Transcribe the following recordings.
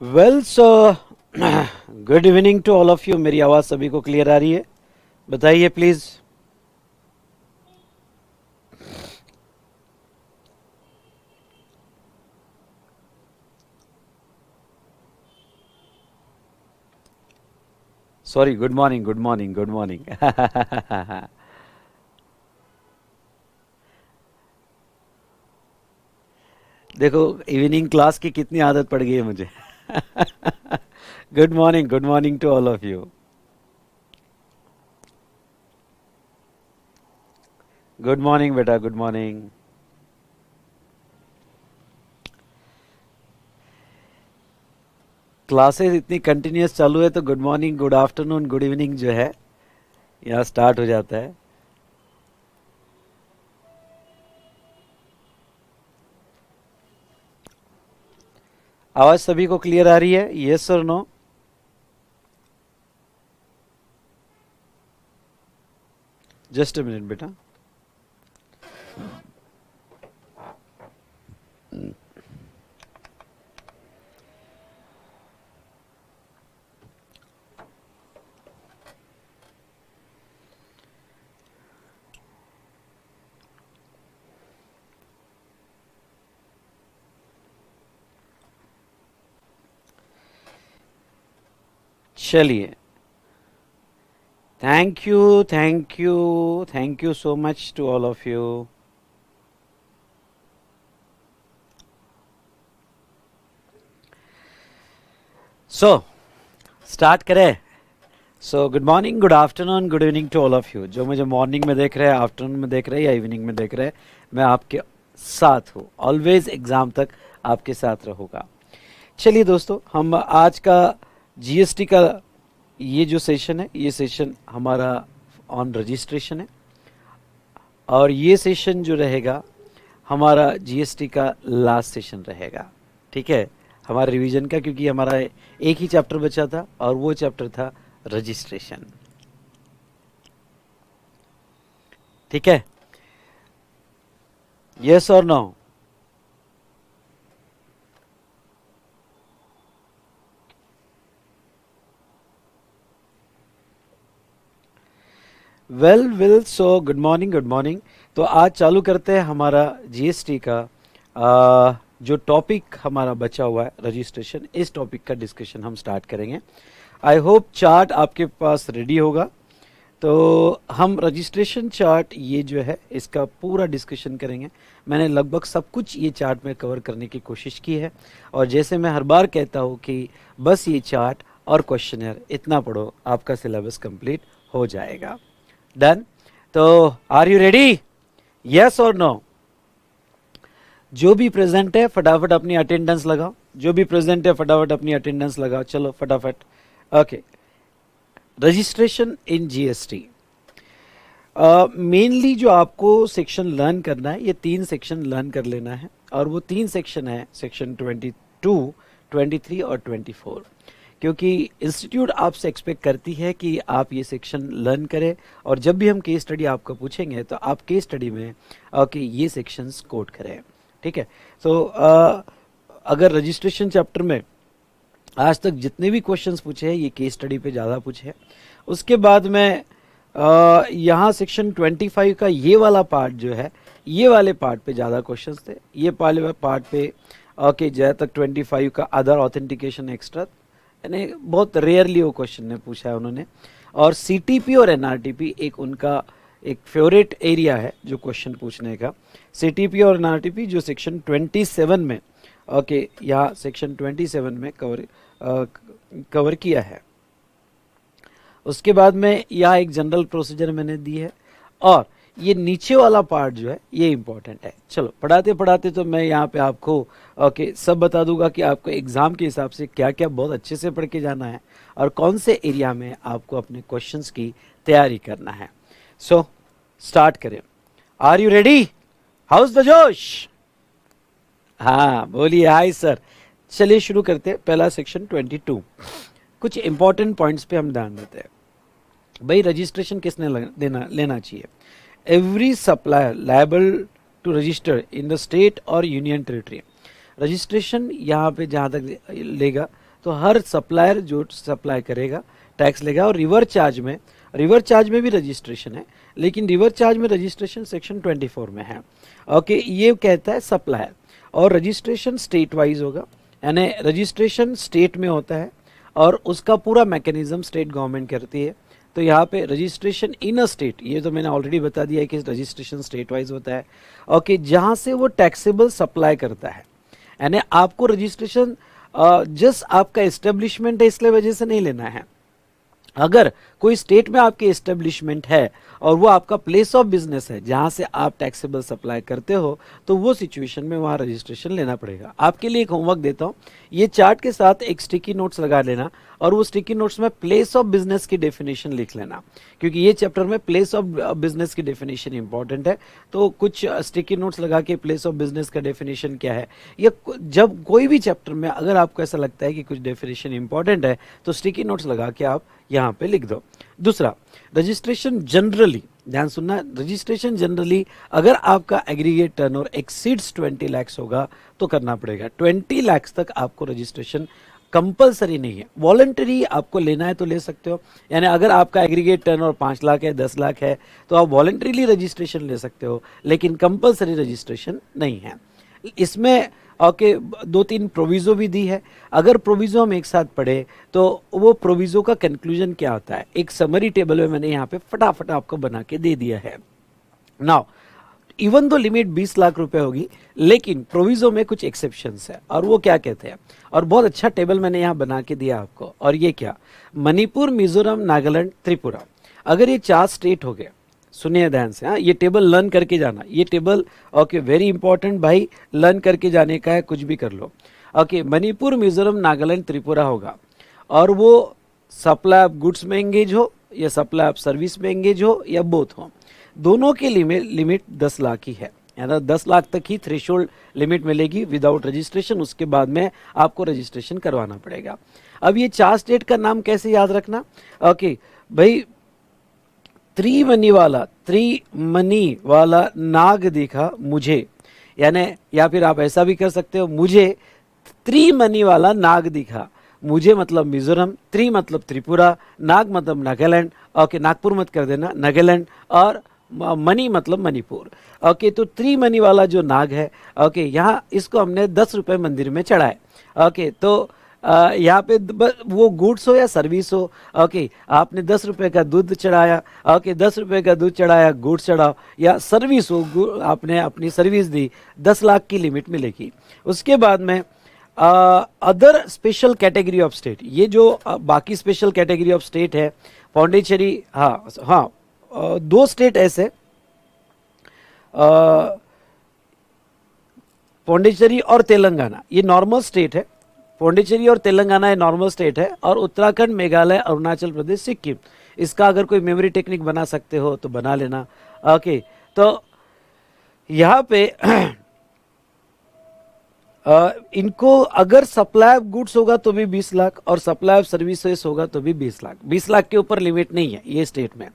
Well so good evening to all of you. मेरी आवाज़ सभी को क्लियर आ रही है? बताइए please. Sorry, good morning, good morning, good morning. देखो, इवनिंग क्लास की कितनी आदत पड़ गई है मुझे। Good morning to all of you. Good morning बेटा, गुड मॉर्निंग। क्लासेस इतनी कंटिन्यूअस चालू है तो good morning, good afternoon, good evening जो है यहाँ स्टार्ट हो जाता है। आवाज़ सभी को क्लियर आ रही है? यस और नो? जस्ट अ मिनट बेटा। चलिए, thank you, thank you, thank you so much to all of you. So start करें। So good morning, good afternoon, good evening to all of you. जो मुझे morning में देख रहे हैं, आफ्टरनून में देख रहे हैं या इवनिंग में देख रहे हैं, मैं आपके साथ हूँ। ऑलवेज एग्जाम तक आपके साथ रहूँगा। चलिए दोस्तों, हम आज का जीएसटी का ये जो सेशन है, ये सेशन हमारा ऑन रजिस्ट्रेशन है। और ये सेशन जो रहेगा हमारा जीएसटी का लास्ट सेशन रहेगा। ठीक है, हमारे रिवीजन का, क्योंकि हमारा एक ही चैप्टर बचा था और वो चैप्टर था रजिस्ट्रेशन। ठीक है, यस और no? Well so good morning, good morning. तो आज चालू करते हैं हमारा जीएसटी का जो टॉपिक हमारा बचा हुआ है रजिस्ट्रेशन। इस टॉपिक का डिस्कशन हम स्टार्ट करेंगे। आई होप चार्ट आपके पास रेडी होगा। तो हम रजिस्ट्रेशन चार्ट ये जो है इसका पूरा डिस्कशन करेंगे। मैंने लगभग सब कुछ ये चार्ट में कवर करने की कोशिश की है। और जैसे मैं हर बार कहता हूँ कि बस ये चार्ट और क्वेश्चनर इतना पढ़ो, आपका सिलेबस कंप्लीट हो जाएगा। डन? तो आर यू रेडी? यस और नो? जो भी प्रेजेंट है फटाफट अपनी अटेंडेंस लगाओ। जो भी प्रेजेंट है फटाफट अपनी अटेंडेंस लगाओ। चलो फटाफट। Okay, registration in GST. Mainly जो आपको सेक्शन लर्न करना है, ये 3 सेक्शन लर्न कर लेना है। और वो 3 सेक्शन है सेक्शन 22, 23 और 24। क्योंकि इंस्टीट्यूट आपसे एक्सपेक्ट करती है कि आप ये सेक्शन लर्न करें। और जब भी हम केस स्टडी आपको पूछेंगे तो आप केस स्टडी में ओके ये सेक्शंस कोट करें। ठीक है, तो अगर रजिस्ट्रेशन चैप्टर में आज तक जितने भी क्वेश्चंस पूछे हैं ये केस स्टडी पे ज़्यादा पूछे हैं। उसके बाद में यहाँ सेक्शन 25 का ये वाला पार्ट जो है, ये वाले पार्ट पे ज़्यादा क्वेश्चंस थे। ये वाले पार्ट पे ओके जहाँ तक 25 का अदर ऑथेंटिकेशन एक्स्ट्रा, यानी बहुत रेयरली वो क्वेश्चन ने पूछा है उन्होंने। और सीटीपी और एनआरटीपी एक उनका एक फेवरेट एरिया है जो क्वेश्चन पूछने का। सीटीपी और एनआरटीपी जो सेक्शन 27 में ओके यहाँ सेक्शन 27 में कवर किया है। उसके बाद में यहाँ एक जनरल प्रोसीजर मैंने दी है। और ये नीचे वाला पार्ट जो है ये इंपॉर्टेंट है। चलो पढ़ाते पढ़ाते तो मैं यहाँ पे आपको ओके सब बता दूंगा कि आपको एग्जाम के हिसाब से क्या क्या बहुत अच्छे से पढ़ के जाना है और कौन से एरिया में आपको अपने क्वेश्चंस की तैयारी करना है। सो स्टार्ट करें। Are you ready? How's the जोश? हाँ बोलिए हाय सर। चलिए शुरू करते हैं। पहला सेक्शन 22, कुछ इंपॉर्टेंट पॉइंट्स पे हम ध्यान देते हैं। भाई रजिस्ट्रेशन किसने लेना चाहिए? Every supplier liable to register in the state और यूनियन टेरिटरी। रजिस्ट्रेशन यहाँ पे जहाँ तक लेगा तो हर सप्लायर जो सप्लाई करेगा टैक्स लेगा। और रिवर चार्ज में भी रजिस्ट्रेशन है, लेकिन रिवर चार्ज में रजिस्ट्रेशन सेक्शन 24 में है। ओके, ये कहता है सप्लायर। और रजिस्ट्रेशन स्टेट वाइज होगा, यानी रजिस्ट्रेशन स्टेट में होता है और उसका पूरा मैकेनिज्म स्टेट गवर्नमेंट करती है। तो यहाँ पे रजिस्ट्रेशन इन अ स्टेट, ये तो मैंने ऑलरेडी बता दिया है कि रजिस्ट्रेशन स्टेट वाइज होता है। ओके, जहाँ से वो टैक्सेबल सप्लाई करता है, यानी आपको रजिस्ट्रेशन जस्ट आपका एस्टेब्लिशमेंट है इसलिए वजह से नहीं लेना है। अगर कोई स्टेट में आपके एस्टेब्लिशमेंट है और वो आपका प्लेस ऑफ बिजनेस है जहां से आप टैक्सेबल सप्लाई करते हो, तो वो सिचुएशन में वहां रजिस्ट्रेशन लेना पड़ेगा। आपके लिए एक होमवर्क देता हूं, ये चार्ट के साथ एक स्टिकी नोट्स लगा लेना और वो स्टिकी नोट्स में प्लेस ऑफ बिजनेस की डेफिनेशन लिख लेना, क्योंकि ये चैप्टर में प्लेस ऑफ बिजनेस की डेफिनेशन इंपॉर्टेंट है। तो कुछ स्टिकी नोट्स लगा के प्लेस ऑफ बिजनेस का डेफिनेशन क्या है, या जब कोई भी चैप्टर में अगर आपको ऐसा लगता है कि कुछ डेफिनेशन इंपॉर्टेंट है तो स्टिकी नोट्स लगा के आप यहाँ पे लिख दो। दूसरा, रजिस्ट्रेशन जनरली, ध्यान सुनना, रजिस्ट्रेशन जनरली अगर आपका एग्रीगेट टर्नओवर एक्सीड्स 20 लाख होगा तो करना पड़ेगा। 20 लाख तक आपको रजिस्ट्रेशन कंपलसरी नहीं है, वॉलंटरी आपको लेना है तो ले सकते हो। यानी अगर आपका एग्रीगेट टर्नओवर 5 लाख है, 10 लाख है, तो आप वॉलंटरीली रजिस्ट्रेशन ले सकते हो, लेकिन कंपलसरी रजिस्ट्रेशन नहीं है। इसमें ओके, 2-3 प्रोविज़ो भी दी है। अगर प्रोविज़ो हम एक साथ पढ़े तो वो प्रोविज़ो का कंक्लूजन क्या होता है, एक समरी टेबल में मैंने यहाँ पे फटाफट आपको बना के दे दिया है। Now even though limit 20 lakh रुपए होगी, लेकिन प्रोविज़ो में कुछ एक्सेप्शंस है, और वो क्या कहते हैं, और बहुत अच्छा टेबल मैंने यहाँ बना के दिया आपको। और ये क्या, मणिपुर, मिजोरम, नागालैंड, त्रिपुरा, अगर ये 4 स्टेट हो गए, सुनिए ध्यान से, हाँ, ये टेबल लर्न करके जाना, ये टेबल ओके वेरी इंपॉर्टेंट भाई, लर्न करके जाने का है, कुछ भी कर लो। ओके, मणिपुर, मिजोरम, नागालैंड, त्रिपुरा होगा, और वो सप्लाई ऑफ गुड्स में एंगेज हो या सप्लाई ऑफ सर्विस में एंगेज हो या बोथ हो, दोनों के लिमिट 10 लाख ही है, यानी 10 लाख तक ही थ्रेशोल्ड लिमिट मिलेगी विदाउट रजिस्ट्रेशन। उसके बाद में आपको रजिस्ट्रेशन करवाना पड़ेगा। अब ये 4 स्टेट का नाम कैसे याद रखना, ओके भाई, त्रिमनी वाला नाग दिखा मुझे, यानी या फिर आप ऐसा भी कर सकते हो, मुझे त्रिमनी वाला नाग दिखा, मुझे मतलब मिजोरम, त्रि मतलब त्रिपुरा, नाग मतलब नागालैंड, ओके नागपुर मत कर देना, नागालैंड, और मणि मतलब मणिपुर। ओके, तो त्रिमनी वाला जो नाग है, ओके यहाँ इसको हमने 10 रुपये मंदिर में चढ़ाए। ओके, तो यहाँ पे वो गुड्स हो या सर्विस हो, ओके आपने 10 रुपये का दूध चढ़ाया, ओके 10 रुपये का दूध चढ़ाया, गुड्स चढ़ाओ, या सर्विस हो, आपने अपनी सर्विस दी, 10 लाख की लिमिट मिलेगी। उसके बाद में other special category of state, ये जो बाकी स्पेशल कैटेगरी ऑफ स्टेट है, पौंडीचेरी, हाँ 2 स्टेट ऐसे, पौंडीचेरी और तेलंगाना, ये नॉर्मल स्टेट है, पौंडीचेरी और तेलंगाना ये नॉर्मल स्टेट है, और उत्तराखंड, मेघालय, अरुणाचल प्रदेश, सिक्किम, इसका अगर कोई मेमोरी टेक्निक बना सकते हो तो बना लेना। ओके, तो यहाँ पे इनको अगर सप्लाई ऑफ गुड्स होगा तो भी 20 लाख और सप्लाई ऑफ सर्विसेज होगा तो भी 20 लाख, 20 लाख के ऊपर लिमिट नहीं है ये स्टेट में।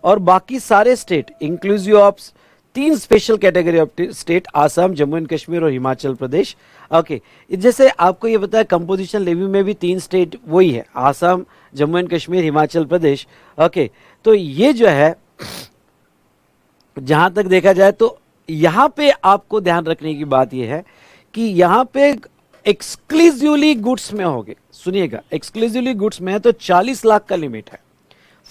और बाकी सारे state inclusive of 3 special category of state, Assam, Jammu and Kashmir और हिमाचल प्रदेश। ओके, जैसे आपको ये बताया कंपोजिशन लेवी में भी 3 स्टेट वही है, आसाम, जम्मू एंड कश्मीर, हिमाचल प्रदेश। ओके, तो ये जो है जहां तक देखा जाए तो यहाँ पे आपको ध्यान रखने की बात यह है कि यहाँ पे एक्सक्लूसिवली गुड्स में होगे, सुनिएगा एक्सक्लूसिवली गुड्स में है तो 40 लाख का लिमिट है,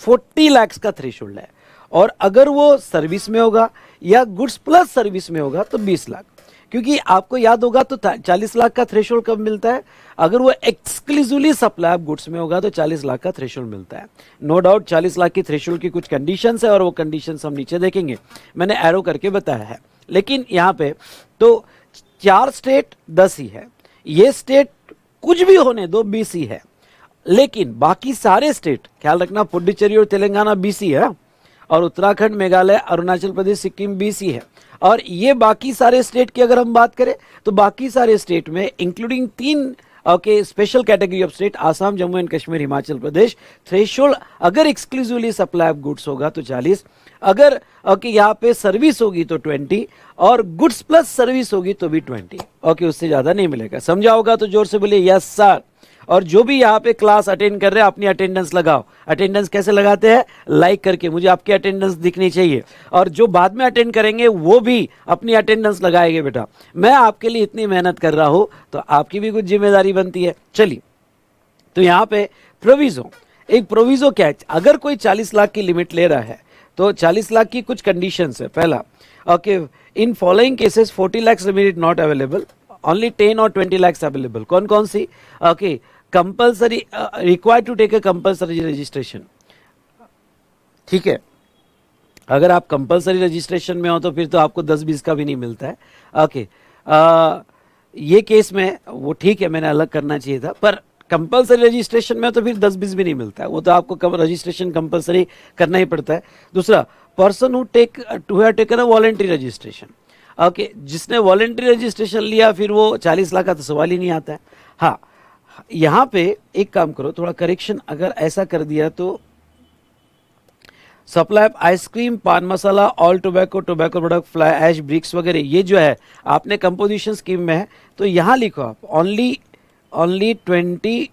40 लाख का थ्रेशोल्ड है, और अगर वो सर्विस में होगा या गुड्स प्लस सर्विस में होगा तो 20 लाख। क्योंकि आपको याद होगा तो 40 लाख का थ्रेशोल्ड कब मिलता है, अगर वो एक्सक्लूसिवली सप्लाई ऑफ गुड्स में होगा तो 40 लाख का थ्रेशोल्ड मिलता है। नो डाउट 40 लाख की थ्रेशोल्ड की कुछ कंडीशंस है और वो कंडीशंस हम नीचे देखेंगे, मैंने एरो करके बताया है। लेकिन यहाँ पे तो 4 स्टेट 10 ही है, ये स्टेट कुछ भी होने दो 20 ही है, लेकिन बाकी सारे स्टेट ख्याल रखना, पुडुचेरी और तेलंगाना 20 ही है, और उत्तराखंड, मेघालय, अरुणाचल प्रदेश, सिक्किम 20 ही है। और ये बाकी सारे स्टेट की अगर हम बात करें तो बाकी सारे स्टेट में including 3 okay special category of state, Assam, Jammu and Kashmir, Himachal Pradesh, threshold अगर एक्सक्लूसिवली सप्लाई ऑफ गुड्स होगा तो 40, अगर ओके यहाँ पे सर्विस होगी तो 20, और गुड्स प्लस सर्विस होगी तो भी 20। ओके, उससे ज्यादा नहीं मिलेगा। समझा होगा तो जोर से बोलिए यस सर। और जो भी यहाँ पे क्लास अटेंड कर रहे हैं अपनी अटेंडेंस लगाओ। अटेंडेंस कैसे लगाते हैं? लाइक करके, मुझे आपकी अटेंडेंस दिखनी चाहिए। और जो बाद में अटेंड करेंगे वो भी अपनी अटेंडेंस लगाएंगे। बेटा मैं आपके लिए इतनी मेहनत कर रहा हूं तो आपकी भी कुछ जिम्मेदारी बनती है। चलिए, तो यहाँ पे प्रोविजो, एक प्रोविजो क्या है? अगर कोई 40 लाख की लिमिट ले रहा है तो 40 लाख की कुछ कंडीशंस है। पहला, okay, in following cases 40 lakh limit not available, only 10 और 20 लाख अवेलेबल। कौन कौन सी? Okay, compulsory, required to take a compulsory registration. ठीक है, अगर आप कंपल्सरी रजिस्ट्रेशन में हो तो फिर तो आपको 10-20 का भी नहीं मिलता है। ओके, ये केस में वो ठीक है, मैंने अलग करना चाहिए था, पर कंपल्सरी रजिस्ट्रेशन में तो फिर 10-20 भी नहीं मिलता है, वो तो आपको रजिस्ट्रेशन कंपल्सरी करना ही पड़ता है। दूसरा, person who have taken a voluntary registration. Okay, जिसने वॉलंटरी रजिस्ट्रेशन लिया फिर वो 40 लाख का तो सवाल ही नहीं आता है। हाँ, यहाँ पे एक काम करो, थोड़ा करेक्शन अगर ऐसा कर दिया तो supply ice cream, paan masala, all tobacco, tobacco product, fly ash, bricks वगैरह, ये जो है आपने कंपोजिशन स्कीम में है तो यहाँ लिखो आप ओनली 20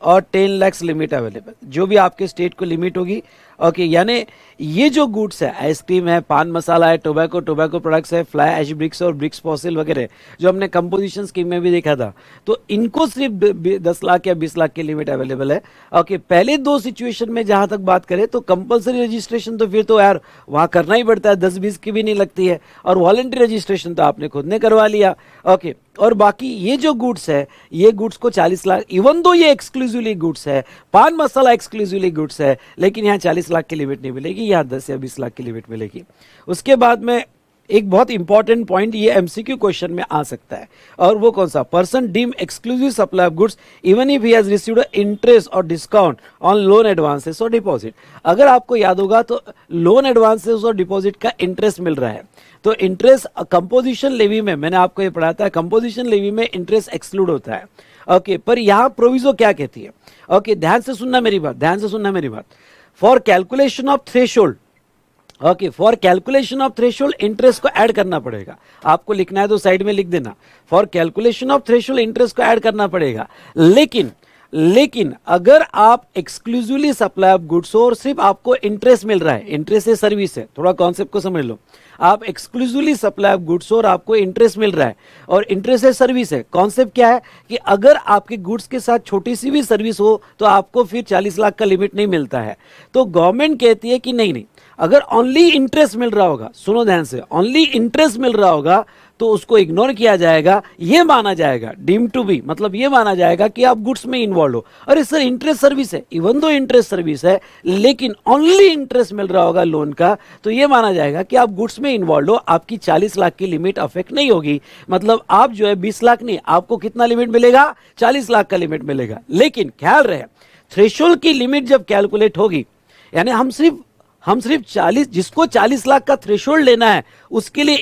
और 10 लाख लिमिट अवेलेबल, जो भी आपके स्टेट को लिमिट होगी। ओके, यानी ये जो गुड्स है, आइसक्रीम है, पान मसाला है, टोबैको प्रोडक्ट्स है, फ्लाई ऐश ब्रिक्स और ब्रिक्स फॉसिल वगैरह, जो हमने कंपोजिशन स्कीम में भी देखा था, तो इनको सिर्फ 10 लाख या 20 लाख की लिमिट अवेलेबल है। ओके, पहले दो सिचुएशन में जहां तक बात करें तो कंपल्सरी रजिस्ट्रेशन तो फिर तो यार वहां करना ही पड़ता है, 10-20 की भी नहीं लगती है, और वॉलंटरी रजिस्ट्रेशन तो आपने खुद ने करवा लिया। ओके, और बाकी ये जो गुड्स है, ये गुड्स को 40 लाख, इवन दो ये एक्सक्लूसिवली गुड्स है, पान मसाला एक्सक्लूसिवली गुड्स है, लेकिन यहाँ 40 लाख की लिमिट नहीं मिलेगी, यहाँ 10 या 20 लाख की लिमिट मिलेगी। उसके बाद में एक बहुत इंपॉर्टेंट पॉइंट, ये एमसीक्यू क्वेश्चन में आ सकता है, और वो कौन सा? Person deem exclusive supply of goods even if he has received interest और डिस्काउंट ऑन लोन एडवांसेस और डिपॉजिट। अगर आपको याद होगा तो लोन एडवांसेस और डिपॉजिट का इंटरेस्ट मिल रहा है, तो इंटरेस्ट कंपोजिशन लेवी में मैंने आपको ये पढ़ाया था, कंपोजिशन लेवी में इंटरेस्ट एक्सक्लूड होता है। ओके, पर यहां प्रोविजो क्या कहती है? ओके, ध्यान से सुनना मेरी बात, for calculation of threshold, okay, for calculation of threshold interest को ऐड करना पड़ेगा। आपको लिखना है तो साइड में लिख देना, for calculation of threshold interest को ऐड करना पड़ेगा। लेकिन अगर आप एक्सक्लूसिवली सप्लाई ऑफ गुड्स हो और सिर्फ आपको इंटरेस्ट मिल रहा है, इंटरेस्ट है सर्विस है, थोड़ा कॉन्सेप्ट को समझ लो, आप एक्सक्लूसिवली सप्लाई ऑफ गुड्स हो और आपको इंटरेस्ट मिल रहा है, और इंटरेस्ट है सर्विस है। कॉन्सेप्ट क्या है कि अगर आपके गुड्स के साथ छोटी सी भी सर्विस हो तो आपको फिर 40 लाख का लिमिट नहीं मिलता है। तो गवर्नमेंट कहती है कि नहीं, अगर ओनली इंटरेस्ट मिल रहा होगा, सुनो ध्यान से, ओनली इंटरेस्ट मिल रहा होगा तो उसको इग्नोर किया जाएगा, ये माना जाएगा डीम टू बी, मतलब ये माना जाएगा कि आप गुड्स में इन्वॉल्व हो। अरे सर, इंटरेस्ट सर्विस है, इवन दो इंटरेस्ट सर्विस है, लेकिन ओनली इंटरेस्ट मिल रहा होगा लोन का, तो ये माना जाएगा कि आप गुड्स में इन्वॉल्व हो, आपकी 40 लाख की लिमिट अफेक्ट नहीं होगी। मतलब आप जो है 20 लाख नहीं, आपको कितना लिमिट मिलेगा? 40 लाख का लिमिट मिलेगा। लेकिन ख्याल रहे, थ्रेशोल्ड की लिमिट जब कैलकुलेट होगी, यानी हम सिर्फ 40, जिसको 40 लाख का थ्रेशोल्ड लेना है उसके लिए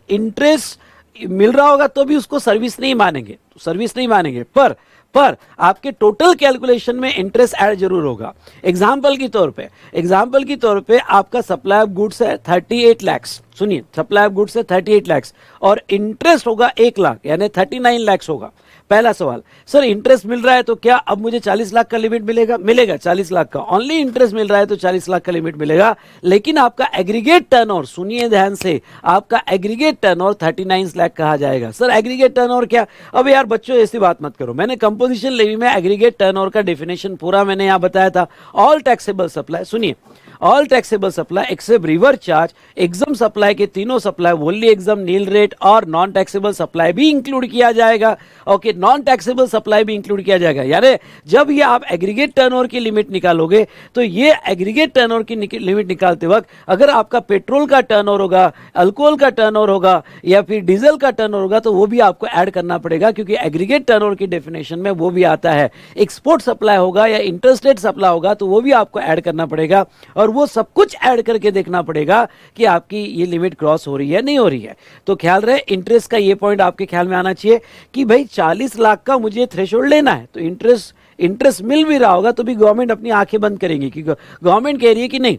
इंटरेस्ट मिल रहा होगा तो भी उसको सर्विस नहीं मानेंगे, पर आपके टोटल कैलकुलेशन में इंटरेस्ट ऐड जरूर होगा। एग्जांपल के तौर पे आपका सप्लाई ऑफ गुड्स है 38 लाख, सुनिए, सप्लाई ऑफ गुड्स है 38 लाख और इंटरेस्ट होगा 1 लाख, यानी 39 लाख होगा। पहला सवाल, सर इंटरेस्ट मिल रहा है तो क्या अब मुझे 40 लाख का लिमिट मिलेगा 40 लाख का, ओनली इंटरेस्ट मिल रहा है तो 40 लाख का लिमिट मिलेगा। लेकिन आपका एग्रीगेट टर्नओवर, सुनिए ध्यान से, आपका एग्रीगेट टर्नओवर 39 लाख कहा जाएगा। सर एग्रीगेट टर्नओवर क्या? अब यार बच्चों ऐसी बात मत करो, मैंने कंपोजिशन लेवी में एग्रीगेट टर्नओवर का डेफिनेशन पूरा मैंने यहां बताया था। ऑल टैक्सेबल सप्लाई, सुनिए, all taxable supply except reverse charge, exempt supply के तीनों supply, wholly exempt, nil rate और नॉन टैक्सेबल सप्लाई भी इंक्लूड किया जाएगा। ओके, नॉन टैक्सेबल सप्लाई भी इंक्लूड किया जाएगा। यानी जब ये आप एग्रीगेट टर्नओवर की लिमिट निकालोगे तो ये एग्रीगेट टर्नओवर की लिमिट निकालते वक्त अगर आपका पेट्रोल का टर्नओवर होगा, अल्कोहल का टर्नओवर होगा या फिर डीजल का टर्नओवर होगा तो वो भी आपको ऐड करना पड़ेगा, क्योंकि एग्रीगेट टर्नओवर की डेफिनेशन में वो भी आता है। एक्सपोर्ट सप्लाई होगा या इंटरस्टेट सप्लाई होगा तो वो भी आपको ऐड करना पड़ेगा, और वो सब कुछ ऐड करके देखना पड़ेगा कि आपकी ये लिमिट क्रॉस हो रही है नहीं हो रही है। तो ख्याल रहे, इंटरेस्ट का ये पॉइंट आपके ख्याल में आना चाहिए कि भाई 40 लाख का मुझे थ्रेशोल्ड लेना है, तो इंटरेस्ट मिल भी रहा होगा तो भी गवर्नमेंट अपनी आंखें बंद करेंगी, क्योंकि गवर्नमेंट कह रही है कि नहीं,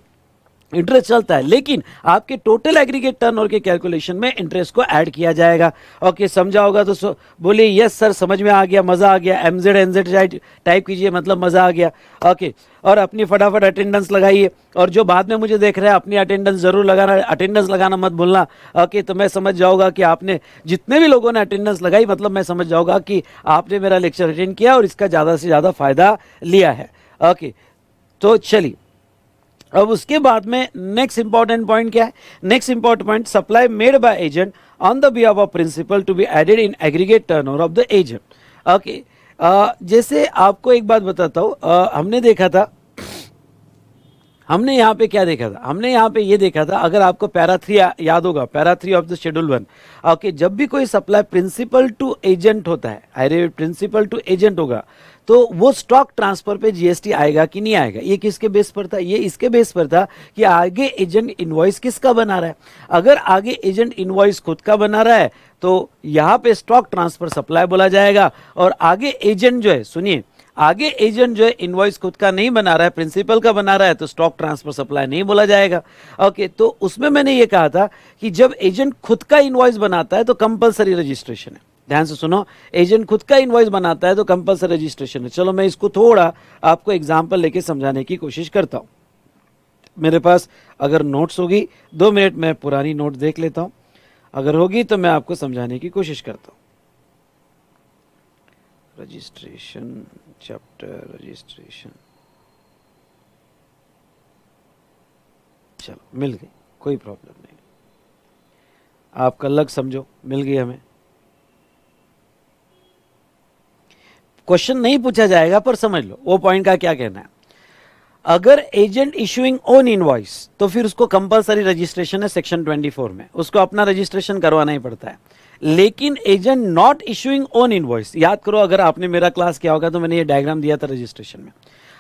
इंटरेस्ट चलता है, लेकिन आपके टोटल एग्रीगेट टर्नओवर के कैलकुलेशन में इंटरेस्ट को ऐड किया जाएगा। ओके, समझा होगा तो बोलिए यस सर, समझ में आ गया, मजा आ गया। एमजेड एनजेड टाइप कीजिए, मतलब मजा आ गया। ओके, और अपनी फटाफट अटेंडेंस लगाइए, और जो बाद में मुझे देख रहे हैं अपनी अटेंडेंस जरूर लगाना, अटेंडेंस लगाना मत भूलना। ओके, तो मैं समझ जाऊंगा कि आपने, जितने भी लोगों ने अटेंडेंस लगाई, मतलब मैं समझ जाऊंगा कि आपने मेरा लेक्चर अटेंड किया और इसका ज्यादा से ज्यादा फायदा लिया है। ओके, तो चलिए अब उसके बाद में नेक्स्ट इंपॉर्टेंट पॉइंट क्या है? Next important point, supply made by agent on the behalf of principal to be added in aggregate turnover of the agent. Okay, जैसे आपको एक बात बताता हूं, हमने देखा था, हमने यहाँ पे क्या देखा था? हमने यहाँ पे ये देखा था, अगर आपको पैरा 3 याद होगा, para 3 of the schedule 1। Okay, जब भी कोई सप्लाई प्रिंसिपल टू एजेंट होता है, अरे प्रिंसिपल टू एजेंट होगा, तो वो स्टॉक ट्रांसफर पे जीएसटी आएगा कि नहीं आएगा? ये किसके बेस पर था? ये इसके बेस पर था कि आगे एजेंट इनवॉइस किसका बना रहा है। अगर आगे एजेंट इनवॉइस खुद का बना रहा है तो यहाँ पे स्टॉक ट्रांसफर सप्लाई बोला जाएगा, और आगे एजेंट जो है, सुनिए, आगे एजेंट जो है इनवॉइस खुद का नहीं बना रहा है, प्रिंसिपल का बना रहा है, तो स्टॉक ट्रांसफर सप्लाई नहीं बोला जाएगा। ओके, तो उसमें मैंने ये कहा था कि जब एजेंट खुद का इनवॉइस बनाता है तो कंपलसरी रजिस्ट्रेशन है। ध्यान से सुनो, एजेंट खुद का इनवॉइस बनाता है तो कंपलसरी रजिस्ट्रेशन है। चलो मैं इसको थोड़ा आपको एग्जांपल लेके समझाने की कोशिश करता हूं। मेरे पास अगर नोट्स होगी, 2 मिनट मैं पुरानी नोट देख लेता हूं, अगर होगी तो मैं आपको समझाने की कोशिश करता हूं। रजिस्ट्रेशन, चैप्टर रजिस्ट्रेशन, चलो मिल गई, कोई प्रॉब्लम नहीं, आपका लग समझो, मिल गई हमें। क्वेश्चन नहीं पूछा जाएगा पर समझ लो वो पॉइंट का क्या कहना है। अगर एजेंट इशूइंग ओन इनवॉइस तो फिर उसको कंपलसरी रजिस्ट्रेशन है सेक्शन 24 में, उसको अपना रजिस्ट्रेशन करवाना ही पड़ता है। लेकिन agent not issuing own invoice, याद करो अगर आपने मेरा क्लास किया होगा तो मैंने ये डायग्राम दिया था रजिस्ट्रेशन में।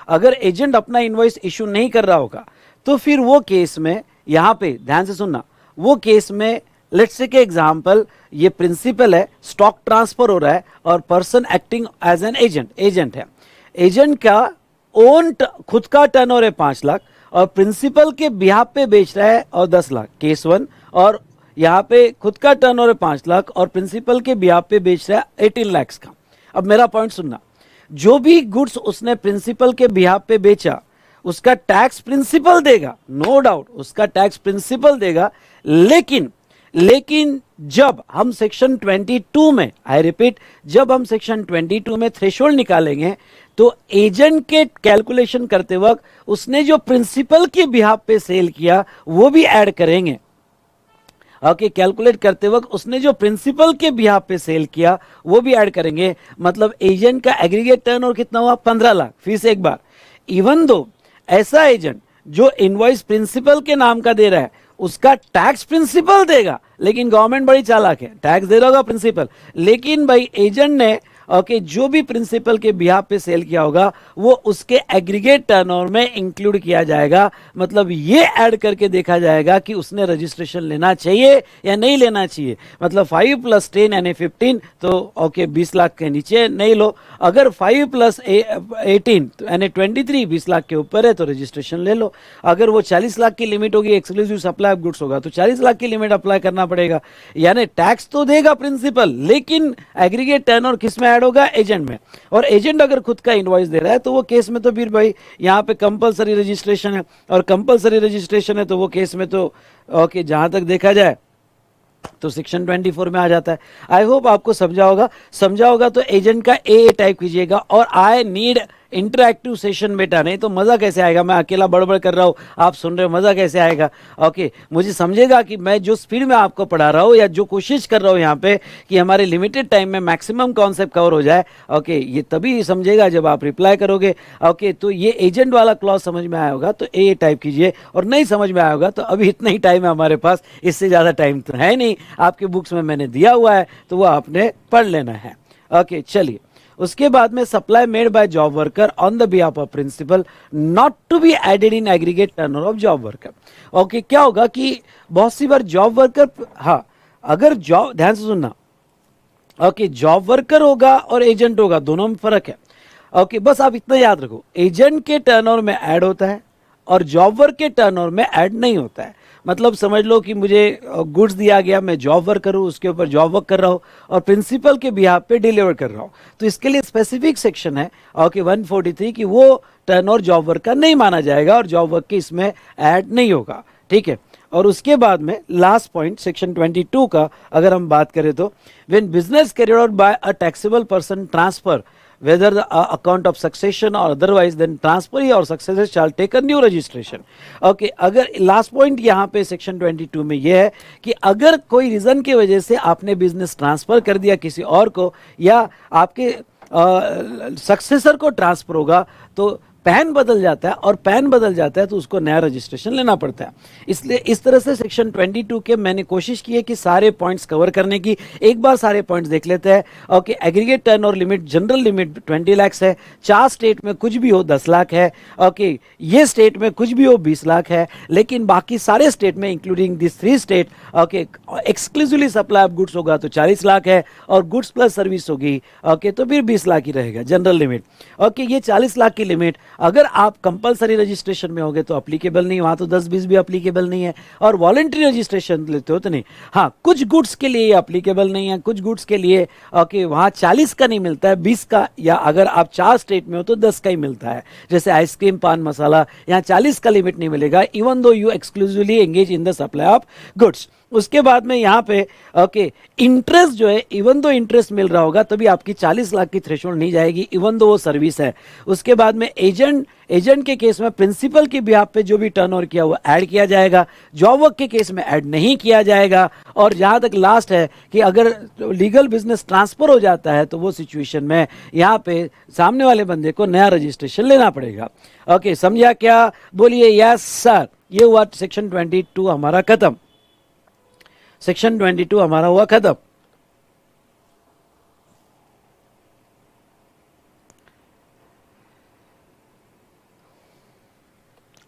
अगर एजेंट अपना इनवॉइस इशू नहीं कर रहा होगा तो फिर वो केस में, यहां पे ध्यान से सुनना, वो केस में लेट्स से के एग्जांपल, ये प्रिंसिपल है, स्टॉक ट्रांसफर हो रहा है और person acting as an agent, agent है, एजेंट का ओन खुद का टर्नओवर है 5 लाख और प्रिंसिपल के बिहाफ पे बेच रहा है और 10 लाख, केस 1। और यहाँ पे खुद का टर्नओवर है 5 लाख और प्रिंसिपल के बिहाफ पे बेच रहा है 18 लाख का। अब मेरा पॉइंट सुनना, जो भी गुड्स उसने प्रिंसिपल के बिहाफ पे बेचा उसका टैक्स प्रिंसिपल देगा, नो डाउट उसका टैक्स प्रिंसिपल देगा। लेकिन जब हम सेक्शन 22 में, आई रिपीट, जब हम सेक्शन 22 में थ्रेशोल्ड निकालेंगे तो एजेंट के कैलकुलेशन करते वक्त उसने जो प्रिंसिपल के बिहाफ पे सेल किया वो भी ऐड करेंगे। ओके, कैलकुलेट करते वक्त उसने जो प्रिंसिपल के बिहाफ पे सेल किया वो भी ऐड करेंगे। मतलब एजेंट का एग्रीगेट टर्नओवर कितना हुआ? 15 लाख। फिर से एक बार, इवन दो ऐसा एजेंट जो इनवॉइस प्रिंसिपल के नाम का दे रहा है उसका टैक्स प्रिंसिपल देगा, लेकिन गवर्नमेंट बड़ी चालाक है, टैक्स दे रहा होगा प्रिंसिपल, लेकिन भाई एजेंट ने ओके जो भी प्रिंसिपल के बिहाफ पे सेल किया होगा वो उसके एग्रीगेट टर्नओवर में इंक्लूड किया जाएगा। मतलब ये ऐड करके देखा जाएगा कि उसने रजिस्ट्रेशन लेना चाहिए या नहीं लेना चाहिए। मतलब 5 + 10 यानी 15, तो ओके 20 लाख के नीचे नहीं लो। अगर 5 + 18 यानी 23, 20 लाख के ऊपर है तो रजिस्ट्रेशन ले लो। अगर वो 40 लाख की लिमिट होगी, एक्सक्लूसिव सप्लाई ऑफ गुड्स होगा, तो 40 लाख की लिमिट अप्लाई करना पड़ेगा। यानी टैक्स तो देगा प्रिंसिपल, लेकिन एग्रीगेट टर्नओवर किस में ऐड होगा? एजेंट में। और एजेंट अगर खुद का इनवॉइस दे रहा है तो वो केस में तो फिर भाई यहाँ पे कंपलसरी रजिस्ट्रेशन है, और कंपलसरी रजिस्ट्रेशन है तो वो केस में तो ओके जहां तक देखा जाए तो सेक्शन 24 में आ जाता है। आई होप आपको समझा होगा तो एजेंट का ए टाइप कीजिएगा। और आई नीड इंटरएक्टिव सेशन बेटा, नहीं तो मजा कैसे आएगा? मैं अकेला बड़बड़ कर रहा हूं, आप सुन रहे हो, मजा कैसे आएगा? ओके, मुझे समझेगा कि मैं जो स्पीड में आपको पढ़ा रहा हूं या जो कोशिश कर रहा हूं यहाँ पे कि हमारे लिमिटेड टाइम में मैक्सिमम कॉन्सेप्ट कवर हो जाए। ओके, ये तभी समझेगा जब आप रिप्लाई करोगे। ओके, तो ये एजेंट वाला क्लॉज समझ में आया होगा तो ए टाइप कीजिए, और नहीं समझ में आया होगा तो अभी इतना ही टाइम है हमारे पास, इससे ज्यादा टाइम तो है नहीं, आपके बुक्स में मैंने दिया हुआ है तो वो आपने पढ़ लेना है। ओके, चलिए उसके बाद में supply made by job worker on the behalf of principal not to be added in aggregate turnover of job worker. Okay, क्या होगा कि बहुत सी बार जॉब वर्कर, हाँ अगर जॉब, ध्यान से सुनना, ओके जॉब वर्कर होगा और एजेंट होगा, दोनों में फर्क है। ओके, बस आप इतना याद रखो, एजेंट के टर्नओवर में ऐड होता है और जॉब वर्क के टर्नओवर में ऐड नहीं होता है। मतलब समझ लो कि मुझे गुड्स दिया गया, मैं जॉब वर्क करूँ, उसके ऊपर जॉब वर्क कर रहा हूँ और प्रिंसिपल के बिहाफ पे डिलीवर कर रहा हूँ, तो इसके लिए स्पेसिफिक सेक्शन है ओके 143 कि वो टर्नओवर जॉब वर्क का नहीं माना जाएगा और जॉब वर्क के इसमें ऐड नहीं होगा, ठीक है। और उसके बाद में लास्ट पॉइंट सेक्शन 22 का अगर हम बात करें तो when business carried out by a taxable person transfer whether the account of succession or otherwise, then transferee or successor shall take a new registration. Okay, अगर लास्ट पॉइंट यहाँ पे section 22 में ये है कि अगर कोई रीजन की वजह से आपने बिजनेस ट्रांसफर कर दिया किसी और को या आपके सक्सेसर को ट्रांसफर होगा तो पैन बदल जाता है और पैन बदल जाता है तो उसको नया रजिस्ट्रेशन लेना पड़ता है। इसलिए इस तरह से सेक्शन 22 के मैंने कोशिश की है कि सारे पॉइंट्स कवर करने की। एक बार सारे पॉइंट्स देख लेते हैं। Okay, aggregate turnover limit, general limit 20 lakh है, 4 स्टेट में कुछ भी हो 10 लाख है। ओके, ये स्टेट में कुछ भी हो 20 लाख है, लेकिन बाकी सारे स्टेट में including this 3 state okay exclusively supply of goods होगा तो 40 लाख है और गुड्स प्लस सर्विस होगी ओके तो फिर 20 लाख ही रहेगा जनरल लिमिट। ओके, ये 40 लाख की लिमिट अगर आप कंपलसरी रजिस्ट्रेशन में होगे तो अप्लीकेबल नहीं, वहां तो 10-20 भी अप्लीकेबल नहीं है, और वॉलंटरी रजिस्ट्रेशन लेते हो तो नहीं। हाँ, कुछ गुड्स के लिए अप्लीकेबल नहीं है, कुछ गुड्स के लिए ओके वहां 40 का नहीं मिलता है, 20 का, या अगर आप 4 स्टेट में हो तो 10 का ही मिलता है। जैसे आइसक्रीम, पान मसाला, यहाँ 40 का लिमिट नहीं मिलेगा even though you exclusively engage in the supply of goods. उसके बाद में यहाँ पे ओके इंटरेस्ट जो है, इवन दो इंटरेस्ट मिल रहा होगा तभी आपकी 40 लाख की थ्रेशोल्ड नहीं जाएगी, इवन दो वो सर्विस है। उसके बाद में एजेंट के केस में प्रिंसिपल के बिहाफ पे जो भी टर्नओवर किया वो ऐड किया जाएगा, जॉब वर्क के केस में ऐड नहीं किया जाएगा। और जहां तक लास्ट है कि अगर लीगल बिजनेस ट्रांसफर हो जाता है तो वो सिचुएशन में यहाँ पे सामने वाले बंदे को नया रजिस्ट्रेशन लेना पड़ेगा। ओके, समझा क्या? बोलिए यस सर। ये हुआ सेक्शन 22 हमारा खत्म, सेक्शन 22 हमारा हुआ खत्म।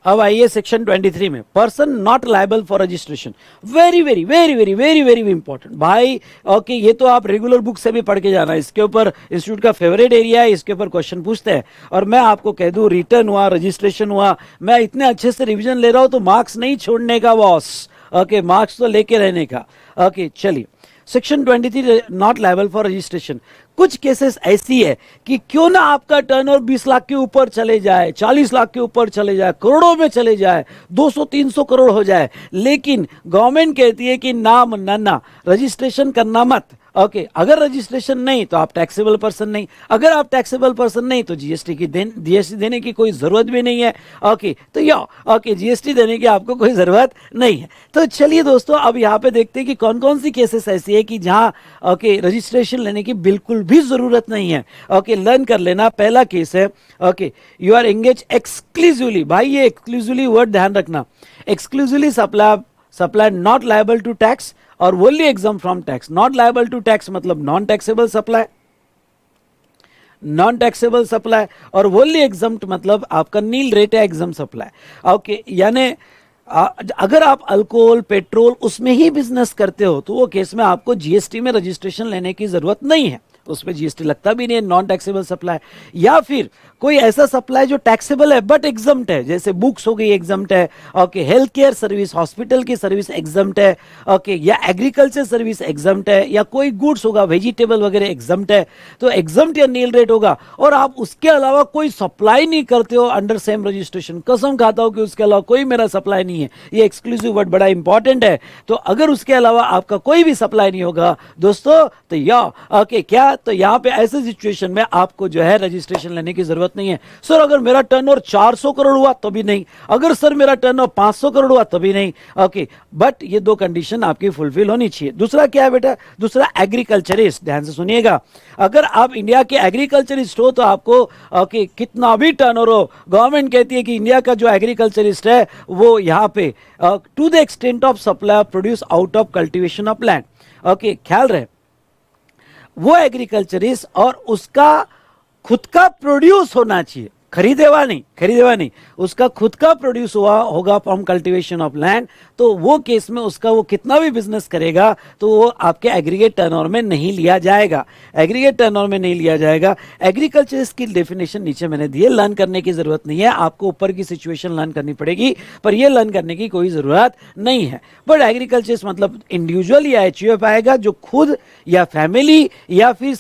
अब आइए सेक्शन 23 में, person not liable for registration. Very very very very very very important भाई। ओके, ये तो आप रेगुलर बुक से भी पढ़ के जाना, इसके ऊपर इंस्टीट्यूट का फेवरेट एरिया है, इसके ऊपर क्वेश्चन पूछते हैं। और मैं आपको कह दूं, रिटर्न हुआ, रजिस्ट्रेशन हुआ, मैं इतने अच्छे से रिविजन ले रहा हूं तो मार्क्स नहीं छोड़ने का बॉस। ओके, मार्क्स तो लेके रहने का। ओके, चलिए section 23 not liable for registration. कुछ केसेस ऐसी है कि क्यों ना आपका टर्नओवर 20 लाख के ऊपर चले जाए, 40 लाख के ऊपर चले जाए, करोड़ों में चले जाए, 200-300 करोड़ हो जाए, लेकिन गवर्नमेंट कहती है कि ना नन्ना रजिस्ट्रेशन करना मत। ओके, अगर रजिस्ट्रेशन नहीं तो आप टैक्सेबल पर्सन नहीं, अगर आप टैक्सेबल पर्सन नहीं तो जीएसटी देने की कोई जरूरत भी नहीं है। ओके, तो ओके जीएसटी देने की आपको कोई जरूरत नहीं है। तो चलिए दोस्तों, अब यहाँ पे देखते हैं कि कौन कौन सी केसेस ऐसी है कि जहाँ ओके रजिस्ट्रेशन लेने की बिल्कुल भी जरूरत नहीं है। ओके, लर्न कर लेना। पहला केस है okay, you are engage exclusively. भाई ये एक्सक्लूसिवली वर्ड ध्यान रखना। Exclusively supply not liable to tax और wholly exempt from tax. Not liable to tax मतलब non taxable supply, non taxable supply, और वोनली एग्जाम्प्ट मतलब आपका नील रेट है एग्जाम सप्लाई। ओके, यानी अगर आप अल्कोहल, पेट्रोल उसमें ही बिजनेस करते हो तो वो केस में आपको जीएसटी में रजिस्ट्रेशन लेने की जरूरत नहीं है, उसमें जीएसटी लगता भी नहीं है, नॉन टैक्सेबल सप्लाई। या फिर कोई ऐसा सप्लाई जो टैक्सेबल है बट एग्जम्प्ट है, जैसे बुक्स हो गई एग्जम्प्ट है, okay, health care service, hospital की सर्विस एग्जम्प्ट है, ओके, या एग्रीकल्चर सर्विस एग्जम्प्ट है, या कोई गुड्स होगा वेजिटेबल वगैरह एग्जम्प्ट है, तो एग्जम्प्ट या नील रेट होगा। और आप उसके अलावा कोई सप्लाई नहीं करते हो अंडर सेम रजिस्ट्रेशन, कसम खाता हूं कि उसके अलावा कोई मेरा सप्लाई नहीं है, ये एक्सक्लूसिव वर्ड बड़ा इंपॉर्टेंट है। तो अगर उसके अलावा आपका कोई भी सप्लाई नहीं होगा दोस्तों तो ओके क्या, तो यहां पे ऐसे सिचुएशन में आपको जो है रजिस्ट्रेशन लेने की जरूरत नहीं है। सर अगर मेरा टर्नओवर 400 करोड़ हुआ तो भी नहीं, अगर सर मेरा टर्नओवर 500 करोड़ हुआ तो भी नहीं। ओके, बट ये दो कंडीशन आपकी फुलफिल होनी चाहिए। दूसरा क्या है बेटा? दूसरा एग्रीकल्चरिस्ट, ध्यान से सुनिएगा। अगर आप इंडिया के एग्रीकल्चरिस्ट हो तो आपको ओके कितना भी टर्नओवर हो, गवर्नमेंट कहती है कि इंडिया का जो एग्रीकल्चरिस्ट है वो यहाँ पे to the extent of supply of produce out of cultivation of land. Okay, ख्याल रहे वो एग्रीकल्चरिस्ट और उसका खुद का प्रोड्यूस होना चाहिए, खरीदे हुआ नहीं। खरीदे नहीं, उसका खुद का प्रोड्यूस हुआ होगा फ्रॉम कल्टीवेशन ऑफ लैंड, तो वो केस में उसका वो कितना भी बिजनेस करेगा तो वो आपके एग्रीगेट टर्नओवर में नहीं लिया जाएगा, एग्रीगेट टर्नओवर में नहीं लिया जाएगा। एग्रीकल्चर की डेफिनेशन नीचे मैंने दी है, लर्न करने की जरूरत नहीं है, आपको ऊपर की सिचुएशन लर्न करनी पड़ेगी, पर ये लर्न करने की कोई जरूरत नहीं है। बट एग्रीकल्चर मतलब इंडिविजुअल या एचयूएफ आएगा जो खुद या फैमिली या फिर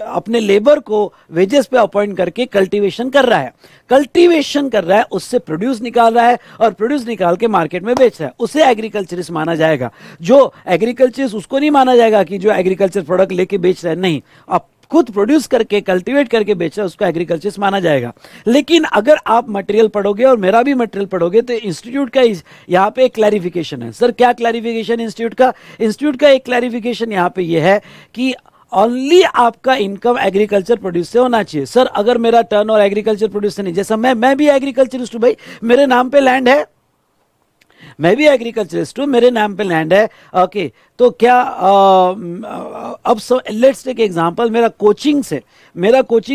अपने लेबर को वेजेस पे अपॉइंट करके कल्टीवेशन कर रहा है, कल्टीवेशन कर रहा है, उससे प्रोड्यूस निकाल रहा है और प्रोड्यूस निकाल के मार्केट में बेच रहा है, उसे एग्रीकल्चरिस्ट माना जाएगा। जो एग्रीकल्चरिस्ट उसको नहीं माना जाएगा कि जो एग्रीकल्चर प्रोडक्ट लेके बेच रहा है, नहीं, आप खुद प्रोड्यूस करके कल्टीवेट करके बेच रहा है उसको एग्रीकल्चरिस्ट माना जाएगा। लेकिन अगर आप मटेरियल पढ़ोगे और मेरा भी मटेरियल पढ़ोगे तो इंस्टीट्यूट का यहाँ पे एक क्लैरिफिकेशन है। सर क्या क्लैरिफिकेशन इंस्टीट्यूट का एक क्लैरिफिकेशन यहाँ पे ये है कि ओनली आपका इनकम एग्रीकल्चर प्रोड्यूस से होना चाहिए। सर अगर मेरा टर्न और एग्रीकल्चर प्रोड्यूस से नहीं, जैसा मैं भी एग्रीकल्चरिस्ट हूं भाई, मेरे नाम पे लैंड है, मैं भी एग्रीकल्चरिस्ट हूं, मेरे नाम पे लैंड है, ओके, तो क्या अब लेट्स टेक एग्जांपल, मेरा कोचिंग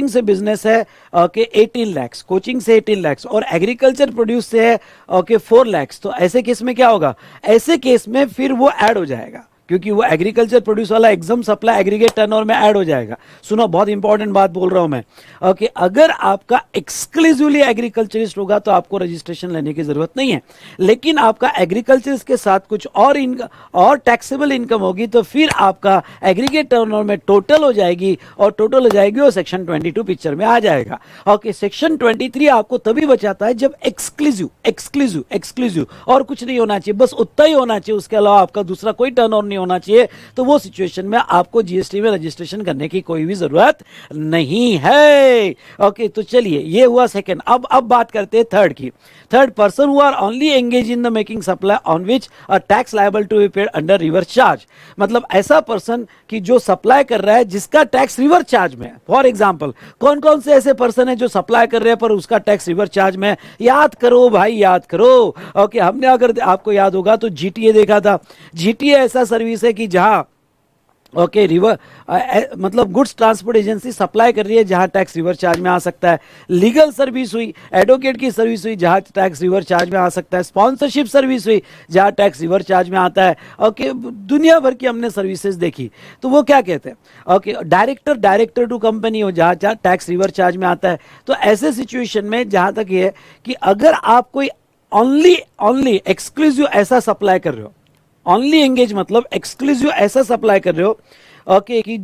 से बिजनेस है, ओके, 18 लाख, कोचिंग से 18 लाख और एग्रीकल्चर प्रोड्यूस से है, ओके, 4 लाख, तो ऐसे केस में क्या होगा, ऐसे केस में फिर वो ऐड हो जाएगा क्योंकि वो एग्रीकल्चर प्रोड्यूस वाला एग्जाम सप्लाई एग्रीगेट टर्नओवर में ऐड हो जाएगा। सुनो बहुत इंपॉर्टेंट बात बोल रहा हूं मैं, ओके, अगर आपका एक्सक्लूसिवली एग्रीकल्चरिस्ट होगा तो आपको रजिस्ट्रेशन लेने की जरूरत नहीं है, लेकिन आपका एग्रीकल्चरिस्ट के साथ कुछ और टैक्सेबल इनकम होगी तो फिर आपका एग्रीगेट टर्नओवर में टोटल हो जाएगी और टोटल हो जाएगी और सेक्शन 22 पिक्चर में आ जाएगा। ओके, सेक्शन 23 आपको तभी बचाता है जब एक्सक्लूसिव और कुछ नहीं होना चाहिए, बस उतना ही होना चाहिए, उसके अलावा आपका दूसरा कोई टर्नओवर नहीं होना चाहिए, तो वो सिचुएशन में आपको जीएसटी में रजिस्ट्रेशन करने की कोई भी जरूरत नहीं है। ओके, तो चलिए ये हुआ सेकंड। अब बात करते हैं थर्ड की। Third, person who are only engage in the making supply on which a tax liable to be paid under reverse charge, मतलब ऐसा पर्सन कि जो सप्लाई कर रहा है जिसका टैक्स रिवर्स चार्ज में है। फॉर एग्जांपल कौन कौन से ऐसे पर्सन है जो सप्लाई कर रहे हैं पर उसका टैक्स रिवर्स चार्ज में है? याद करो भाई, याद करो। ओके, हमने अगर आपको याद होगा तो जीटीए देखा था। जीटीए ऐसा सर्विस है कि जहां ओके रिवर मतलब गुड्स ट्रांसपोर्ट एजेंसी सप्लाई कर रही है जहां टैक्स रिवर चार्ज में आ सकता है, लीगल सर्विस हुई, एडवोकेट की सर्विस हुई जहां टैक्स रिवर चार्ज में आ सकता है, स्पॉन्सरशिप सर्विस हुई जहां टैक्स रिवर चार्ज में आता है। ओके, दुनिया भर की हमने सर्विसेज देखी, तो वो क्या कहते हैं, ओके, डायरेक्टर टू कंपनी हो जहां टैक्स रिवर चार्ज में आता है। तो ऐसे सिचुएशन में जहां तक ये है कि अगर आप कोई ओनली एक्सक्लूसिव ऐसा सप्लाई कर रहे हो, ओनली एंगेज मतलब एक्सक्लूसिव ऐसा सप्लाई कर रहे हो, ओके, कि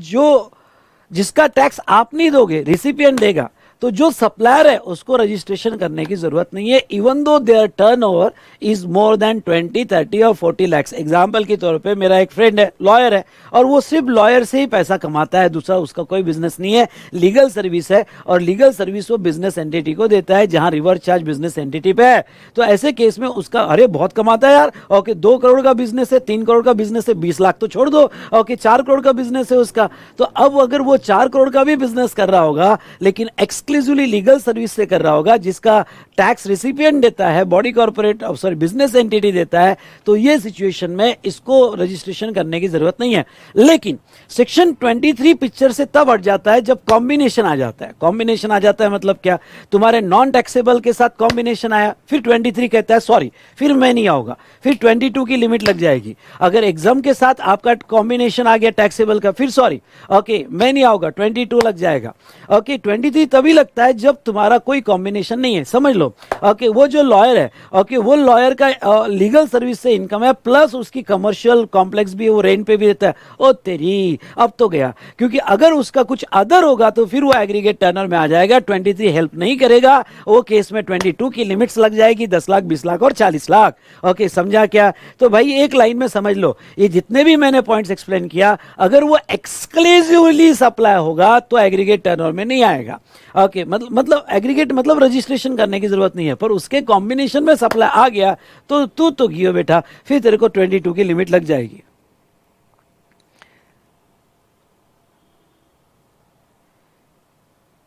जिसका टैक्स आप नहीं दोगे, रिसिपिएंट देगा, तो जो सप्लायर है उसको रजिस्ट्रेशन करने की जरूरत नहीं है, even though their turnover is more than 20, 30 और 40 लाख। एग्जांपल के तौर पे मेरा एक फ्रेंड है, लॉयर है, और वो सिर्फ लॉयर से ही पैसा कमाता है, दूसरा उसका कोई बिजनेस नहीं है, लीगल सर्विस है, और लीगल सर्विस वो बिजनेस एंटिटी को देता है जहां रिवर्स चार्ज बिजनेस एंटिटी पे है। तो ऐसे केस में उसका अरे बहुत कमाता है यार, ओके, 2 करोड़ का बिजनेस है, 3 करोड़ का बिजनेस है, 20 लाख तो छोड़ दो, ओके, 4 करोड़ का बिजनेस है उसका। तो अब अगर वो 4 करोड़ का भी बिजनेस कर रहा होगा लेकिन एक्सक्लूसिवली लीगल सर्विस से कर रहा होगा जिसका टैक्स रिसिपिएंट देता है, body corporate sorry business entity देता है, तो ये सिचुएशन में इसको रजिस्ट्रेशन करने की जरूरत नहीं है। लेकिन सेक्शन 23 पिक्चर से तब हट जाता है जब कॉम्बिनेशन आ जाता है। कॉम्बिनेशन आ जाता है मतलब क्या, तुम्हारे नॉन टैक्सेबल के साथ कॉम्बिनेशन आया, फिर 23 कहता है सॉरी फिर मैं नहीं आऊंगा, फिर 22 की लिमिट लग जाएगी। अगर एग्जाम के साथ आपका कॉम्बिनेशन आ गया टैक्सेबल का, फिर सॉरी ओके मैं नहीं आऊंगा, 22 लग जाएगा। ओके, 23 तभी लगता है जब तुम्हारा कोई कॉम्बिनेशन नहीं है, समझ लो। ओके, वो जो लॉयर है, ओके, वो लॉयर का लीगल सर्विस से इनकम है, प्लस उसकी कमर्शियल कॉम्प्लेक्स भी है, वो रेंट पे भी रहता है। ओ तेरी, अब तो गया, क्योंकि अगर उसका कुछ अदर होगा तो फिर वो एग्रीगेट टर्नर में आ जाएगा, 23 हेल्प नहीं करेगा, वो केस में 22 की लिमिट्स लग जाएगी, 10 लाख, 20 लाख और 40 लाख। ओके, समझा क्या? तो भाई एक लाइन में समझ लो, ये जितने भी मैंने पॉइंट्स एक्सप्लेन किया, अगर वो एक्सक्लूसिवली सप्लाई होगा तो एग्रीगेट टर्नओवर में नहीं आएगा। ओके, मतलब एग्रीगेट मतलब रजिस्ट्रेशन करने की जरूरत नहीं है, पर उसके कॉम्बिनेशन में सप्लाई आ गया तो तू तो गियो बेटा, फिर तेरे को 22 की लिमिट लग जाएगी।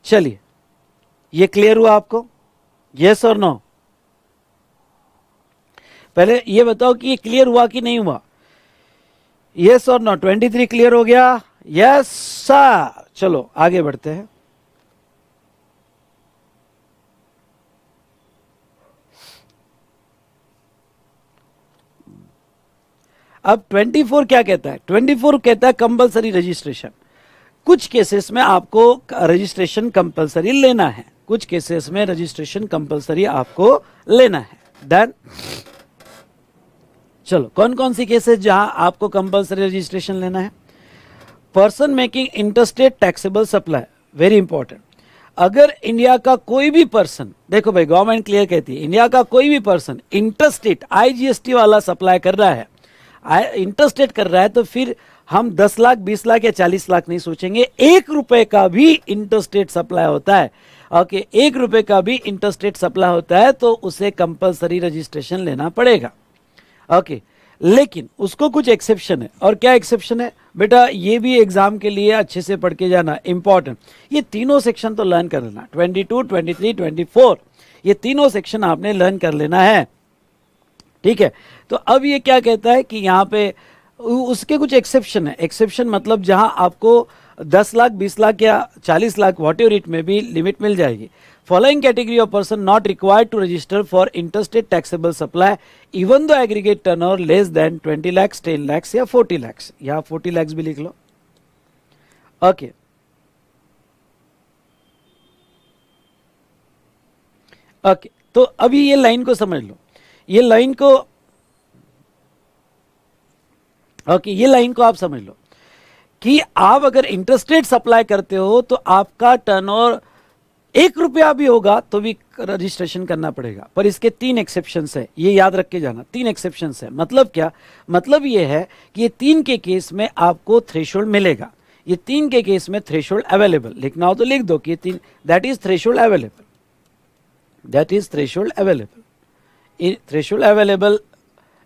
चलिए, ये क्लियर हुआ आपको? यस और नो? पहले ये बताओ कि ये क्लियर हुआ कि नहीं हुआ? यस और नो? 23 क्लियर हो गया? Yes sir. चलो आगे बढ़ते हैं। अब 24 क्या कहता है? 24 कहता है कंपलसरी रजिस्ट्रेशन। कुछ केसेस में आपको रजिस्ट्रेशन कंपलसरी लेना है, कुछ केसेस में रजिस्ट्रेशन कंपलसरी आपको लेना है। देन चलो कौन कौन सी केसेस जहां आपको कंपलसरी रजिस्ट्रेशन लेना है? Person making interstate taxable supply, very important. अगर इंडिया का कोई भी पर्सन, देखो भाई गवर्नमेंट क्लियर कहती है, इंडिया का कोई भी पर्सन इंटरस्टेट आईजीएसटी वाला सप्लाई कर रहा है, इंटरस्टेट कर रहा है, तो फिर हम 10 लाख 20 लाख या 40 लाख नहीं सोचेंगे। 1 रुपए का भी इंटरस्टेट सप्लाई होता है, ओके, 1 रुपए का भी इंटरस्टेट सप्लाई होता है तो उसे कंपलसरी रजिस्ट्रेशन लेना पड़ेगा, ओके। लेकिन उसको कुछ एक्सेप्शन है, और क्या एक्सेप्शन है बेटा? ये भी एग्जाम के लिए अच्छे से पढ़ के जाना, इंपॉर्टेंट। ये तीनों सेक्शन तो लर्न कर लेना, 22, 23, 24, ये तीनों सेक्शन आपने लर्न कर लेना है, ठीक है। तो अब ये क्या कहता है कि यहाँ पे उसके कुछ एक्सेप्शन है। एक्सेप्शन मतलब जहां आपको 10 लाख 20 लाख या 40 लाख वॉट एवर इट में भी लिमिट मिल जाएगी। Following category of person not required to register for interstate taxable supply even though aggregate turnover less than 20 lakh, 10 lakh या 40 लाख। यहाँ 40 लाख भी लिख लो, ओके। ओके, तो अभी ये लाइन को समझ लो, ये लाइन को, ओके, ये लाइन को आप समझ लो कि आप अगर इंटरस्टेट सप्लाई करते हो तो आपका टर्नओवर 1 रुपया भी होगा तो भी रजिस्ट्रेशन करना पड़ेगा। पर इसके 3 एक्सेप्शंस है, ये याद रख के जाना, 3 एक्सेप्शंस है। मतलब क्या? मतलब ये है कि ये 3 के केस में आपको थ्रेशोल्ड मिलेगा। ये 3 के केस में थ्रेशोल्ड अवेलेबल, लिखना हो तो लिख दो कि ये 3, that is threshold available, that is threshold available, threshold available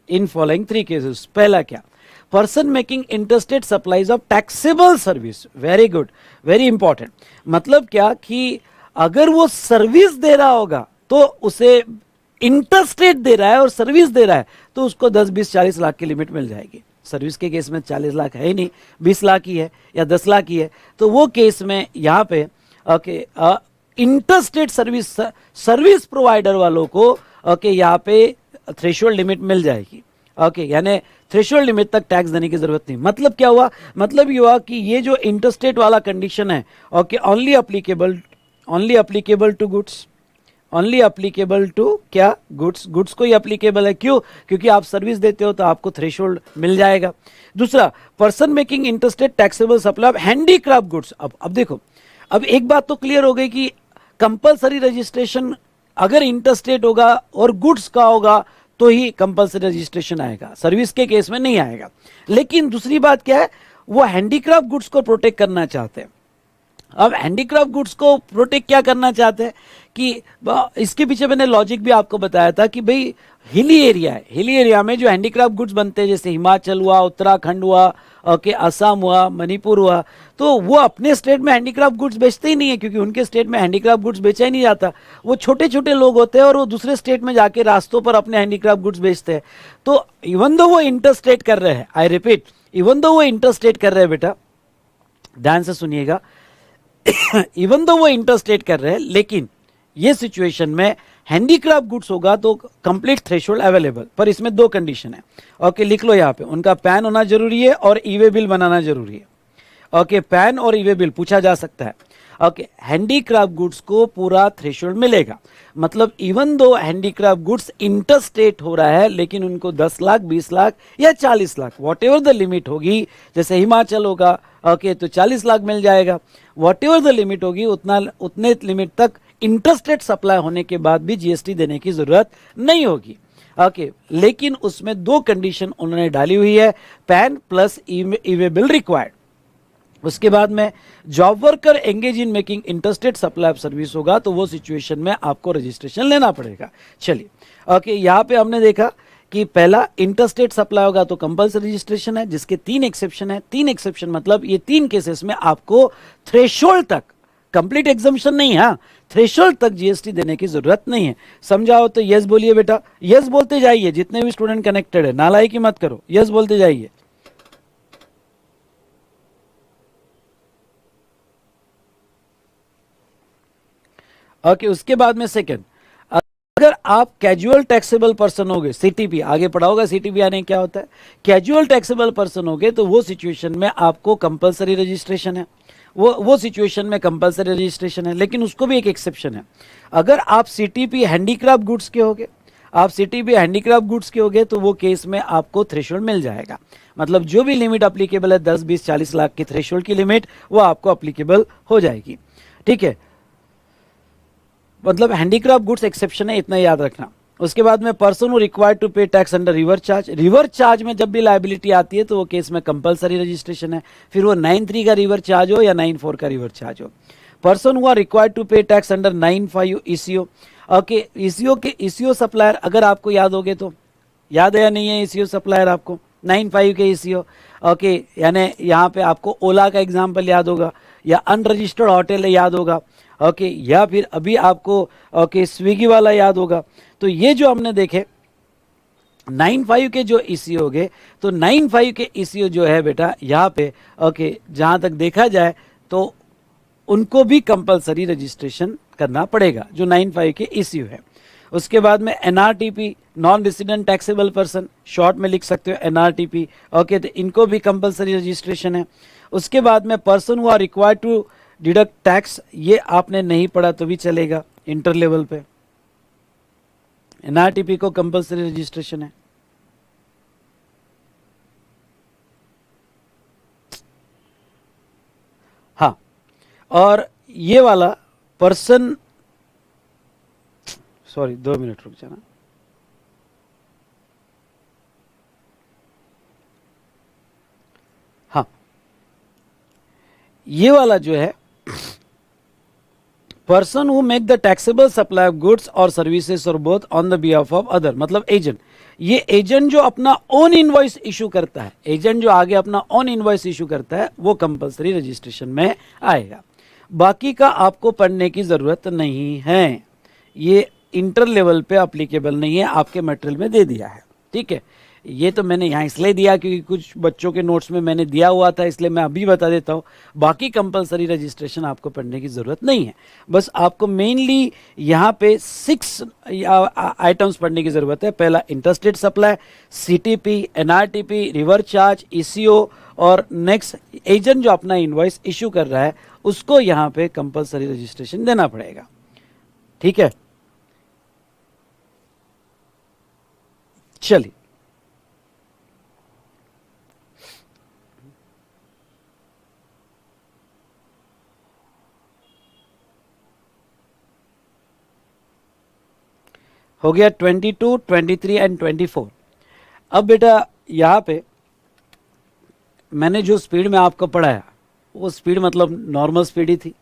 in following 3 cases. पहला क्या? Person making interstate supplies of taxable service, very good, very important. मतलब क्या कि अगर वो सर्विस दे रहा होगा तो उसे इंटरस्टेट दे रहा है और सर्विस दे रहा है तो उसको 10, 20, 40 लाख की लिमिट मिल जाएगी। सर्विस के केस में 40 लाख है ही नहीं, 20 लाख ही है या 10 लाख ही है, तो वो केस में यहाँ पे ओके इंटरस्टेट सर्विस प्रोवाइडर वालों को ओके यहाँ पे थ्रेशोल्ड लिमिट मिल जाएगी, ओके, यानी थ्रेशोल्ड लिमिट तक टैक्स देने की जरूरत नहीं। मतलब क्या हुआ? मतलब ये हुआ कि ये जो इंटरस्टेट वाला कंडीशन है, okay, only applicable to goods, only applicable to क्या? गुड्स, गुड्स को ही अप्लीकेबल है। क्यों? क्योंकि आप सर्विस देते हो तो आपको थ्रेशोल्ड मिल जाएगा। दूसरा, person making interstate taxable supply of handicraft goods. अब देखो, अब एक बात तो क्लियर हो गई कि कंपलसरी रजिस्ट्रेशन अगर इंटरस्टेट होगा और गुड्स का होगा तो ही कंपलसरी रजिस्ट्रेशन आएगा, सर्विस के केस में नहीं आएगा। लेकिन दूसरी बात क्या है? वो हैंडीक्राफ्ट गुड्स को प्रोटेक्ट करना चाहते हैं। अब हैंडीक्राफ्ट गुड्स को प्रोटेक्ट क्या करना चाहते हैं कि इसके पीछे मैंने लॉजिक भी आपको बताया था कि भाई हिली एरिया है, हिली एरिया में जो हैंडीक्राफ्ट गुड्स बनते हैं जैसे हिमाचल हुआ, उत्तराखंड हुआ, ओके, असम हुआ, मणिपुर हुआ, तो वो अपने स्टेट में हैंडीक्राफ्ट गुड्स बेचते ही नहीं है क्योंकि उनके स्टेट में हैंडीक्राफ्ट गुड्स बेचा ही नहीं जाता। वो छोटे छोटे लोग होते हैं और वो दूसरे स्टेट में जाके रास्तों पर अपने हैंडीक्राफ्ट गुड्स बेचते हैं। तो इवन दो वो इंटरस्टेट कर रहे हैं, आई रिपीट, इवन दो वो इंटरस्टेट कर रहे हैं, बेटा ध्यान से सुनिएगा, इवन दो वो इंटरस्टेट कर रहे हैं, लेकिन ये सिचुएशन में हैंडीक्राफ्ट गुड्स होगा तो कंप्लीट थ्रेशोल्ड अवेलेबल। पर इसमें 2 कंडीशन है, ओके, लिख लो यहाँ पे, उनका पैन होना जरूरी है और ईवे बिल बनाना जरूरी है, ओके, पैन और ईवे बिल पूछा जा सकता है, ओके। हैंडीक्राफ्ट गुड्स को पूरा थ्रेशोल्ड मिलेगा, मतलब even though handicraft goods interstate हो रहा है लेकिन उनको 10 लाख 20 लाख या 40 lakh what ever the limit होगी, जैसे हिमाचल होगा ओके तो 40 लाख मिल जाएगा, वॉट एवर द लिमिट होगी उतने लिमिट तक इंटरस्टेट सप्लाई होने के बाद भी जीएसटी देने की जरूरत नहीं होगी, ओके। लेकिन उसमें 2 कंडीशन उन्होंने डाली हुई है, pan plus e-way bill required. उसके बाद में job worker engage in making interstate supply of service होगा तो वो सिचुएशन में आपको रजिस्ट्रेशन लेना पड़ेगा। चलिए ओके, यहाँ पे हमने देखा कि पहला इंटरस्टेट सप्लाई होगा तो कंपल्सरी रजिस्ट्रेशन है, जिसके 3 एक्सेप्शन है। 3 एक्सेप्शन मतलब ये 3 केसेस में आपको थ्रेशोल्ड तक, कंप्लीट एग्जम्पशन नहीं है, थ्रेशोल्ड तक जीएसटी देने की जरूरत नहीं है। समझाओ तो यस बोलिए बेटा, यस बोलते जाइए, जितने भी स्टूडेंट कनेक्टेड है नालायकी मत करो, यस बोलते जाइए। ओके, उसके बाद में सेकंड, अगर आप कैजुअल टैक्सेबल पर्सन होगे, सीटीपी आगे पढ़ा होगा, सीटीपी यानी क्या होता है, कैजुअल टैक्सेबल पर्सन होगे, तो वो सिचुएशन में आपको कंपलसरी रजिस्ट्रेशन है, वो सिचुएशन में कंपलसरी रजिस्ट्रेशन है। लेकिन उसको भी एक एक्सेप्शन है, अगर आप सीटीपी हैंडीक्राफ्ट गुड्स के होगे, आप सीटीपी हैंडीक्राफ्ट गुड्स के होगे, तो वो केस में आपको थ्रेशोल्ड मिल जाएगा। मतलब जो भी लिमिट अप्लीकेबल है 10, 20, 40 लाख की थ्रेशोल्ड की लिमिट, वो आपको अप्लीकेबल हो जाएगी। ठीक है, मतलब हैंडीक्राफ्ट गुड्स एक्सेप्शन है, इतना याद रखना। उसके बाद में person who required to pay tax under reverse charge, reverse charge में जब भी लायबिलिटी आती है तो वो केस में कंपलसरी रजिस्ट्रेशन है, फिर वो 93 का रिवर्स चार्ज हो या 94 का रिवर्स चार्ज हो। Person who are required to pay tax under 95 ECO, okay, ECO के ईसीओ सप्लायर अगर आपको याद होगे तो, याद है या नहीं है ईसीओ सप्लायर आपको, 95 के ईसीओ, ओके, यानी यहाँ पे आपको ओला का एग्जाम्पल याद होगा, या अनरजिस्टर्ड होटल याद होगा, ओके, या फिर अभी आपको ओके स्विगी वाला याद होगा। तो ये जो हमने देखे 95 के जो ईसीओ हो गए, तो 95 के ईसीओ जो है बेटा यहाँ पे ओके, जहाँ तक देखा जाए तो उनको भी कंपलसरी रजिस्ट्रेशन करना पड़ेगा, जो 95 के ईसीओ है। उसके बाद में NRTP, non resident taxable person, short में लिख सकते हो एनआरटीपी, ओके, तो इनको भी कंपलसरी रजिस्ट्रेशन है। उसके बाद में person who are required to deduct tax, ये आपने नहीं पढ़ा तो भी चलेगा, इंटर लेवल पे एनआरटीपी को कंपलसरी रजिस्ट्रेशन है। हाँ, और ये वाला पर्सन, सॉरी 2 मिनट रुक जाना, हाँ, ये वाला जो है person who make the taxable supply of goods और सर्विसेज और both on the behalf of other, मतलब एजेंट, ये एजेंट जो अपना ओन इनवॉइस इशू करता है, एजेंट जो आगे अपना ओन इनवॉइस इशू करता है, वो कंपलसरी रजिस्ट्रेशन में आएगा। बाकी का आपको पढ़ने की जरूरत नहीं है, ये इंटर लेवल पे अप्लीकेबल नहीं है, आपके मटेरियल में दे दिया है। ठीक है, ये तो मैंने यहाँ इसलिए दिया क्योंकि कुछ बच्चों के नोट्स में मैंने दिया हुआ था, इसलिए मैं अभी बता देता हूँ। बाकी कंपलसरी रजिस्ट्रेशन आपको पढ़ने की ज़रूरत नहीं है, बस आपको मेनली यहाँ पे 6 आइटम्स पढ़ने की ज़रूरत है। पहला interstate supply, CTP, NRTP, reverse charge, ECO, और नेक्स्ट एजेंट जो अपना इनवॉइस इशू कर रहा है उसको यहाँ पे कंपलसरी रजिस्ट्रेशन देना पड़ेगा। ठीक है, चलिए हो गया 22, 23 एंड 24। अब बेटा यहाँ पे मैंने जो स्पीड में आपको पढ़ाया वो स्पीड मतलब नॉर्मल स्पीड ही थी,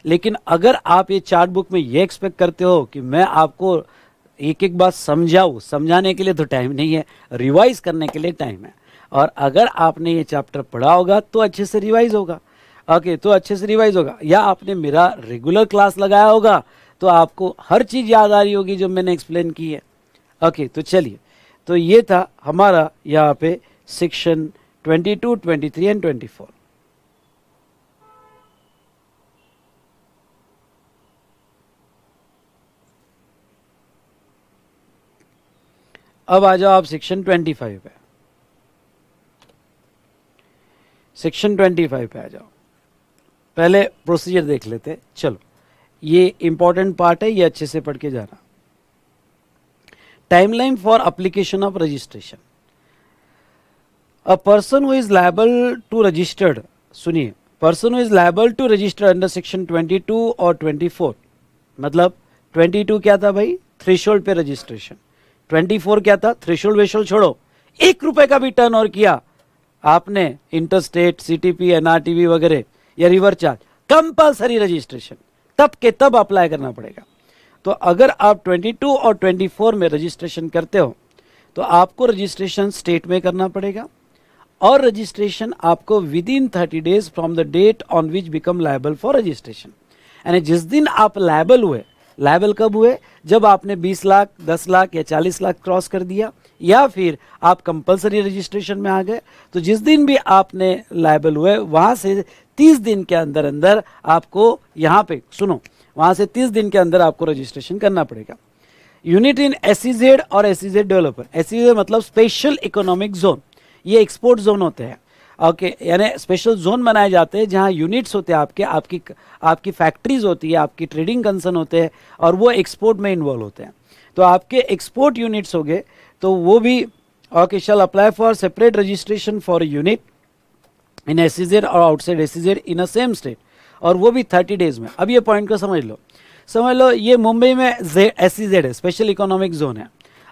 लेकिन अगर आप ये चार्ट बुक में ये एक्सपेक्ट करते हो कि मैं आपको एक एक बात समझाऊँ, समझाने के लिए तो टाइम नहीं है, रिवाइज करने के लिए टाइम है। और अगर आपने ये चैप्टर पढ़ा होगा तो अच्छे से रिवाइज होगा, ओके, तो अच्छे से रिवाइज होगा, या आपने मेरा रेगुलर क्लास लगाया होगा तो आपको हर चीज़ याद आ रही होगी जो मैंने एक्सप्लेन की है। ओके, तो चलिए, तो ये था हमारा यहाँ पे सेक्शन 22, 23 एंड 24। अब आ जाओ आप सेक्शन 25 पे, सेक्शन 25 पे आ जाओ। पहले प्रोसीजर देख लेते, चलो ये इंपॉर्टेंट पार्ट है, ये अच्छे से पढ़ के जाना। Timeline for application of registration, a person who is liable to registered, सुनिए, person who is liable to register under section 22 और 24, मतलब 22 क्या था भाई, थ्रेशोल्ड पे रजिस्ट्रेशन, 24 क्या था, थ्रेशोल्ड वेशोल्ड छोड़ो, 1 रुपए का भी टर्न और किया आपने, इंटरस्टेट, सीटीपी, एनआरटीवी वगैरह या रिवर चार्ज, कंपलसरी रजिस्ट्रेशन तब के तब अप्लाई करना पड़ेगा। तो अगर आप 22 और 24 में रजिस्ट्रेशन करते हो तो आपको रजिस्ट्रेशन स्टेट में करना पड़ेगा, और रजिस्ट्रेशन आपको within 30 days from the date on which become liable for registration, यानी जिस दिन आप लायबल हुए, लायबल कब हुए, जब आपने 20 लाख, 10 लाख या 40 लाख क्रॉस कर दिया, या फिर आप कंपलसरी रजिस्ट्रेशन में आ गए, तो जिस दिन भी आपने लायबल हुए वहां से 30 दिन के अंदर अंदर आपको, यहाँ पे सुनो, वहां से 30 दिन के अंदर आपको रजिस्ट्रेशन करना पड़ेगा। यूनिट इन एसईजेड और एसईजेड डेवलपर। एसईजेड मतलब स्पेशल इकोनॉमिक जोन, ये एक्सपोर्ट जोन होते हैं। ओके, यानी स्पेशल जोन बनाए जाते हैं जहां यूनिट्स होते हैं आपकी फैक्ट्रीज होती है, आपकी ट्रेडिंग कंसर्न होते हैं और वो एक्सपोर्ट में इन्वॉल्व होते हैं। तो आपके एक्सपोर्ट यूनिट्स हो गए तो वो भी okay shall apply for separate registration for unit in SEZ और outside SEZ in a same state, और वो भी 30 डेज में। अब ये पॉइंट को समझ लो, ये मुंबई में एसईजेड है, स्पेशल इकोनॉमिक जोन है।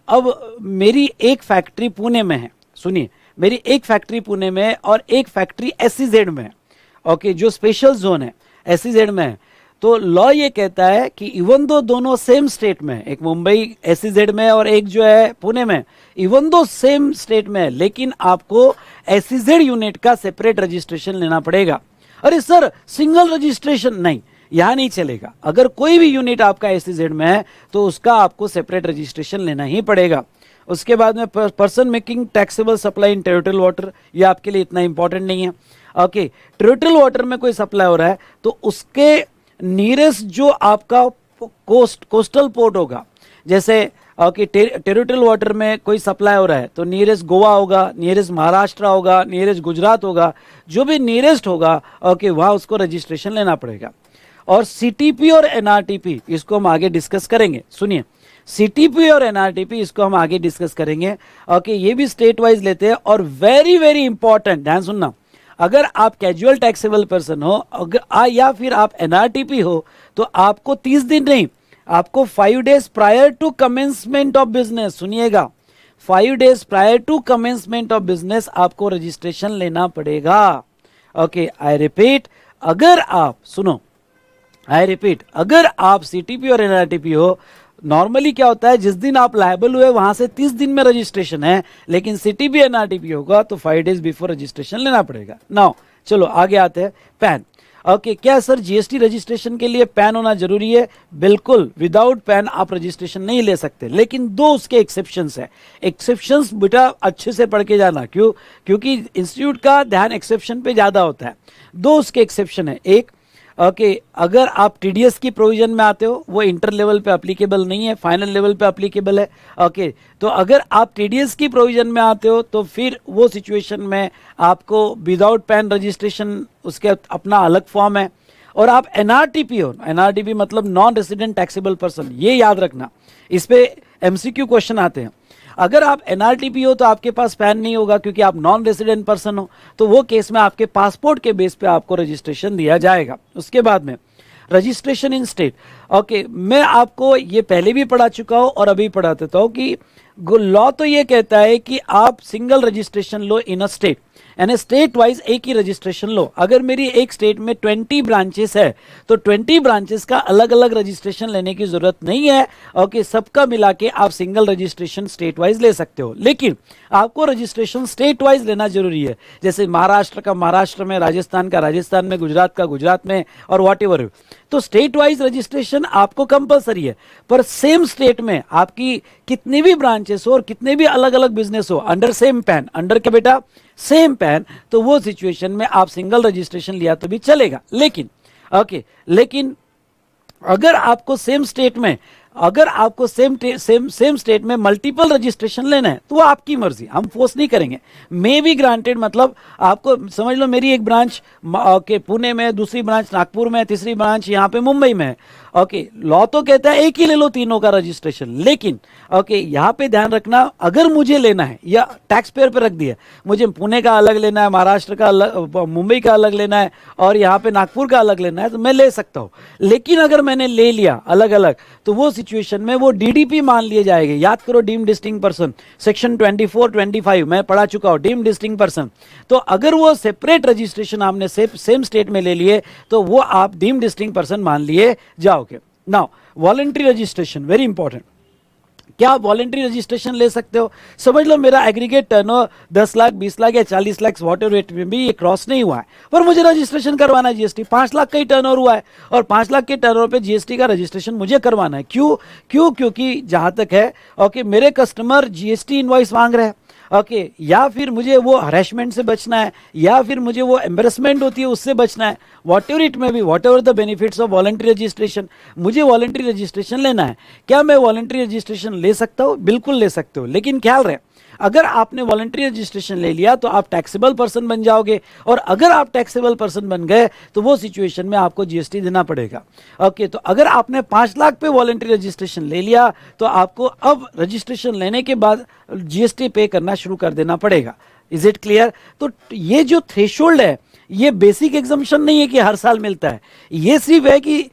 अब मेरी एक फैक्ट्री पुणे में है, सुनिए, मेरी एक फैक्ट्री पुणे में है और एक फैक्ट्री एसईजेड में है। ओके, जो स्पेशल जोन है एसईजेड में है। तो लॉ ये कहता है कि इवन दो दोनों सेम स्टेट में है, एक मुंबई एसईजेड में और एक जो है पुणे में, इवन दो सेम स्टेट में है, लेकिन आपको एसईजेड यूनिट का सेपरेट रजिस्ट्रेशन लेना पड़ेगा। अरे सर सिंगल रजिस्ट्रेशन नहीं, यहां नहीं चलेगा। अगर कोई भी यूनिट आपका एसईजेड में है तो उसका आपको सेपरेट रजिस्ट्रेशन लेना ही पड़ेगा। उसके बाद में person making taxable supply in territorial water, ये आपके लिए इतना इंपॉर्टेंट नहीं है। ओके, टेरिटोरियल वाटर में कोई सप्लाई हो रहा है तो उसके नियरेस्ट जो आपका कोस्टल पोर्ट होगा, जैसे ओके टेरिटोरियल वाटर में कोई सप्लाई हो रहा है तो नियरेस्ट गोवा होगा, नियरेस्ट महाराष्ट्र होगा, नियरेस्ट गुजरात होगा, जो भी नियरेस्ट होगा ओके वहां उसको रजिस्ट्रेशन लेना पड़ेगा। और सीटीपी और एनआरटीपी इसको हम आगे डिस्कस करेंगे। सुनिए, सीटीपी और एनआरटीपी इसको हम आगे डिस्कस करेंगे। ओके, ये भी स्टेट वाइज लेते हैं। और वेरी वेरी इंपॉर्टेंट, ध्यान सुनना, अगर आप कैजुअल टैक्सेबल पर्सन हो या फिर आप एनआरटीपी हो तो आपको 30 दिन नहीं, आपको 5 days prior to commencement of business, सुनिएगा, 5 days prior to commencement of business आपको रजिस्ट्रेशन लेना पड़ेगा। ओके, आई रिपीट, अगर आप सुनो, आई रिपीट, अगर आप सीटीपी और एनआरटीपी हो, नॉर्मली क्या होता है, जिस दिन आप लायबल हुए वहां से 30 दिन में रजिस्ट्रेशन है, लेकिन सीटीपी एनआरटीपी होगा तो 5 डेज बिफोर रजिस्ट्रेशन लेना पड़ेगा। नाउ चलो आगे आते हैं, पैन। ओके, क्या सर जीएसटी रजिस्ट्रेशन के लिए पैन होना जरूरी है? बिल्कुल, विदाउट पैन आप रजिस्ट्रेशन नहीं ले सकते, लेकिन 2 उसके एक्सेप्शंस है। एक्सेप्शंस बेटा अच्छे से पढ़ के जाना, क्योंकि इंस्टीट्यूट का ध्यान एक्सेप्शन पे ज्यादा होता है। 2 उसके एक्सेप्शन है। एक, ओके, अगर आप टीडीएस की प्रोविजन में आते हो, वो इंटर लेवल पे एप्लीकेबल नहीं है, फाइनल लेवल पे एप्लीकेबल है। ओके, तो अगर आप टीडीएस की प्रोविजन में आते हो तो फिर वो सिचुएशन में आपको विदाउट पैन रजिस्ट्रेशन, उसके अपना अलग फॉर्म है। और आप एनआरटीपी हो, एनआरटीपी मतलब नॉन रेसिडेंट टैक्सेबल पर्सन, ये याद रखना, इस पे एमसीक्यू क्वेश्चन आते हैं। अगर आप एनआरटीपी हो तो आपके पास पैन नहीं होगा क्योंकि आप नॉन रेसिडेंट पर्सन हो, तो वो केस में आपके पासपोर्ट के बेस पे आपको रजिस्ट्रेशन दिया जाएगा। उसके बाद में रजिस्ट्रेशन इन स्टेट। ओके, मैं आपको ये पहले भी पढ़ा चुका हूं और अभी पढ़ा देता हूं कि लॉ तो ये कहता है कि आप single registration low in a state, यानी स्टेट वाइज एक ही रजिस्ट्रेशन लो। अगर मेरी एक स्टेट में 20 ब्रांचेस है तो 20 ब्रांचेस का अलग अलग रजिस्ट्रेशन लेने की जरूरत नहीं है। ओके, सबका मिला के आप सिंगल रजिस्ट्रेशन स्टेट वाइज ले सकते हो, लेकिन आपको रजिस्ट्रेशन स्टेट वाइज लेना जरूरी है। जैसे महाराष्ट्र का महाराष्ट्र में, राजस्थान का राजस्थान में, गुजरात का गुजरात में, और वॉट एवर। तो स्टेट वाइज रजिस्ट्रेशन आपको कंपलसरी है, पर सेम स्टेट में आपकी कितनी भी ब्रांचेस हो और कितने भी अलग अलग बिजनेस हो, अंडर सेम पैन, अंडर के बेटा सेम पैन, तो वो सिचुएशन में आप सिंगल रजिस्ट्रेशन लिया तो भी चलेगा। लेकिन ओके, लेकिन अगर आपको सेम स्टेट में, अगर आपको सेम स्टेट में मल्टीपल रजिस्ट्रेशन लेना है तो वो आपकी मर्जी, हम फोर्स नहीं करेंगे। मे बी ग्रांटेड, मतलब आपको समझ लो मेरी एक ब्रांच ओके पुणे में, दूसरी ब्रांच नागपुर में, तीसरी ब्रांच यहाँ पे मुंबई में है। ओके, लॉ तो कहता है एक ही ले लो तीनों का रजिस्ट्रेशन, लेकिन ओके यहाँ पे ध्यान रखना, अगर मुझे लेना है या टैक्स पेयर पे रख दिया, मुझे पुणे का अलग लेना है, महाराष्ट्र का अलग, मुंबई का अलग लेना है और यहाँ पे नागपुर का अलग लेना है, तो मैं ले सकता हूँ। लेकिन अगर मैंने ले लिया अलग अलग तो वो सिचुएशन में वो डीडीपी मान लिए जाएंगे। याद करो, डीम्ड डिस्टिंक्ट पर्सन, सेक्शन 24-25 मैं पढ़ा चुका हूँ, डीम्ड डिस्टिंक्ट पर्सन। तो अगर वो सेपरेट रजिस्ट्रेशन आपने सेम स्टेट में ले लिए तो वो आप डीम्ड डिस्टिंक्ट पर्सन मान लिए जाओगे। Now voluntary registration, very important. क्या आप वॉलंटरी रजिस्ट्रेशन ले सकते हो? समझ लो मेरा एग्रीगेट टर्नओवर 10 लाख, 20 लाख या 40 लाख वॉटर रेट में भी ये क्रॉस नहीं हुआ है, पर मुझे रजिस्ट्रेशन करवाना है जीएसटी। 5 लाख का ही टर्नओवर हुआ है और 5 लाख के टर्नओवर पे जीएसटी का रजिस्ट्रेशन मुझे करवाना है। क्यों? क्योंकि जहां तक है ओके, मेरे कस्टमर जीएसटी इनवॉइस मांग रहे हैं। ओके, या फिर मुझे वो हरेसमेंट से बचना है, या फिर मुझे वो एम्बेरसमेंट होती है उससे बचना है, what ever it may be, what ever the benefits of voluntary registration, मुझे वॉलंटरी रजिस्ट्रेशन लेना है। क्या मैं वॉलंटरी रजिस्ट्रेशन ले सकता हूँ? बिल्कुल ले सकते हो, लेकिन ख्याल रहे अगर आपने वॉलंटरी रजिस्ट्रेशन ले लिया तो आप टैक्सेबल पर्सन बन जाओगे, और अगर आप टैक्सेबल पर्सन बन गए तो वो सिचुएशन में आपको जीएसटी देना पड़ेगा। ओके, तो अगर आपने 5 लाख पे वॉलंटरी रजिस्ट्रेशन ले लिया तो आपको अब रजिस्ट्रेशन लेने के बाद जीएसटी पे करना शुरू कर देना पड़ेगा। Is it clear? तो ये जो थ्रेशोल्ड है ये बेसिक एग्जम्पशन नहीं है कि हर साल मिलता है, ये सिर्फ है कि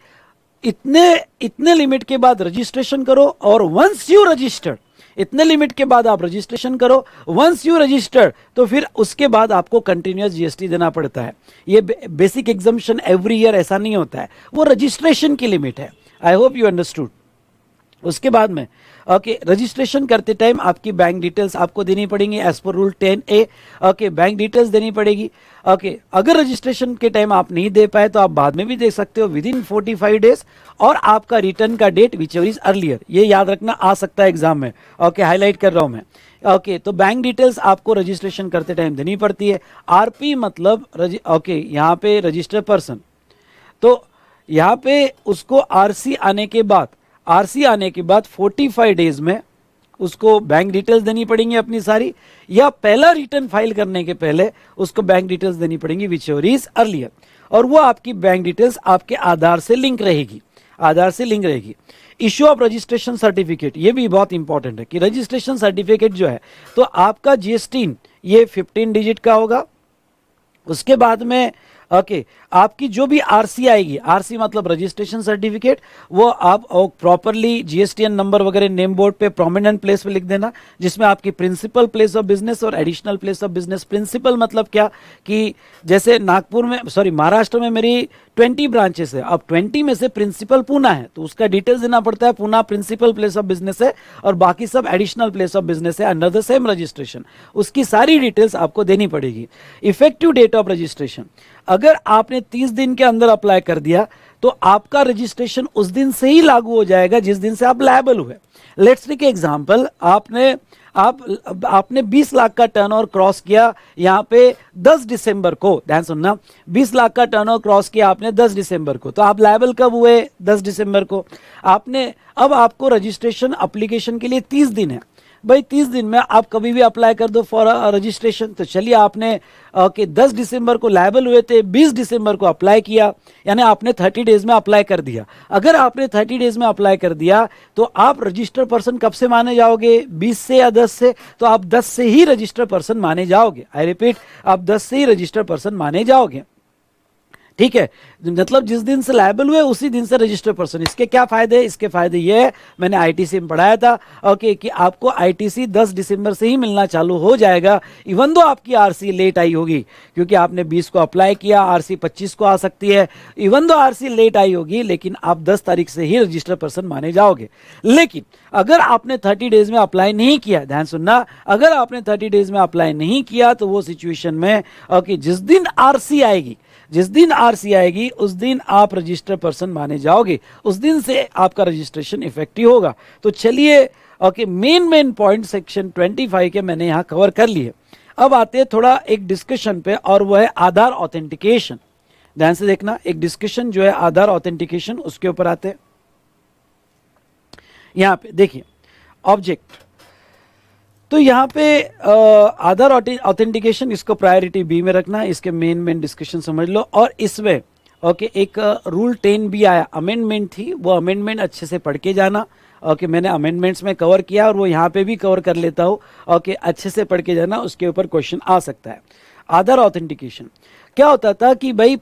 इतने लिमिट के बाद रजिस्ट्रेशन करो, और वंस यू रजिस्टर्ड, इतने लिमिट के बाद आप रजिस्ट्रेशन करो, वंस यू रजिस्टर्ड तो फिर उसके बाद आपको कंटिन्यूअस जीएसटी देना पड़ता है। ये बेसिक एग्जम्पशन एवरी ईयर ऐसा नहीं होता है, वो रजिस्ट्रेशन की लिमिट है। I hope you understood. उसके बाद में ओके, रजिस्ट्रेशन करते टाइम आपकी बैंक डिटेल्स आपको देनी पड़ेंगी as per rule 10A। Okay, bank details देनी पड़ेगी। ओके, अगर रजिस्ट्रेशन के टाइम आप नहीं दे पाए तो आप बाद में भी दे सकते हो, विद इन 45 डेज, और आपका रिटर्न का date whichever is earlier, ये याद रखना, आ सकता है एग्जाम में। ओके, हाईलाइट कर रहा हूं मैं। ओके, तो बैंक डिटेल्स आपको रजिस्ट्रेशन करते टाइम देनी पड़ती है। आरपी मतलब ओके, यहाँ पे रजिस्टर्ड पर्सन, तो यहाँ पे उसको आरसी आने के बाद 45 डेज में उसको बैंक डिटेल्स देनी पड़ेंगी अपनी सारी, या पहला रिटर्न फाइल करने के पहले उसको बैंक डिटेल्स देनी पड़ेंगी विच एवर इज अर्लियर, और वो आपकी बैंक डिटेल्स आपके आधार से लिंक रहेगी। इश्यू ऑफ रजिस्ट्रेशन सर्टिफिकेट, ये भी बहुत इंपॉर्टेंट है कि रजिस्ट्रेशन सर्टिफिकेट जो है तो आपका जीएसटी ये 15 डिजिट का होगा। उसके बाद में ओके, आपकी जो भी आरसी आएगी, आरसी मतलब रजिस्ट्रेशन सर्टिफिकेट, वो आप प्रॉपरली जीएसटीएन नंबर वगैरह नेम बोर्ड पे प्रोमिनेंट प्लेस पे लिख देना, जिसमें आपकी प्रिंसिपल प्लेस ऑफ बिजनेस और additional place of business. Principal मतलब क्या कि जैसे महाराष्ट्र में मेरी 20 ब्रांचेस है, अब 20 में से प्रिंसिपल पूना है तो उसका डिटेल्स देना पड़ता है, Poona principal place of business है और बाकी सब एडिशनल प्लेस ऑफ बिजनेस है अंडर द सेम रजिस्ट्रेशन, उसकी सारी डिटेल्स आपको देनी पड़ेगी। इफेक्टिव डेट ऑफ रजिस्ट्रेशन, अगर आपने 30 दिन के अंदर अप्लाई कर दिया तो आपका रजिस्ट्रेशन उस दिन से ही लागू हो जाएगा जिस दिन से आप लायबल हुए। लेट्स टेक एग्जांपल, आपने 20 लाख का टर्नओवर क्रॉस किया यहाँ पे 10 दिसंबर को, ध्यान सुनना, 20 लाख का टर्नओवर क्रॉस किया आपने 10 दिसंबर को, तो आप लायबल कब हुए? 10 दिसंबर को। अब आपको रजिस्ट्रेशन एप्लीकेशन के लिए 30 दिन है भाई, 30 दिन में आप कभी भी अप्लाई कर दो फॉर रजिस्ट्रेशन। तो चलिए, आपने 10 दिसंबर को लायबल हुए थे, 20 दिसंबर को अप्लाई किया, यानी आपने 30 डेज में अप्लाई कर दिया। अगर आपने 30 डेज में अप्लाई कर दिया तो आप रजिस्टर्ड पर्सन कब से माने जाओगे? 20 से या 10 से? तो आप 10 से ही रजिस्टर्ड पर्सन माने जाओगे। आई रिपीट, आप 10 से ही रजिस्टर्ड पर्सन माने जाओगे। ठीक है, मतलब जिस दिन से लायबल हुए उसी दिन से रजिस्टर्ड पर्सन। इसके क्या फायदे? इसके फायदे ये है, मैंने आईटीसी में पढ़ाया था ओके, कि आपको आईटीसी 10 दिसंबर से ही मिलना चालू हो जाएगा, इवन दो आपकी आरसी लेट आई होगी, क्योंकि आपने 20 को अप्लाई किया, आरसी 25 को आ सकती है, इवन दो आरसी लेट आई होगी, लेकिन आप 10 तारीख से ही रजिस्टर्ड पर्सन माने जाओगे। लेकिन अगर आपने 30 डेज में अप्लाई नहीं किया, ध्यान सुनना, अगर आपने 30 डेज में अप्लाई नहीं किया तो वो सिचुएशन में ओके, जिस दिन आरसी आएगी उस दिन आप रजिस्टर्ड पर्सन माने जाओगे, उस दिन से आपका रजिस्ट्रेशन इफेक्टिव होगा। तो चलिए ओके, मेन पॉइंट सेक्शन 25 के मैंने यहां कवर कर लिए। अब आते हैं थोड़ा एक डिस्कशन पे, और वो है आधार ऑथेंटिकेशन। ध्यान से देखना, एक डिस्कशन जो है आधार ऑथेंटिकेशन, उसके ऊपर आते हैं। यहां पे देखिए ऑब्जेक्ट, तो यहाँ पे आधार ऑथेंटिकेशन, इसको प्रायोरिटी बी में रखना, इसके मेन डिस्कशन समझ लो। और इसमें ओके, एक रूल 10 भी आया, अमेंडमेंट थी, वो अमेंडमेंट अच्छे से पढ़ के जाना। ओके, मैंने अमेंडमेंट्स में कवर किया और वो यहाँ पे भी कवर कर लेता हूँ। ओके, अच्छे से पढ़ के जाना, उसके ऊपर क्वेश्चन आ सकता है। आधार ऑथेंटिकेशन क्या होता था कि भाई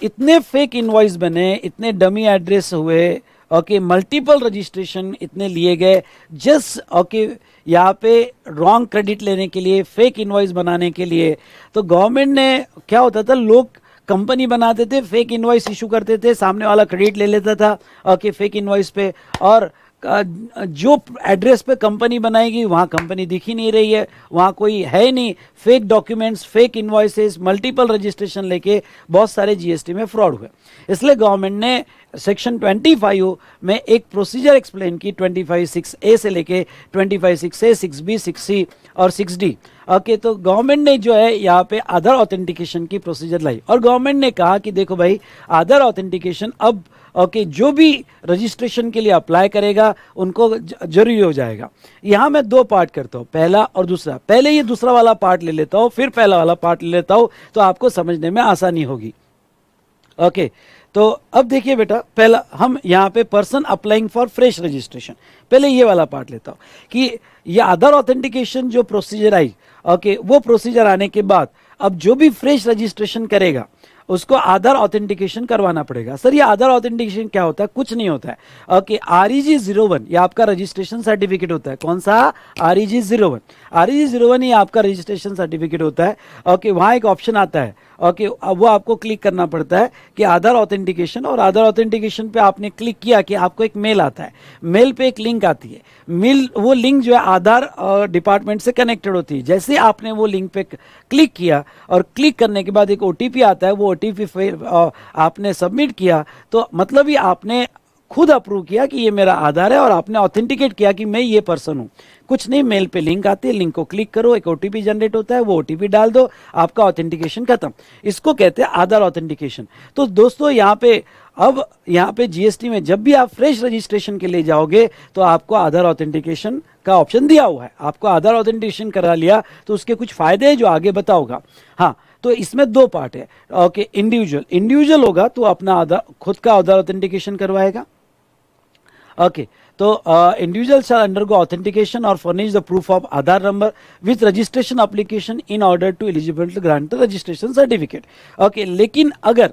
इतने फेक इनवॉइस बने, इतने डमी एड्रेस हुए, ओके, मल्टीपल रजिस्ट्रेशन इतने लिए गए, जस्ट ओके यहाँ पे रॉन्ग क्रेडिट लेने के लिए, फेक इनवॉइस बनाने के लिए। तो गवर्नमेंट ने क्या होता था, लोग कंपनी बनाते थे, फेक इनवॉइस इशू करते थे, सामने वाला क्रेडिट ले लेता था ओके फेक इनवॉइस पे, और जो एड्रेस पे कंपनी बनाएगी वहाँ कंपनी दिख ही नहीं रही है, वहाँ कोई है नहीं, fake documents, fake invoices, multiple registration लेके बहुत सारे जीएसटी में फ्रॉड हुए। इसलिए गवर्नमेंट ने सेक्शन 25 में एक प्रोसीजर एक्सप्लेन की, 25(6)A से लेके 25(6)A, 6B, 6C और 6D। ओके, तो गवर्नमेंट ने जो है यहाँ पे आधार ऑथेंटिकेशन की प्रोसीजर लाई और गवर्नमेंट ने कहा कि देखो भाई आधार ऑथेंटिकेशन अब ओके जो भी रजिस्ट्रेशन के लिए अप्लाई करेगा उनको जरूरी हो जाएगा। यहाँ मैं दो पार्ट करता हूँ, पहला और दूसरा। पहले ये दूसरा वाला पार्ट ले लेता हूँ, फिर पहला वाला पार्ट ले लेता हूँ, तो आपको समझने में आसानी होगी। ओके, तो अब देखिए बेटा, पहला हम यहाँ पे person applying for fresh registration, पहले ये वाला पार्ट लेता हूँ कि ये आधार ऑथेंटिकेशन जो प्रोसीजर आई, ओके वो प्रोसीजर आने के बाद अब जो भी फ्रेश रजिस्ट्रेशन करेगा उसको आधार ऑथेंटिकेशन करवाना पड़ेगा। सर ये आधार ऑथेंटिकेशन क्या होता है? कुछ नहीं होता है। ओके, REG 01 ये आपका रजिस्ट्रेशन सर्टिफिकेट होता है। कौन सा? REG 01। REG 01 ये आपका रजिस्ट्रेशन सर्टिफिकेट होता है। ओके, वहाँ एक ऑप्शन आता है, ओके वो आपको क्लिक करना पड़ता है कि आधार ऑथेंटिकेशन, और आधार ऑथेंटिकेशन पे आपने क्लिक किया कि आपको एक मेल आता है, मेल पे एक लिंक आती है, मेल वो लिंक जो है आधार डिपार्टमेंट से कनेक्टेड होती है। जैसे आपने वो लिंक पे क्लिक किया और क्लिक करने के बाद एक OTP आता है, वो OTP फिर आपने सबमिट किया, तो मतलब ही आपने खुद अप्रूव किया कि ये मेरा आधार है और आपने ऑथेंटिकेट किया कि मैं ये पर्सन हूँ। कुछ नहीं, मेल पे लिंक आती है, लिंक को क्लिक करो, एक OTP जनरेट होता है, वो OTP डाल दो, आपका ऑथेंटिकेशन खत्म। इसको कहते हैं आधार ऑथेंटिकेशन। तो दोस्तों यहाँ पे अब यहाँ पे GST में जब भी आप फ्रेश रजिस्ट्रेशन के लिए जाओगे तो आपको आधार ऑथेंटिकेशन का ऑप्शन दिया हुआ है। आपको आधार ऑथेंटिकेशन करा लिया तो उसके कुछ फायदे हैं जो आगे बताऊंगा। हाँ, तो इसमें दो पार्ट है। ओके, इंडिविजुअल होगा तो अपना आधार खुद का आधार ऑथेंटिकेशन करवाएगा। ओके, तो individual shall undergo authentication or furnish the proof of Aadhaar number with registration application in order to eligible to grant the registration certificate. Okay, लेकिन अगर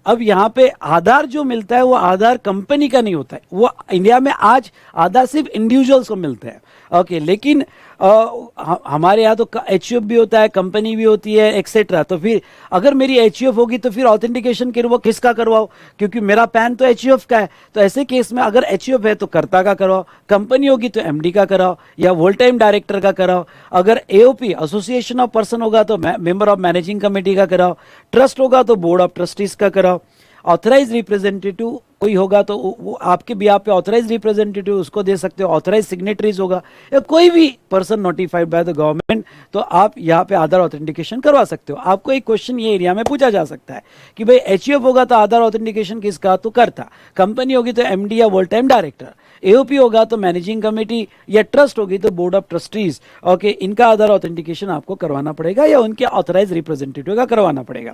अब यहाँ पे आधार जो मिलता है वो आधार कंपनी का नहीं होता है, वो इंडिया में आज आधार सिर्फ इंडिविजुअल्स को मिलते हैं। ओके, लेकिन हमारे यहाँ तो HUF भी होता है, कंपनी भी होती है, एक्सेट्रा। तो फिर अगर मेरी HUF होगी तो फिर ऑथेंटिकेशन किसका करवाओ? क्योंकि मेरा पैन तो HUF का है। तो ऐसे केस में अगर HUF है तो कर्ता का कराओ, कंपनी होगी तो MD का कराओ या वोल टाइम डायरेक्टर का कराओ। अगर AOP एसोसिएशन ऑफ पर्सन होगा तो मेंबर ऑफ मैनेजिंग कमेटी का कराओ, ट्रस्ट होगा तो बोर्ड ऑफ ट्रस्टीज का कराओ, ऑथराइज रिप्रेजेंटेटिव कोई होगा तो वो आपके भी आप पे ऑथराइज रिप्रेजेंटेटिव उसको दे सकते हो, ऑथराइज सिग्नेटरीज होगा या कोई भी person notified by the government, तो आप यहाँ पे आधार ऑथेंटिकेशन करवा सकते हो। आपको एक क्वेश्चन ये एरिया में पूछा जा सकता है कि भाई HUF होगा तो आधार ऑथेंटिकेशन किसका? तो करता। कंपनी होगी तो MD या वोल टाइम डायरेक्टर, AOP होगा तो मैनेजिंग कमेटी या ट्रस्ट होगी तो बोर्ड ऑफ ट्रस्टीज। ओके, इनका आधार ऑथेंटिकेशन आपको करवाना पड़ेगा या उनके ऑथराइज रिप्रेजेंटेटिव का करवाना पड़ेगा।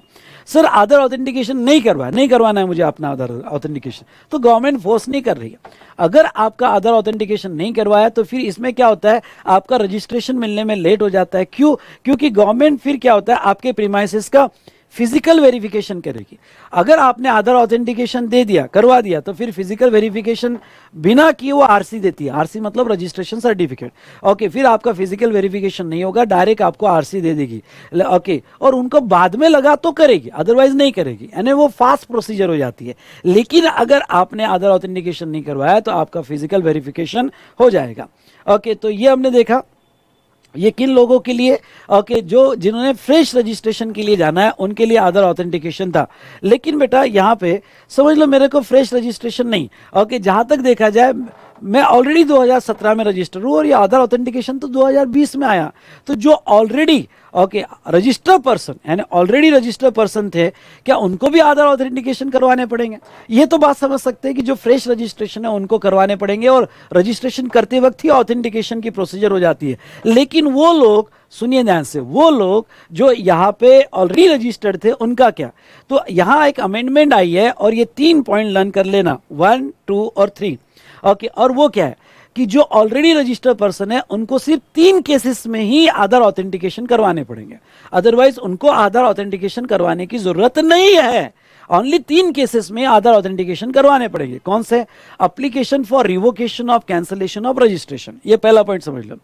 सर आधार ऑथेंटिकेशन नहीं करवाना है मुझे अपना आधार ऑथेंटिकेशन, तो गवर्नमेंट फोर्स नहीं कर रही है। अगर आपका आधार ऑथेंटिकेशन नहीं करवाया तो फिर इसमें क्या होता है, आपका रजिस्ट्रेशन मिलने में लेट हो जाता है। क्यों? क्योंकि गवर्नमेंट फिर क्या होता है, आपके प्रीमाइसेस का फिजिकल वेरिफिकेशन करेगी। अगर आपने आधार ऑथेंटिकेशन दे दिया, करवा दिया, तो फिर फिजिकल वेरिफिकेशन बिना किए वो RC देती है। RC मतलब रजिस्ट्रेशन सर्टिफिकेट। ओके, फिर आपका फिजिकल वेरिफिकेशन नहीं होगा, डायरेक्ट आपको RC दे देगी। ओके, और उनको बाद में लगा तो करेगी, अदरवाइज नहीं करेगी, यानी वो फास्ट प्रोसीजर हो जाती है। लेकिन अगर आपने आधार ऑथेंटिकेशन नहीं करवाया तो आपका फिजिकल वेरिफिकेशन हो जाएगा। ओके, तो ये हमने देखा ये किन लोगों के लिए, ओके जो जिन्होंने फ्रेश रजिस्ट्रेशन के लिए जाना है उनके लिए आधार ऑथेंटिकेशन था। लेकिन बेटा यहाँ पे समझ लो मेरे को फ्रेश रजिस्ट्रेशन नहीं, ओके जहाँ तक देखा जाए मैं ऑलरेडी 2017 में रजिस्टर हूँ और ये आधार ऑथेंटिकेशन तो 2020 में आया। तो जो ऑलरेडी ओके रजिस्टर्ड पर्सन यानी ऑलरेडी रजिस्टर्ड पर्सन थे, क्या उनको भी आधार ऑथेंटिकेशन करवाने पड़ेंगे? ये तो बात समझ सकते हैं कि जो फ्रेश रजिस्ट्रेशन है उनको करवाने पड़ेंगे और रजिस्ट्रेशन करते वक्त ही ऑथेंटिकेशन की प्रोसीजर हो जाती है। लेकिन वो लोग, सुनिए ध्यान से, वो लोग जो यहाँ पे ऑलरेडी रजिस्टर्ड थे उनका क्या? तो यहाँ एक अमेंडमेंट आई है और ये 3 पॉइंट लर्न कर लेना, 1, 2 और 3। ओके, और वो क्या है कि जो ऑलरेडी रजिस्टर्ड पर्सन है उनको सिर्फ 3 केसेस में ही आधार ऑथेंटिकेशन करवाने पड़ेंगे, अदरवाइज उनको आधार ऑथेंटिकेशन करवाने की जरूरत नहीं है। ओनली 3 केसेस में आधार ऑथेंटिकेशन करवाने पड़ेंगे। कौन से? Application for revocation of cancellation of registration, ये पहला पॉइंट समझ लो।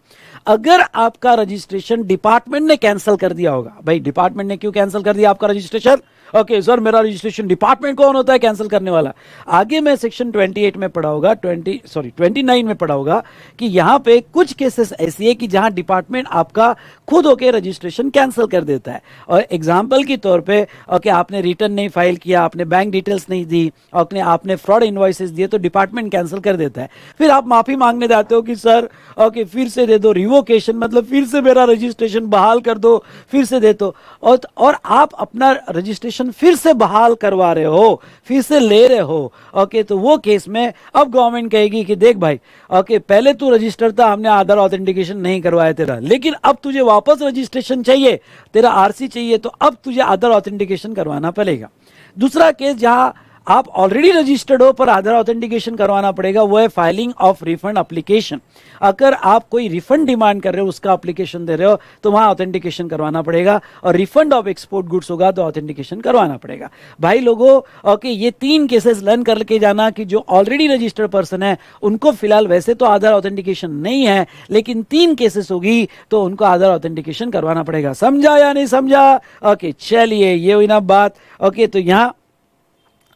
अगर आपका रजिस्ट्रेशन डिपार्टमेंट ने कैंसिल कर दिया होगा, भाई डिपार्टमेंट ने क्यों कैंसिल कर दिया आपका रजिस्ट्रेशन? ओके सर मेरा रजिस्ट्रेशन डिपार्टमेंट कौन होता है कैंसिल करने वाला? आगे मैं सेक्शन 28 में पढ़ा होगा, 29 में पढ़ा होगा कि यहां पे कुछ केसेस ऐसी है कि जहां डिपार्टमेंट आपका खुद होके रजिस्ट्रेशन कैंसिल कर देता है। और एग्जांपल के तौर पे ओके आपने रिटर्न नहीं फाइल किया, आपने बैंक डिटेल्स नहीं दी, आपने फ्रॉड इनवॉइसेस दिए तो डिपार्टमेंट कैंसिल कर देता है। फिर आप माफी मांगने जाते हो कि सर ओके फिर से दे दो, रिवोकेशन मतलब फिर से मेरा रजिस्ट्रेशन बहाल कर दो, फिर से दे दो। और आप अपना रजिस्ट्रेशन फिर से बहाल करवा रहे हो, फिर से ले रहे हो। ओके तो वो केस में अब गवर्नमेंट कहेगी कि देख भाई ओके पहले तू रजिस्टर था, हमने आधार ऑथेंटिकेशन नहीं करवाया तेरा, लेकिन अब तुझे वापस रजिस्ट्रेशन चाहिए, तेरा आरसी चाहिए, तो अब तुझे आधार ऑथेंटिकेशन करवाना पड़ेगा। दूसरा केस जहां आप ऑलरेडी रजिस्टर्ड हो पर आधार ऑथेंटिकेशन करवाना पड़ेगा, वो है फाइलिंग ऑफ रिफंड एप्लीकेशन। अगर आप कोई रिफंड डिमांड कर रहे हो, उसका एप्लीकेशन दे रहे हो, तो वहां ऑथेंटिकेशन करवाना पड़ेगा। और रिफंड ऑफ एक्सपोर्ट गुड्स होगा तो ऑथेंटिकेशन करवाना पड़ेगा। भाई लोगों ओके ये 3 केसेस लर्न करके जाना कि जो ऑलरेडी रजिस्टर्ड पर्सन है उनको फिलहाल वैसे तो आधार ऑथेंटिकेशन नहीं है, लेकिन 3 केसेस होगी तो उनको आधार ऑथेंटिकेशन करवाना पड़ेगा। समझा या नहीं समझा? ओके चलिए ये हुई ना बात। ओके तो यहां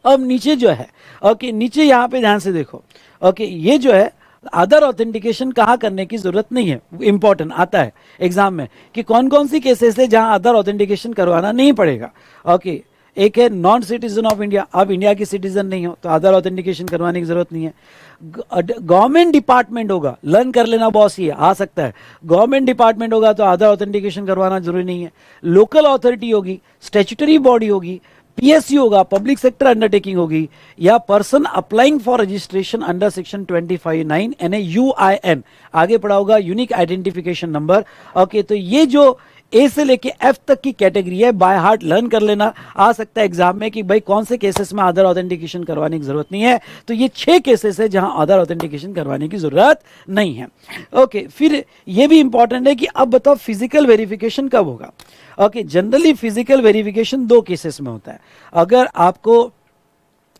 अब नीचे जो है ओके नीचे यहां पे ध्यान से देखो। ओके ये जो है आधार ऑथेंटिकेशन कहाँ करने की जरूरत नहीं है, इंपॉर्टेंट आता है एग्जाम में कि कौन कौन सी केसेस है जहां आधार ऑथेंटिकेशन करवाना नहीं पड़ेगा। ओके एक है नॉन सिटीजन ऑफ इंडिया, आप इंडिया के सिटीजन नहीं हो तो आधार ऑथेंटिकेशन करवाने की जरूरत नहीं है। गवर्नमेंट डिपार्टमेंट होगा, लर्न कर लेना बॉस, ये आ सकता है। गवर्नमेंट डिपार्टमेंट होगा तो आधार ऑथेंटिकेशन करवाना जरूरी नहीं है। लोकल अथॉरिटी होगी, स्टैट्यूटरी बॉडी होगी, पीएसयू होगा, पब्लिक सेक्टर अंडरटेकिंग होगी, या person applying for registration under section 25(9) यानी यूआईएन, आगे पढ़ा होगा यूनिक आइडेंटिफिकेशन नंबर। ओके तो ये जो ए से लेके एफ तक की कैटेगरी है, बाय हार्ट लर्न कर लेना। आ सकता है एग्जाम में कि भाई कौन से केसेस में आधार ऑथेंटिकेशन करवाने की जरूरत नहीं है, तो ये 6 केसेस है जहां आधार ऑथेंटिकेशन करवाने की जरूरत नहीं है। ओके फिर ये भी इंपॉर्टेंट है कि अब बताओ फिजिकल वेरिफिकेशन कब होगा। Okay generally physical verification 2 cases में होता है। अगर आपको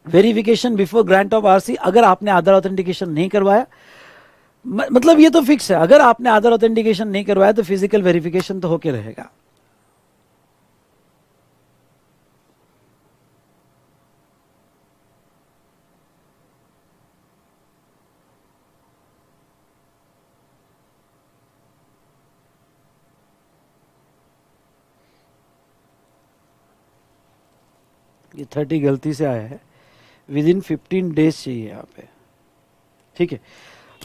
verification before grant of RC, अगर आपने आधार ऑथेंटिकेशन नहीं करवाया, मतलब ये तो फिक्स है, अगर आपने आधार ऑथेंटिकेशन नहीं करवाया तो फिजिकल वेरिफिकेशन तो होके रहेगा। ये 30 गलती से आया है, विद इन 15 डेज चाहिए यहाँ पे, ठीक है।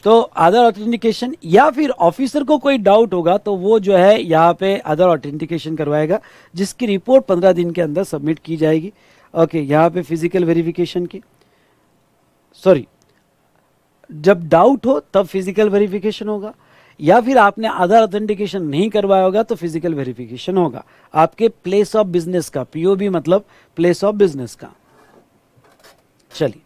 तो आधार ऑथेंटिकेशन या फिर ऑफिसर को कोई डाउट होगा तो वो जो है यहाँ पे आधार ऑथेंटिकेशन करवाएगा, जिसकी रिपोर्ट 15 दिन के अंदर सबमिट की जाएगी। ओके यहाँ पे फिजिकल वेरिफिकेशन की, सॉरी जब डाउट हो तब फिजिकल वेरिफिकेशन होगा, या फिर आपने आधार ऑथेंटिकेशन नहीं करवाया होगा तो फिजिकल वेरिफिकेशन होगा आपके प्लेस ऑफ बिजनेस का, पीओबी मतलब प्लेस ऑफ बिजनेस का। चलिए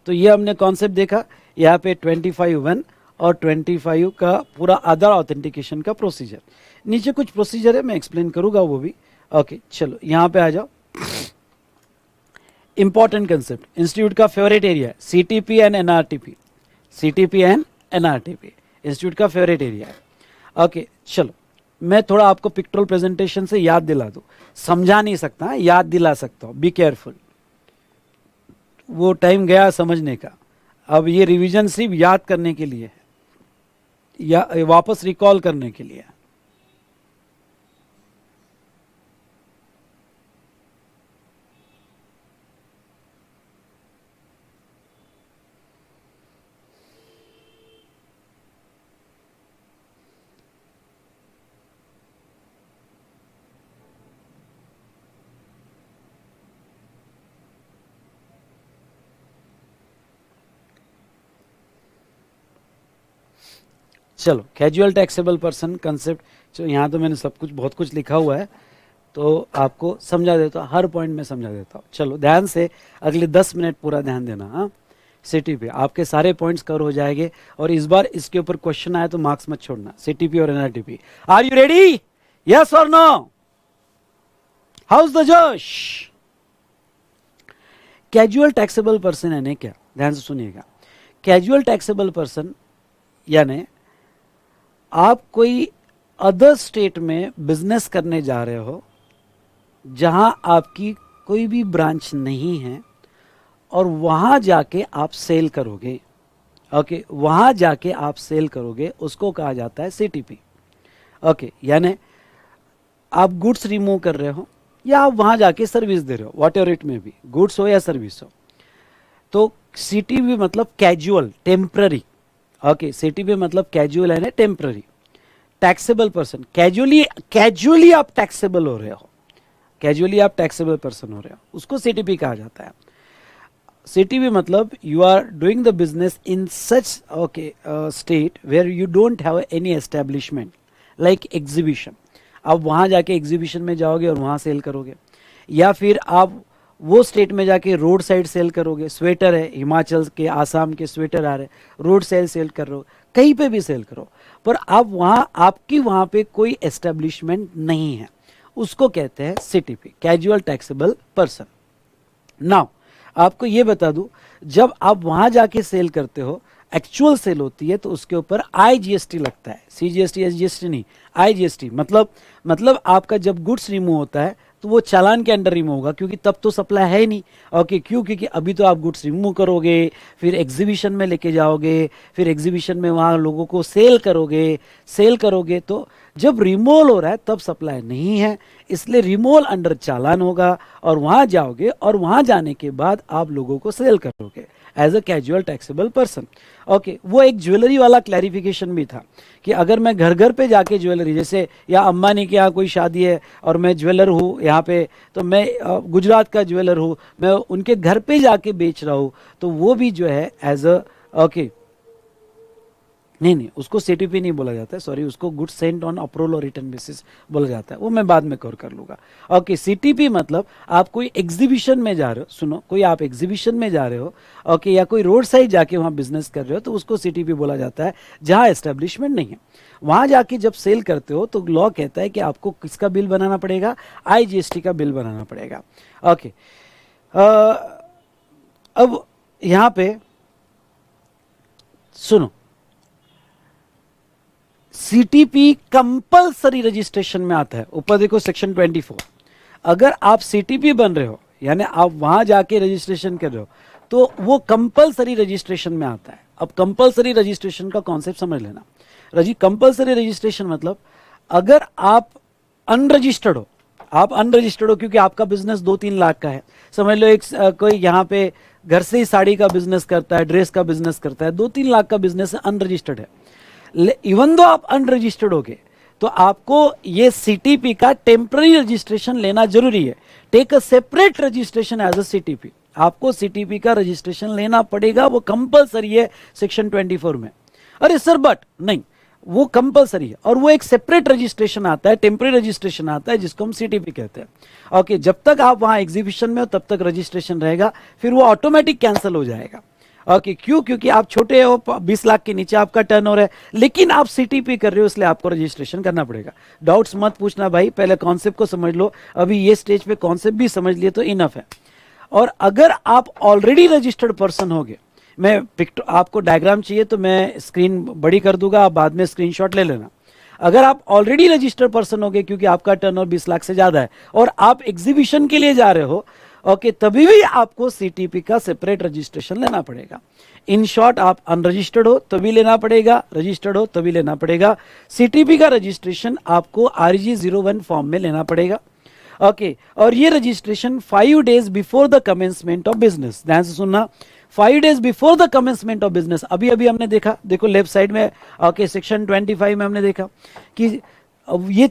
तो ये हमने कॉन्सेप्ट देखा, यहाँ पे 25(1) और 25 का पूरा आधार ऑथेंटिकेशन का प्रोसीजर। नीचे कुछ प्रोसीजर है मैं एक्सप्लेन करूंगा वो भी। ओके चलो यहाँ पे आ जाओ। इंपॉर्टेंट कंसेप्ट, इंस्टीट्यूट का फेवरेट एरिया है CTP and NRTP, CTP and NRTP institute का फेवरेट एरिया है। ओके चलो मैं थोड़ा आपको पिक्टोरल प्रेजेंटेशन से याद दिला दूं, समझा नहीं सकता, याद दिला सकता हूं, बी केयरफुल। वो टाइम गया समझने का, अब ये रिवीजन सिर्फ याद करने के लिए है या वापस रिकॉल करने के लिए है। चलो कैजुअल टैक्सेबल पर्सन कंसेप्ट, तो यहाँ तो मैंने सब कुछ बहुत कुछ लिखा हुआ है तो आपको समझा देता हूँ, हर पॉइंट में समझा देता हूँ। चलो ध्यान से अगले 10 मिनट पूरा ध्यान देना। हाँ सीटीपी आपके सारे पॉइंट्स कवर हो जाएंगे, और इस बार इसके ऊपर क्वेश्चन आए तो मार्क्स मत छोड़ना। सीटीपी और NRTP, are you ready? Yes और नो? हाउस द जोश? कैजुअल टैक्सेबल पर्सन यानी क्या, ध्यान से सुनिएगा। कैजुअल टैक्सेबल पर्सन यानी आप कोई अदर स्टेट में बिजनेस करने जा रहे हो जहां आपकी कोई भी ब्रांच नहीं है और वहाँ जाके आप सेल करोगे, ओके, वहाँ जाके आप सेल करोगे, उसको कहा जाता है सीटीपी। ओके, यानी आप गुड्स रिमूव कर रहे हो या आप वहाँ जाके सर्विस दे रहे हो, वॉट एवर इट में भी, गुड्स हो या सर्विस हो, तो सीटीपी मतलब कैजुअल, टेम्पररी। ओके, सीटीपी मतलब कैजुअल है, टेम्पररी। टैक्सेबल पर्सन, कैजुअली आप टैक्सेबल हो रहे हो, कैजुअली आप टैक्सेबल पर्सन हो रहे हो, उसको सीटीपी कहा जाता है। सीटीपी मतलब you are doing the business in such okay state where you don't have any establishment like exhibition. आप वहाँ जाके एग्जीबिशन में जाओगे और वहाँ सेल करोगे, या फिर आप वो स्टेट में जाके रोड साइड सेल करोगे। स्वेटर है, हिमाचल के, आसाम के स्वेटर आ रहे, रोड साइड सेल कर रहे हो, कहीं पे भी सेल करो, पर आप वहाँ, आपकी वहाँ पे कोई एस्टेब्लिशमेंट नहीं है, उसको कहते हैं CTP, casual taxable person. Now आपको ये बता दूं, जब आप वहां जाके सेल करते हो, एक्चुअल सेल होती है, तो उसके ऊपर आईजीएसटी लगता है, सीजीएसटी एसजीएसटी नहीं, आईजीएसटी। मतलब आपका जब गुड्स रिमूव होता है तो वो चालान के अंडर रिमूव होगा, क्योंकि तब तो सप्लाई है ही नहीं। ओके, क्यों? क्योंकि अभी तो आप गुड्स रिमूव करोगे, फिर एग्जीबिशन में लेके जाओगे, फिर एग्जीबिशन में वहाँ लोगों को सेल करोगे, तो जब रिमूवल हो रहा है तब सप्लाई नहीं है, इसलिए रिमूवल अंडर चालान होगा, और वहाँ जाओगे और वहाँ जाने के बाद आप लोगों को सेल करोगे as a casual taxable person. Okay, वो एक ज्वेलरी वाला क्लैरिफिकेशन भी था कि अगर मैं घर घर पे जाके ज्वेलरी, जैसे या अंबानी के यहाँ कोई शादी है और मैं ज्वेलर हूँ यहाँ पे, तो मैं गुजरात का ज्वेलर हूँ, मैं उनके घर पे जाके बेच रहा हूँ, तो वो भी जो है एज अ ओके, नहीं, उसको सीटीपी नहीं बोला जाता है, सॉरी, उसको गुड्स सेंट ऑन अप्रूवल और रिटर्न बेसिस बोला जाता है, वो मैं बाद में कवर कर लूंगा। ओके, सीटीपी मतलब आप कोई एग्जीबिशन में जा रहे हो, सुनो, कोई आप एग्जीबिशन में जा रहे हो, ओके, या कोई रोड साइड जाके वहाँ बिजनेस कर रहे हो, तो उसको सीटीपी बोला जाता है, जहाँ एस्टेब्लिशमेंट नहीं है। वहाँ जाके जब सेल करते हो तो लॉ कहता है कि आपको किसका बिल बनाना पड़ेगा, आईजीएसटी का बिल बनाना पड़ेगा। ओके, अब यहाँ पे सुनो, सीटीपी कंपलसरी रजिस्ट्रेशन में आता है, ऊपर देखो सेक्शन 24। अगर आप सीटीपी बन रहे हो, यानी आप वहां जाके रजिस्ट्रेशन कर रहे हो, तो वो कंपलसरी रजिस्ट्रेशन में आता है। अब कंपलसरी रजिस्ट्रेशन का कॉन्सेप्ट समझ लेना। कंपलसरी रजिस्ट्रेशन मतलब अगर आप अनरजिस्टर्ड हो, क्योंकि आपका बिजनेस 2-3 लाख का है, समझ लो, एक कोई यहाँ पे घर से ही साड़ी का बिजनेस करता है, ड्रेस का बिजनेस करता है, 2-3 लाख का बिजनेस है, अनरजिस्टर्ड है। इवन दो आप अनरजिस्टर्ड होगे तो आपको ये सीटीपी का टेम्पररी रजिस्ट्रेशन लेना जरूरी है। Take a separate registration as a CTP, आपको सीटीपी का रजिस्ट्रेशन लेना पड़ेगा, वो कंपलसरी है सेक्शन 24 में। अरे सर बट नहीं, वो कंपलसरी है, और वो एक सेपरेट रजिस्ट्रेशन आता है, टेम्पररी रजिस्ट्रेशन आता है, जिसको हम सीटीपी कहते हैं। ओके, जब तक आप वहां एग्जीबिशन में हो तब तक रजिस्ट्रेशन रहेगा, फिर वो ऑटोमेटिक कैंसिल हो जाएगा। ओके, क्यों? क्योंकि आप छोटे हो, 20 लाख के नीचे आपका टर्नओवर है, लेकिन आप सीटीपी कर रहे हो, इसलिए आपको रजिस्ट्रेशन करना पड़ेगा। डाउट्स मत पूछना भाई, पहले कॉन्सेप्ट को समझ लो, अभी ये स्टेज पे कॉन्सेप्ट भी समझ लिए तो इनफ है। और अगर आप ऑलरेडी रजिस्टर्ड पर्सन होगे, मैं आपको डायग्राम चाहिए तो मैं स्क्रीन बड़ी कर दूंगा, आप बाद में स्क्रीनशॉट ले लेना। अगर आप ऑलरेडी रजिस्टर्ड पर्सन होगे, क्योंकि आपका टर्नओवर 20 लाख से ज्यादा है और आप एग्जीबिशन के लिए जा रहे हो, ओके, तभी भी आपको सीटीपी का सेपरेट रजिस्ट्रेशन लेना पड़ेगा। इन शॉर्ट, आप अनरजिस्टर्ड हो तभी लेना पड़ेगा, रजिस्टर्ड हो तभी लेना पड़ेगा। सीटीपी का रजिस्ट्रेशन आपको RG 01 फॉर्म में लेना पड़ेगा। ओके, और ये registration 5 days before the commencement of business, ध्यान से सुनना, 5 days before the commencement of business. अभी अभी हमने देखा, देखो लेफ्ट साइड में, ओके, सेक्शन 25 में हमने देखा कि ये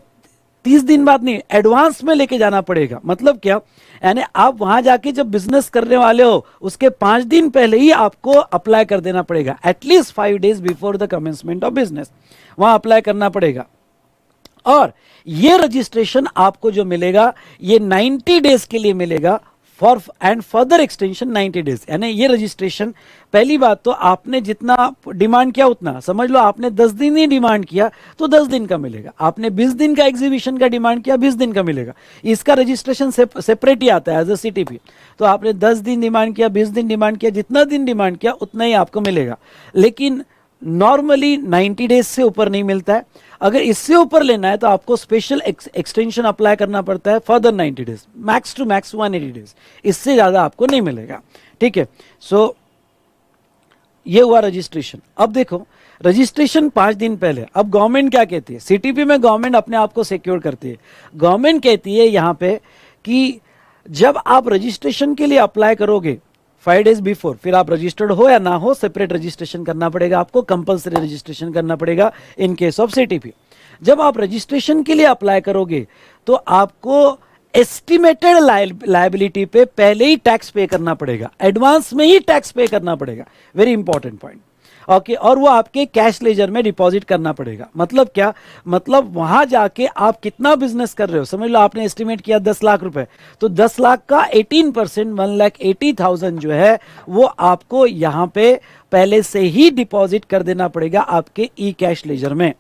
30 दिन बाद नहीं, एडवांस में लेके जाना पड़ेगा। मतलब क्या? यानी आप वहां जाके जब बिजनेस करने वाले हो उसके 5 दिन पहले ही आपको अप्लाई कर देना पड़ेगा, at least 5 days before the commencement of business वहां अप्लाई करना पड़ेगा। और ये रजिस्ट्रेशन आपको जो मिलेगा ये 90 डेज के लिए मिलेगा, for and further extension 90 days. यानी ये रजिस्ट्रेशन, पहली बात तो आपने जितना डिमांड किया उतना, समझ लो आपने 10 दिन ही डिमांड किया तो 10 दिन का मिलेगा, आपने 20 दिन का एग्जीबिशन का डिमांड किया 20 दिन का मिलेगा। इसका रजिस्ट्रेशन सेपरेट ही आता है एज अ सीटीपी। तो आपने 10 दिन डिमांड किया, 20 दिन डिमांड किया, जितना दिन डिमांड किया उतना ही आपको मिलेगा। लेकिन नॉर्मली 90 डेज से ऊपर नहीं मिलता है। अगर इससे ऊपर लेना है तो आपको स्पेशल एक्सटेंशन अप्लाई करना पड़ता है further 90 days, max to max 180 days, इससे ज्यादा आपको नहीं मिलेगा। ठीक है, सो ये हुआ रजिस्ट्रेशन। अब देखो रजिस्ट्रेशन 5 दिन पहले, अब गवर्नमेंट क्या कहती है, सीटीपी में गवर्नमेंट अपने आप को सिक्योर करती है। गवर्नमेंट कहती है यहां पे कि जब आप रजिस्ट्रेशन के लिए अप्लाई करोगे 5 डेज बिफोर, फिर आप रजिस्टर्ड हो या ना हो, सेपरेट रजिस्ट्रेशन करना पड़ेगा आपको, कंपलसरी रजिस्ट्रेशन करना पड़ेगा इन केस ऑफ सीटीपी। जब आप रजिस्ट्रेशन के लिए अप्लाई करोगे तो आपको एस्टिमेटेड लायबिलिटी पे पहले ही टैक्स पे करना पड़ेगा, एडवांस में ही टैक्स पे करना पड़ेगा, वेरी इंपॉर्टेंट पॉइंट। ओके, और वो आपके कैश लेजर में डिपॉजिट करना पड़ेगा। मतलब क्या, मतलब वहां जाके आप कितना बिजनेस कर रहे हो, समझ लो आपने एस्टिमेट किया 10 लाख रुपए, तो 10 लाख का 18% 1,80,000 जो है वो आपको यहां पे पहले से ही डिपॉजिट कर देना पड़ेगा आपके ई कैश लेजर में।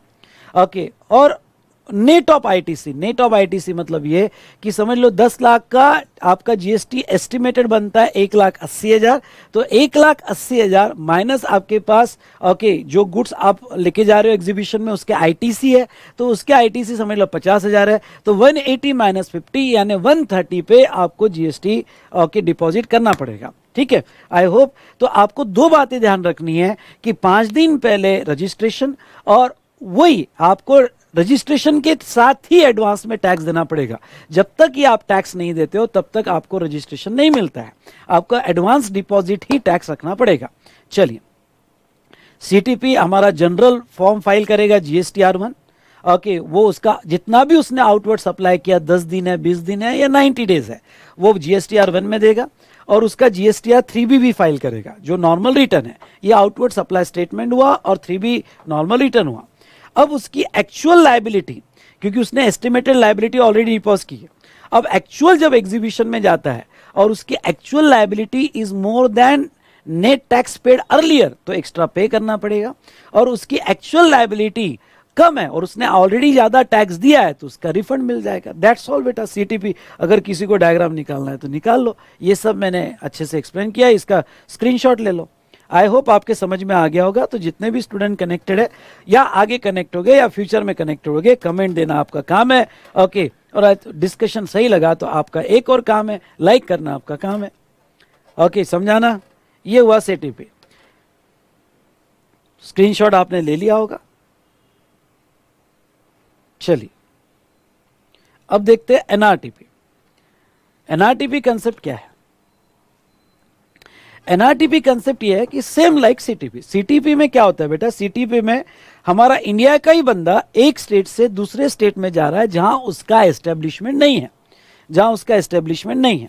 ओके, और net of ITC, net of ITC मतलब ये कि समझ लो 10 लाख का आपका जीएसटी एस्टिमेटेड बनता है 1,80,000, तो 1,80,000 माइनस आपके पास ओके जो गुड्स आप लेके जा रहे हो एग्जीबिशन में उसके आईटीसी है, तो उसके आईटीसी समझ लो 50,000 है, तो 180 माइनस 50 यानी 130 पे आपको जीएसटी ओके डिपॉजिट करना पड़ेगा। ठीक है, आई होप। तो आपको दो बातें ध्यान रखनी है कि 5 दिन पहले रजिस्ट्रेशन, और वही आपको रजिस्ट्रेशन के साथ ही एडवांस में टैक्स देना पड़ेगा। जब तक ये आप टैक्स नहीं देते हो तब तक आपको रजिस्ट्रेशन नहीं मिलता है, आपका एडवांस डिपॉजिट ही टैक्स रखना पड़ेगा। चलिए, सीटीपी हमारा जनरल फॉर्म फाइल करेगा जीएसटीआर1। ओके, वो उसका जितना भी उसने आउटवर्ड सप्लाई किया 10 दिन है, 20 दिन है या 90 डेज है, वो जीएसटीआर1 में देगा, और उसका जीएसटीआर3 भी फाइल करेगा जो नॉर्मल रिटर्न है। ये आउटवर्ड सप्लाई स्टेटमेंट हुआ और 3B नॉर्मल रिटर्न हुआ। अब उसकी एक्चुअल लायबिलिटी, क्योंकि उसने एस्टिमेटेड लायबिलिटी ऑलरेडी डिपॉज की है, अब एक्चुअल जब एग्जीबिशन में जाता है और उसकी actual liability is more then net tax paid earlier, तो एक्स्ट्रा पे करना पड़ेगा। और उसकी एक्चुअल लायबिलिटी कम है और उसने ऑलरेडी ज्यादा टैक्स दिया है तो उसका रिफंड मिल जाएगा। दैट्स ऑल बेटा सीटीपी। अगर किसी को डायग्राम निकालना है तो निकाल लो, ये सब मैंने अच्छे से एक्सप्लेन किया है, इसका स्क्रीनशॉट ले लो। आई होप आपके समझ में आ गया होगा। तो जितने भी स्टूडेंट कनेक्टेड है या आगे कनेक्ट हो गए या फ्यूचर में कनेक्ट हो गए, कमेंट देना आपका काम है। ओके, और डिस्कशन सही लगा तो आपका एक और काम है, लाइक करना आपका काम है। ओके, समझाना। ये हुआ सीटीपी, स्क्रीनशॉट आपने ले लिया होगा। चलिए, अब देखते हैं एनआरटीपी। एनआरटीपी कंसेप्ट क्या है? एनआरटीपी कंसेप्ट ये है कि सेम लाइक सीटीपी। सीटीपी में क्या होता है बेटा, सीटीपी में हमारा इंडिया का ही बंदा एक स्टेट से दूसरे स्टेट में जा रहा है जहां उसका एस्टेब्लिशमेंट नहीं है, जहां उसका एस्टेब्लिशमेंट नहीं है।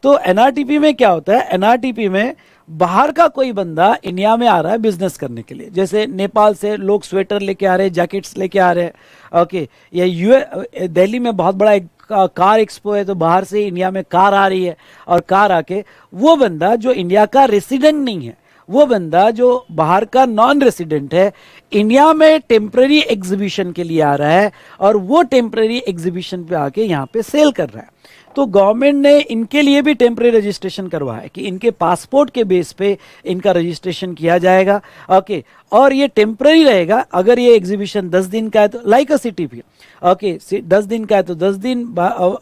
तो एनआरटीपी में क्या होता है, एनआरटीपी में बाहर का कोई बंदा इंडिया में आ रहा है बिजनेस करने के लिए, जैसे नेपाल से लोग स्वेटर लेके आ रहे हैं, जैकेट्स लेके आ रहे हैं। ओके, या दिल्ली में बहुत बड़ा एक कार एक्सपो है तो बाहर से इंडिया में कार आ रही है, और कार आके वो बंदा जो इंडिया का रेसिडेंट नहीं है, वो बंदा जो बाहर का नॉन रेसिडेंट है, इंडिया में टेम्पररी एग्जीबिशन के लिए आ रहा है और वो टेम्पररी एग्जीबिशन पे आके यहाँ पे सेल कर रहा है। तो गवर्नमेंट ने इनके लिए भी टेम्पररी रजिस्ट्रेशन करवाया है कि इनके पासपोर्ट के बेस पे इनका रजिस्ट्रेशन किया जाएगा। ओके, और ये टेम्पररी रहेगा। अगर ये एग्जीबिशन 10 दिन का है तो लाइक अ सीटीपी, ओके 10 दिन का है तो 10 दिन,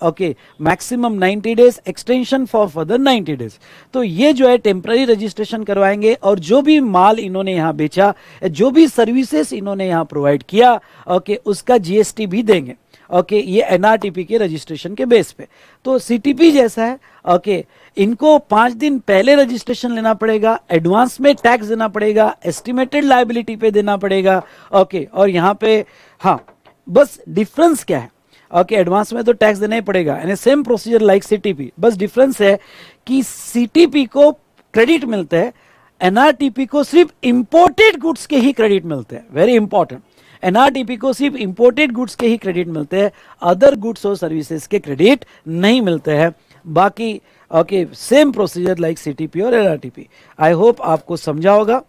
okay maximum 90 days, extension for further 90 days. तो ये जो है टेम्पररी रजिस्ट्रेशन करवाएंगे, और जो भी माल इन्होंने यहाँ बेचा, जो भी सर्विसेज इन्होंने यहाँ प्रोवाइड किया, ओके उसका जीएसटी भी देंगे। ओके, ये एनआरटीपी के रजिस्ट्रेशन के बेस पे। तो सीटीपी जैसा है। ओके, इनको 5 दिन पहले रजिस्ट्रेशन लेना पड़ेगा, एडवांस में टैक्स देना पड़ेगा, एस्टिमेटेड लायबिलिटी पे देना पड़ेगा। ओके, और यहाँ पे हाँ बस डिफरेंस क्या है, ओके एडवांस में तो टैक्स देना ही पड़ेगा, यानी सेम प्रोसीजर लाइक सीटीपी। बस डिफरेंस है कि सीटीपी को क्रेडिट मिलते हैं, एनआरटीपी को सिर्फ इंपोर्टेड गुड्स के ही क्रेडिट मिलते हैं। वेरी इंपॉर्टेंट, एनआरटीपी को सिर्फ इंपोर्टेड गुड्स के ही क्रेडिट मिलते हैं, अदर गुड्स और सर्विसेज के क्रेडिट नहीं मिलते हैं। बाकी okay same procedure like CTP और एनआरटीपी। आई होप आपको समझा होगा।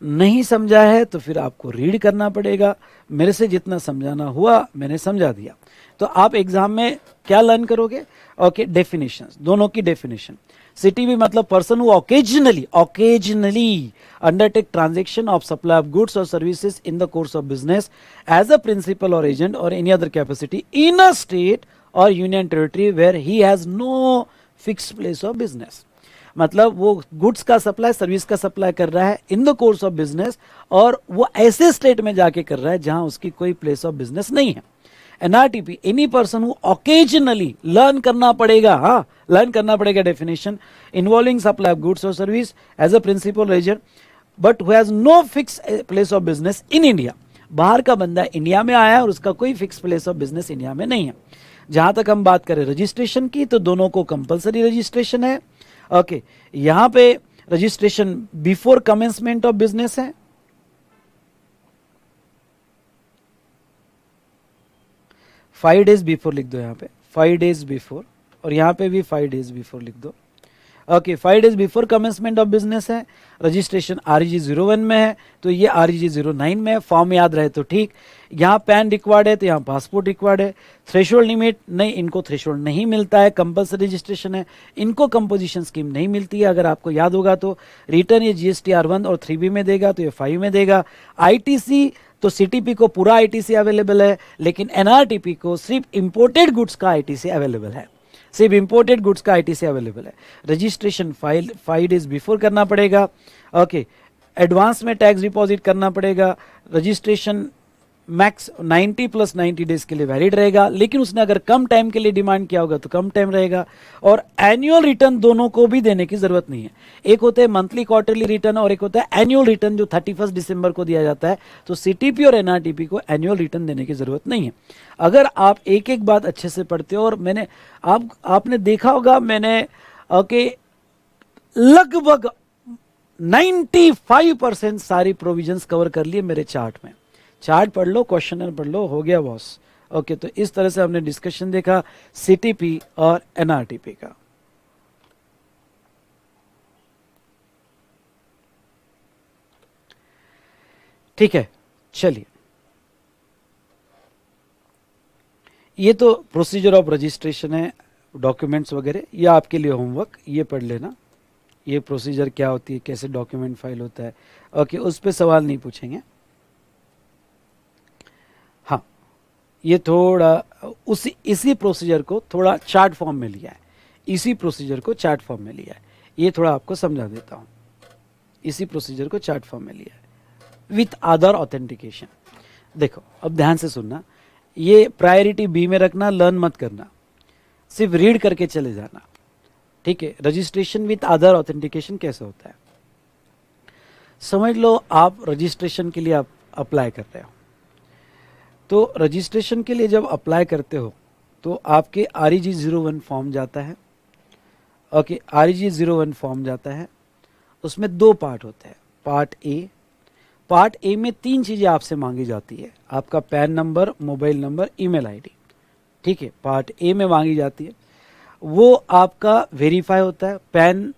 नहीं समझा है तो फिर आपको रीड करना पड़ेगा। मेरे से जितना समझाना हुआ मैंने समझा दिया। तो आप एग्जाम में क्या लर्न करोगे? ओके, डेफिनेशंस, दोनों की डेफिनेशन। CTB मतलब person who occasionally undertake transaction of supply of goods or services in the course of business as a principal or agent or any other capacity in a state or union territory where he has no fixed place of business। मतलब वो goods का supply, service का supply कर रहा है in the course of business, और वो ऐसे स्टेट में जाके कर रहा है जहां उसकी कोई प्लेस ऑफ बिजनेस नहीं है। NRTP, any person who occasionally, learn करना पड़ेगा, हाँ लर्न करना पड़ेगा definition, involving supply of goods और service as a principal agent but who has no fix place of business in India. बाहर का बंदा इंडिया में आया और उसका कोई fix place of business India में नहीं है। जहां तक हम बात करें रजिस्ट्रेशन की, तो दोनों को कंपलसरी रजिस्ट्रेशन है। ओके, यहां पे registration before commencement of business है, 5 days बिफोर लिख दो, यहाँ पे 5 days बिफोर, और यहाँ पे भी 5 days बिफोर लिख दो। Okay, 5 days before commencement of business है, रजिस्ट्रेशन REG 01 में है तो ये REG 09 में है। फॉर्म याद रहे तो ठीक। यहाँ पैन रिक्वायर्ड है तो यहाँ पासपोर्ट रिक्वायर्ड है। थ्रेशोल्ड लिमिट नहीं, इनको थ्रेशोल्ड नहीं मिलता है, कंपल्सरी रजिस्ट्रेशन है, इनको कंपोजिशन स्कीम नहीं मिलती है। अगर आपको याद होगा तो रिटर्न ये GST R1 और 3B में देगा तो ये 5 में देगा। ITC तो CTP को पूरा ITC अवेलेबल है, लेकिन NRTP को सिर्फ इंपोर्टेड गुड्स का ITC अवेलेबल है, सिर्फ इंपोर्टेड गुड्स का ITC अवेलेबल है। रजिस्ट्रेशन 5 days बिफोर करना पड़ेगा। ओके, एडवांस में टैक्स डिपॉजिट करना पड़ेगा। रजिस्ट्रेशन मैक्स 90 + 90 डेज के लिए वैलिड रहेगा, लेकिन उसने अगर कम टाइम के लिए डिमांड किया होगा तो कम टाइम रहेगा। और एनुअल रिटर्न दोनों को भी देने की जरूरत नहीं है। एक होता है मंथली क्वार्टरली रिटर्न और एक होता है एनुअल रिटर्न जो 31 दिसंबर को दिया जाता है। तो CTP और NRTP को एनुअल रिटर्न देने की जरूरत नहीं है। अगर आप एक एक बात अच्छे से पढ़ते हो, और मैंने आपने देखा होगा मैंने लगभग 95% सारी प्रोविजंस कवर कर लिए मेरे चार्ट में। चार्ट पढ़ लो, क्वेश्चन पढ़ लो, हो गया बॉस। ओके, तो इस तरह से हमने डिस्कशन देखा CTP और NRTP का। ठीक है, चलिए, ये तो प्रोसीजर ऑफ रजिस्ट्रेशन है, डॉक्यूमेंट्स वगैरह, ये आपके लिए होमवर्क, ये पढ़ लेना, ये प्रोसीजर क्या होती है, कैसे डॉक्यूमेंट फाइल होता है। ओके, उस पर सवाल नहीं पूछेंगे। हाँ, ये थोड़ा इसी प्रोसीजर को थोड़ा चार्ट फॉर्म में लिया है, इसी प्रोसीजर को चार्ट फॉर्म में लिया है। ये थोड़ा आपको समझा देता हूँ। इसी प्रोसीजर को चार्ट फॉर्म में लिया है विथ आधार ऑथेंटिकेशन। देखो, अब ध्यान से सुनना, ये प्रायोरिटी B में रखना, लर्न मत करना, सिर्फ रीड करके चले जाना। ठीक है, रजिस्ट्रेशन विथ आधार ऑथेंटिकेशन कैसे होता है? समझ लो आप रजिस्ट्रेशन के लिए आप अप्लाई कर रहे हो, तो रजिस्ट्रेशन के लिए जब अप्लाई करते हो तो आपके REG 01 फॉर्म जाता है। ओके, REG 01 फॉर्म जाता है, उसमें 2 पार्ट होते हैं। पार्ट ए में 3 चीजें आपसे मांगी जाती है, आपका pan number, mobile number, email ID. ठीक है, पार्ट ए में मांगी जाती है, वो आपका वेरीफाई होता है, पैन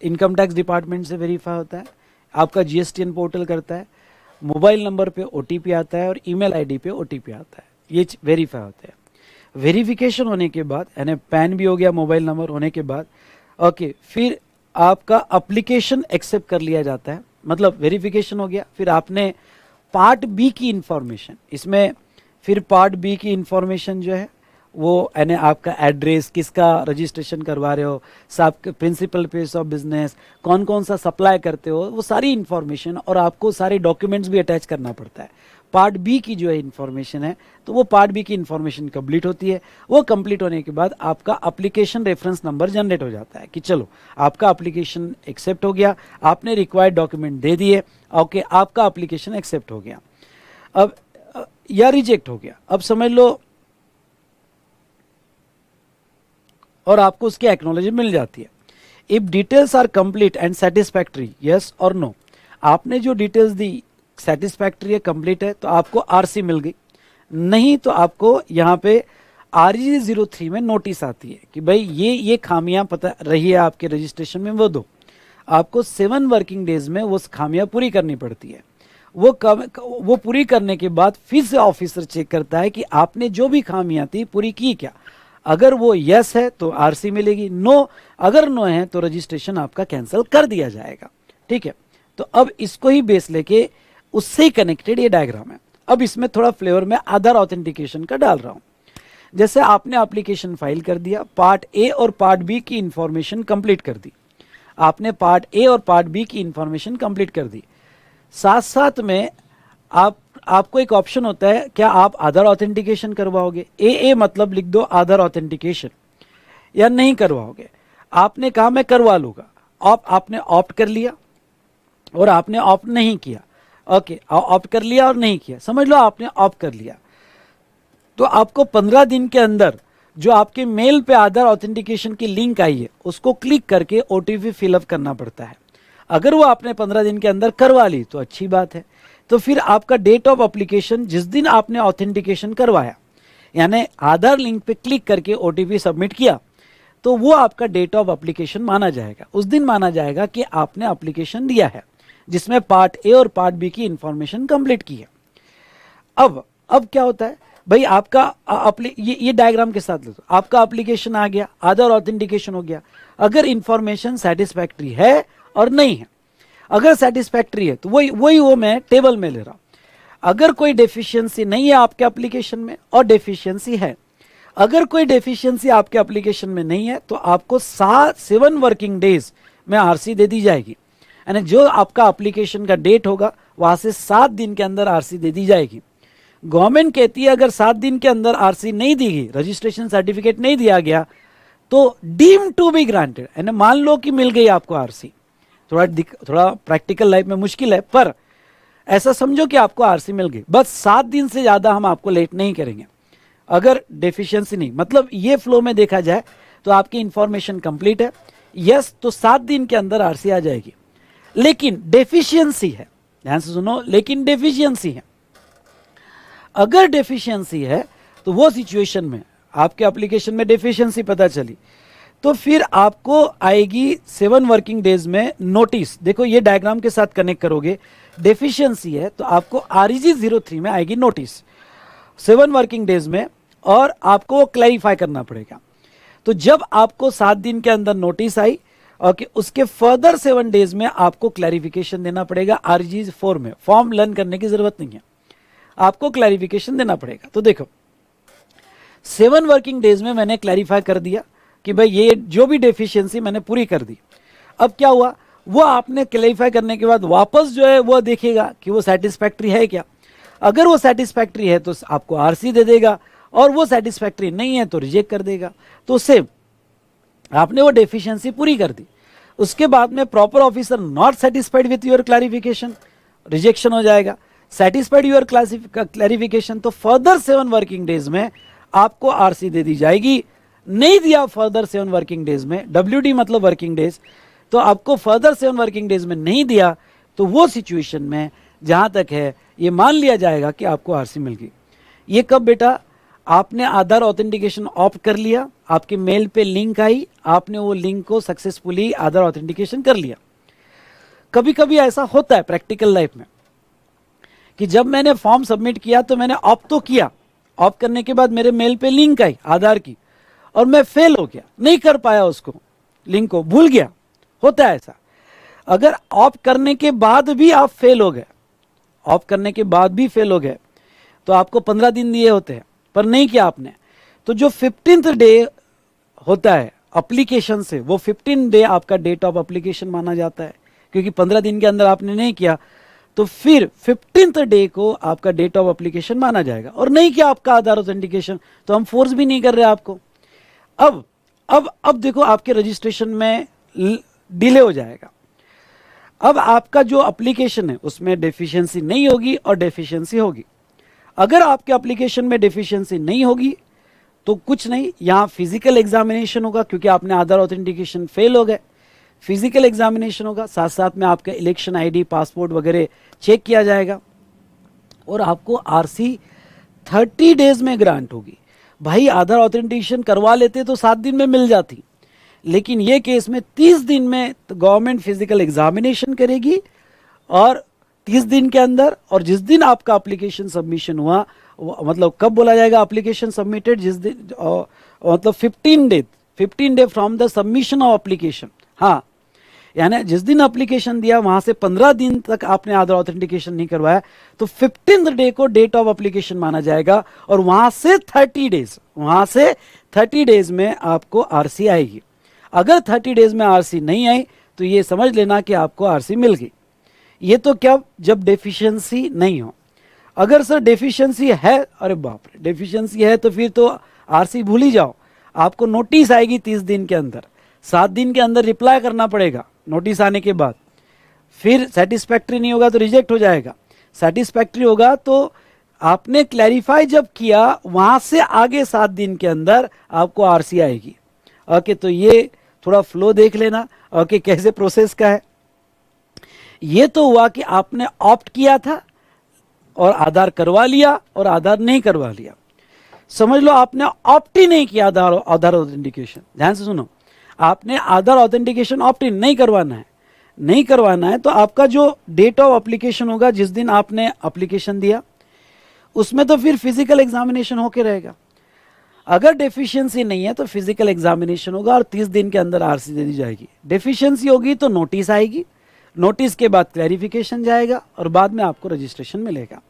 इनकम टैक्स डिपार्टमेंट से वेरीफाई होता है, आपका GSTN पोर्टल करता है, मोबाइल नंबर पे OTP आता है और ईमेल आईडी पे OTP आता है, ये वेरीफाई होते हैं। वेरिफिकेशन होने के बाद, यानी पैन भी हो गया, मोबाइल नंबर होने के बाद, ओके, फिर आपका एप्लीकेशन एक्सेप्ट कर लिया जाता है, मतलब वेरिफिकेशन हो गया। फिर आपने पार्ट B की इंफॉर्मेशन, इसमें फिर पार्ट B की इंफॉर्मेशन जो है वो यानी आपका एड्रेस, किसका रजिस्ट्रेशन करवा रहे हो, सबके प्रिंसिपल प्लेस ऑफ बिजनेस, कौन कौन सा सप्लाई करते हो, वो सारी इंफॉर्मेशन, और आपको सारे डॉक्यूमेंट्स भी अटैच करना पड़ता है। पार्ट B की जो है इंफॉर्मेशन है, तो वो पार्ट B की इंफॉर्मेशन कंप्लीट होती है। वो कंप्लीट होने के बाद आपका एप्लीकेशन रेफरेंस नंबर जनरेट हो जाता है कि चलो आपका एप्लीकेशन एक्सेप्ट हो गया, आपने रिक्वायर्ड डॉक्यूमेंट दे दिए, ओके, आपका एप्लीकेशन एक्सेप्ट हो गया, अब या रिजेक्ट हो गया, अब समझ लो, और आपको उसकी एक्नॉलेजमेंट मिल जाती है। If details are complete and satisfactory, yes और नो, आपने जो डिटेल्स दी सेटिस्फैक्ट्री है, कंप्लीट है, तो आपको RC मिल गई। नहीं तो आपको यहाँ पे REG 03 में नोटिस आती है कि भाई ये खामियां पता रही है आपके रजिस्ट्रेशन में, वो दो। आपको 7 वर्किंग डेज में वो खामियां पूरी करनी पड़ती है। वो पूरी करने के बाद फिर से ऑफिसर चेक करता है कि आपने जो भी खामियां थी पूरी की क्या। अगर वो यस है तो आरसी मिलेगी, नो अगर नो है तो रजिस्ट्रेशन आपका कैंसिल कर दिया जाएगा। ठीक है, तो अब इसको ही बेस लेके उससे ही कनेक्टेड ये डायग्राम है। अब इसमें थोड़ा फ्लेवर में आधार ऑथेंटिकेशन का डाल रहा हूं। जैसे आपने एप्लीकेशन फाइल कर दिया, पार्ट ए और पार्ट बी की इंफॉर्मेशन कंप्लीट कर दी, आपने पार्ट ए और पार्ट बी की इंफॉर्मेशन कंप्लीट कर दी, साथ साथ में आपको एक ऑप्शन होता है, क्या आप आधार ऑथेंटिकेशन करवाओगे? ए मतलब लिख दो आधार ऑथेंटिकेशन, या नहीं करवाओगे? आपने कहा मैं करवा लूंगा, आपने ऑप्ट कर लिया और आपने ऑप्ट नहीं किया। ओके, ऑप्ट कर लिया और नहीं किया, समझ लो आपने ऑप्ट कर लिया, तो आपको 15 दिन के अंदर जो आपके मेल पे आधार ऑथेंटिकेशन की लिंक आई है उसको क्लिक करके ओटीपी फिलअप करना पड़ता है। अगर वो आपने 15 दिन के अंदर करवा ली तो अच्छी बात है, तो फिर आपका डेट ऑफ एप्लीकेशन जिस दिन आपने ऑथेंटिकेशन करवाया, यानी आधार लिंक पे क्लिक करके ओटीपी सबमिट किया, तो वो आपका डेट ऑफ एप्लीकेशन माना जाएगा। उस दिन माना जाएगा कि आपने एप्लीकेशन दिया है जिसमें पार्ट ए और पार्ट बी की इंफॉर्मेशन कंप्लीट की है। अब क्या होता है भाई, आपका ये डायग्राम के साथ ले दो, आपका एप्लीकेशन आ गया, आधार ऑथेंटिकेशन हो गया। अगर इंफॉर्मेशन सेटिस्फैक्ट्री है और नहीं है, अगर सेटिस्फैक्ट्री है तो वही वो मैं टेबल में ले रहा हूं। अगर कोई डेफिशिएंसी नहीं है आपके एप्लीकेशन में और डेफिशिएंसी है, अगर कोई डेफिशिएंसी आपके एप्लीकेशन में नहीं है तो आपको 7 वर्किंग डेज में आरसी दे दी जाएगी, यानी जो आपका एप्लीकेशन का डेट होगा वहां से 7 दिन के अंदर आरसी दे दी जाएगी। गवर्नमेंट कहती है अगर 7 दिन के अंदर आरसी नहीं दी गई, रजिस्ट्रेशन सर्टिफिकेट नहीं दिया गया, तो डीम टू बी ग्रांटेड, यानी मान लो कि मिल गई आपको आरसी। थोड़ा प्रैक्टिकल लाइफ में मुश्किल है, पर ऐसा समझो कि आपको आरसी मिल गई, बस 7 दिन से ज्यादा हम आपको लेट नहीं करेंगे। अगर डेफिशिएंसी नहीं, मतलब ये फ्लो में देखा जाए तो आपकी इंफॉर्मेशन कंप्लीट है, यस तो 7 दिन के अंदर आरसी आ जाएगी। लेकिन डेफिशिएंसी है, ध्यान से सुनो, लेकिन डेफिशिएंसी है। अगर डेफिशिएंसी है तो वो सिचुएशन में आपके एप्लीकेशन में डेफिशिएंसी पता चली तो फिर आपको आएगी 7 वर्किंग डेज में नोटिस। देखो ये डायग्राम के साथ कनेक्ट करोगे, डेफिशिएंसी है तो आपको REG 03 में आएगी नोटिस 7 वर्किंग डेज में, और आपको वो क्लैरिफाई करना पड़ेगा। तो जब आपको 7 दिन के अंदर नोटिस आई, ओके, उसके फर्दर 7 डेज में आपको क्लैरिफिकेशन देना पड़ेगा REG 4 में। फॉर्म लर्न करने की जरूरत नहीं है, आपको क्लैरिफिकेशन देना पड़ेगा। तो देखो 7 वर्किंग डेज में मैंने क्लैरिफाई कर दिया कि भाई ये जो भी डेफिशिएंसी मैंने पूरी कर दी। अब क्या हुआ, वो आपने क्लैरिफाई करने के बाद वापस जो है वो देखेगा कि वो सेटिस्फैक्ट्री है क्या। अगर वो सेटिस्फैक्ट्री है तो आपको आरसी दे देगा, और वो सेटिस्फैक्ट्री नहीं है तो रिजेक्ट कर देगा। तो सेम आपने वो डेफिशिएंसी पूरी कर दी, उसके बाद में proper officer not satisfied with your clarification, rejection हो जाएगा। सेटिस्फाइड योर क्लैरिफिकेशन तो फर्दर 7 वर्किंग डेज में आपको आरसी दे दी जाएगी। नहीं दिया फर्दर 7 वर्किंग डेज में, WD मतलब वर्किंग डेज, तो आपको फर्दर 7 वर्किंग डेज में नहीं दिया तो वो सिचुएशन में जहां तक है ये मान लिया जाएगा कि आपको आरसी मिल गई। ये कब बेटा, आपने आधार ऑथेंटिकेशन ऑप्ट कर लिया, आपके मेल पे लिंक आई, आपने वो लिंक को सक्सेसफुली आधार ऑथेंटिकेशन कर लिया। कभी कभी ऐसा होता है प्रैक्टिकल लाइफ में कि जब मैंने फॉर्म सबमिट किया तो मैंने ऑप्ट तो किया, ऑप्ट करने के बाद मेरे मेल पे लिंक आई आधार की, और मैं फेल हो गया, नहीं कर पाया उसको, लिंक को भूल गया। होता है ऐसा। अगर ऑप्ट करने के बाद भी आप फेल हो गए, ऑप्ट करने के बाद भी फेल हो गए, तो आपको 15 दिन दिए होते हैं, पर नहीं किया आपने, तो जो 15th डे होता है एप्लीकेशन से, वो 15 डे आपका डेट ऑफ एप्लीकेशन माना जाता है, क्योंकि 15 दिन के अंदर आपने नहीं किया, तो फिर 15th डे को आपका डेट ऑफ एप्लीकेशन माना जाएगा। और नहीं किया आपका आधार ऑथेंटिकेशन तो हम फोर्स भी नहीं कर रहे आपको। अब देखो आपके रजिस्ट्रेशन में डिले हो जाएगा। अब आपका जो एप्लीकेशन है उसमें डेफिशिएंसी नहीं होगी और डेफिशिएंसी होगी। अगर आपके एप्लीकेशन में डेफिशिएंसी नहीं होगी तो कुछ नहीं, यहां फिजिकल एग्जामिनेशन होगा, क्योंकि आपने आधार ऑथेंटिकेशन फेल हो गए, फिजिकल एग्जामिनेशन होगा, साथ साथ में आपका इलेक्शन आईडी, पासपोर्ट वगैरह चेक किया जाएगा, और आपको आरसी 30 डेज में ग्रांट होगी। भाई आधार ऑथेंटिकेशन करवा लेते तो 7 दिन में मिल जाती, लेकिन ये केस में 30 दिन में गवर्नमेंट फिजिकल एग्जामिनेशन करेगी और 30 दिन के अंदर, और जिस दिन आपका एप्लीकेशन सबमिशन हुआ, मतलब कब बोला जाएगा एप्लीकेशन सबमिटेड, जिस दिन मतलब 15 day from the submission of application. हाँ, यानी जिस दिन एप्लीकेशन दिया वहां से 15 दिन तक आपने आधार ऑथेंटिकेशन नहीं करवाया तो 15th डे को डेट ऑफ एप्लीकेशन माना जाएगा, और वहां से 30 डेज में आपको आरसी आएगी। अगर 30 डेज में आरसी नहीं आई तो ये समझ लेना कि आपको आरसी मिल गई। ये तो क्या, जब डेफिशिएंसी नहीं हो। अगर सर डेफिशिएंसी है, अरे बाप रे, डेफिशिएंसी है तो फिर तो आरसी भूल ही जाओ। आपको नोटिस आएगी 30 दिन के अंदर, 7 दिन के अंदर रिप्लाई करना पड़ेगा नोटिस आने के बाद। फिर सेटिस्फैक्ट्री नहीं होगा तो रिजेक्ट हो जाएगा, सेटिस्फैक्ट्री होगा तो आपने क्लैरिफाई जब किया वहां से आगे 7 दिन के अंदर आपको आरसी आएगी। ओके, तो ये थोड़ा फ्लो देख लेना। ओके, कैसे प्रोसेस का है। ये तो हुआ कि आपने ऑप्ट किया था और आधार करवा लिया और आधार नहीं करवा लिया। समझ लो आपने ऑप्ट ही नहीं किया आधार ऑथेंटिकेशन। ध्यान से सुनो, आपने आधार ऑथेंटिकेशन ऑप्ट इन नहीं करवाना है तो आपका जो डेट ऑफ एप्लीकेशन होगा जिस दिन आपने एप्लीकेशन दिया, उसमें तो फिर फिजिकल एग्जामिनेशन होके रहेगा। अगर डेफिशिएंसी नहीं है तो फिजिकल एग्जामिनेशन होगा और 30 दिन के अंदर आरसी दे दी जाएगी। डेफिशिएंसी होगी तो नोटिस आएगी, नोटिस के बाद क्लैरिफिकेशन जाएगा और बाद में आपको रजिस्ट्रेशन मिलेगा।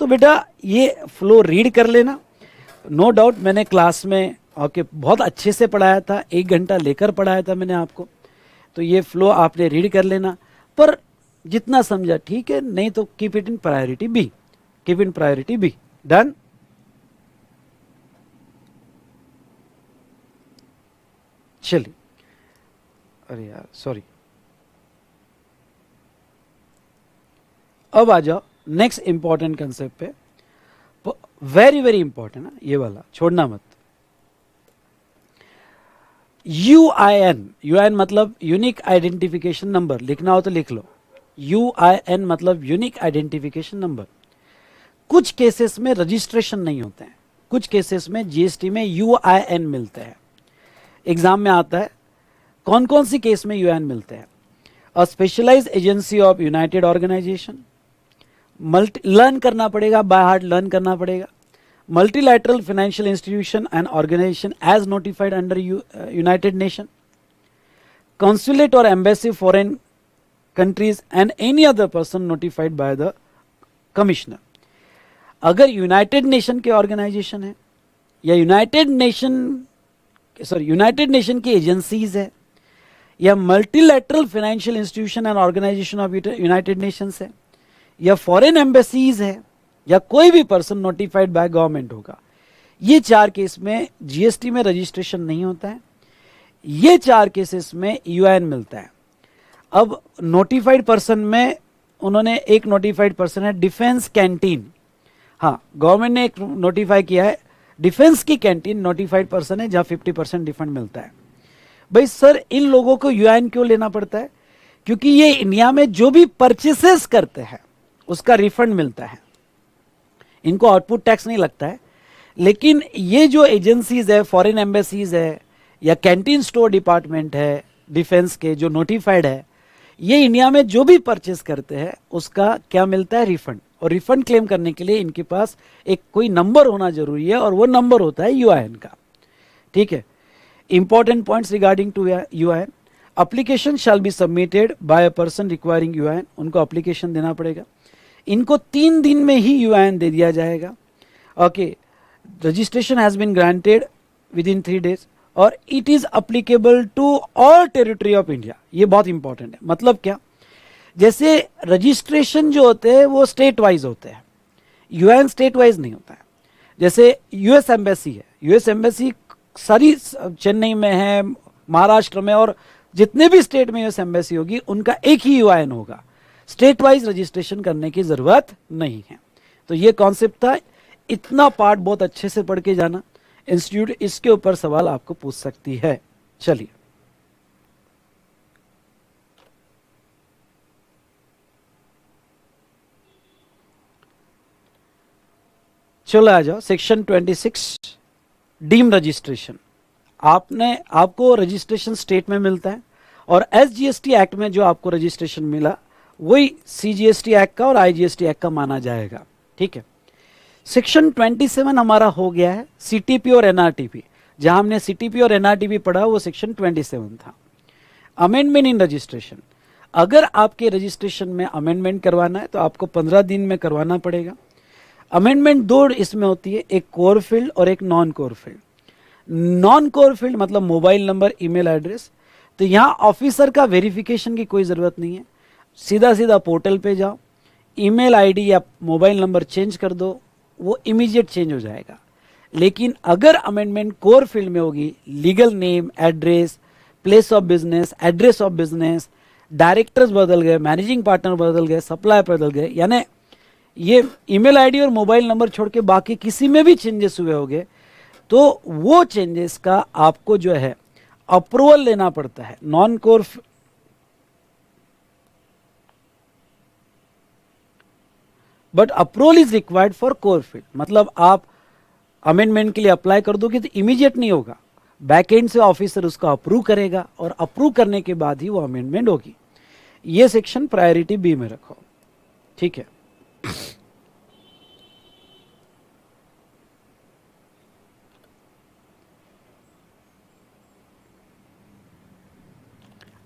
तो बेटा ये फ्लो रीड कर लेना। नो डाउट मैंने क्लास में बहुत अच्छे से पढ़ाया था, 1 घंटा लेकर पढ़ाया था मैंने आपको, तो ये फ्लो आपने रीड कर लेना। पर जितना समझा ठीक है, नहीं तो keep it in priority B. Done. चलिए, अरे यार सॉरी, अब आ जाओ नेक्स्ट इंपॉर्टेंट कंसेप्ट पे। वेरी वेरी इंपॉर्टेंट है ये वाला, छोड़ना मत। यूआईएन मतलब यूनिक आइडेंटिफिकेशन नंबर, लिखना हो तो लिख लो। यूआईएन मतलब यूनिक आइडेंटिफिकेशन नंबर। कुछ केसेस में रजिस्ट्रेशन नहीं होते हैं, कुछ केसेस में जीएसटी में यूआईएन मिलते हैं। एग्जाम में आता है कौन कौन सी केस में यूआईएन मिलते हैं। A specialised agency of United organisation, learn करना पड़ेगा, बाय हार्ट लर्न करना पड़ेगा। Multilateral financial institution and organisation as notified under United nation, consulate or embassy foreign countries and any other person notified by the commissioner। अगर united nation के organisation है या united nation की agencies है या multilateral financial institution and organisation of united nations है या foreign embassies है या कोई भी पर्सन नोटिफाइड बाय गवर्नमेंट होगा, ये 4 केस में जीएसटी में रजिस्ट्रेशन नहीं होता है। ये 4 केसेस में यूआईएन मिलता है। अब नोटिफाइड पर्सन में उन्होंने एक नोटिफाइड पर्सन है डिफेंस कैंटीन। हाँ, गवर्नमेंट ने एक नोटिफाई किया है, डिफेंस की कैंटीन नोटिफाइड पर्सन है जहां 50% रिफंड मिलता है। भाई सर, इन लोगों को यूआईएन क्यों लेना पड़ता है? क्योंकि ये इंडिया में जो भी परचेसेस करते हैं उसका रिफंड मिलता है, इनको आउटपुट टैक्स नहीं लगता है। लेकिन ये जो एजेंसीज है, फॉरेन एम्बेसीज है या कैंटीन स्टोर डिपार्टमेंट है डिफेंस के जो नोटिफाइड है, ये इंडिया में जो भी परचेस करते हैं उसका क्या मिलता है? रिफंड। और रिफंड क्लेम करने के लिए इनके पास एक कोई नंबर होना जरूरी है और वो नंबर होता है यूआईएन का। ठीक है, important points regarding to UIN. Application shall be submitted by a person requiring UIN, उनको एप्लीकेशन देना पड़ेगा। इनको 3 दिन में ही यूआईएन दे दिया जाएगा। Okay, registration has been granted within 3 days और it is applicable to all territory of India. ये बहुत इंपॉर्टेंट है। मतलब क्या, जैसे रजिस्ट्रेशन जो होते हैं वो स्टेट वाइज होते हैं, यूएन स्टेट वाइज नहीं होता है। जैसे यूएस एम्बेसी है, यूएस एम्बेसी सारी चेन्नई में है, महाराष्ट्र में, और जितने भी स्टेट में यूएस एम्बेसी होगी उनका एक ही यूआईएन होगा। स्टेट वाइज रजिस्ट्रेशन करने की जरूरत नहीं है। तो ये कॉन्सेप्ट था। इतना पार्ट बहुत अच्छे से पढ़ के जाना, इंस्टीट्यूट इसके ऊपर सवाल आपको पूछ सकती है। चलिए, चलो आ जाओ सेक्शन 26 डीम रजिस्ट्रेशन। आपको रजिस्ट्रेशन स्टेट में मिलता है और एसजीएसटी एक्ट में जो आपको रजिस्ट्रेशन मिला वही CGST एक्ट का और IGST एक्ट का माना जाएगा। ठीक है, सेक्शन 27 हमारा हो गया है CTP और NRTP। जहां हमने CTP और NRTP पढ़ा वो सेक्शन 27 था। अमेंडमेंट इन रजिस्ट्रेशन, अगर आपके रजिस्ट्रेशन में अमेंडमेंट करवाना है तो आपको 15 दिन में करवाना पड़ेगा। अमेंडमेंट दो इसमें होती है, एक कोर फील्ड और एक non core field. Non core field मतलब मोबाइल नंबर, ईमेल एड्रेस, तो यहाँ ऑफिसर का वेरिफिकेशन की कोई ज़रूरत नहीं है, सीधा सीधा पोर्टल पे जाओ, ईमेल आईडी या मोबाइल नंबर चेंज कर दो, वो इमीडिएट चेंज हो जाएगा। लेकिन अगर अमेंडमेंट कोर फील्ड में होगी, legal name, address, place of business, address of business, directors बदल गए, मैनेजिंग पार्टनर बदल गए, सप्लायर बदल गए, यानी ये ईमेल आईडी और मोबाइल नंबर छोड़ के बाकी किसी में भी चेंजेस हुए होंगे, तो वो चेंजेस का आपको जो है अप्रूवल लेना पड़ता है। Non core but approval is required for core field, मतलब आप अमेंडमेंट के लिए अप्लाई कर दोगे तो इमीडिएट नहीं होगा, बैक एंड से ऑफिसर उसको अप्रूव करेगा और अप्रूव करने के बाद ही वो अमेंडमेंट होगी। ये सेक्शन प्रायोरिटी बी में रखो। ठीक है,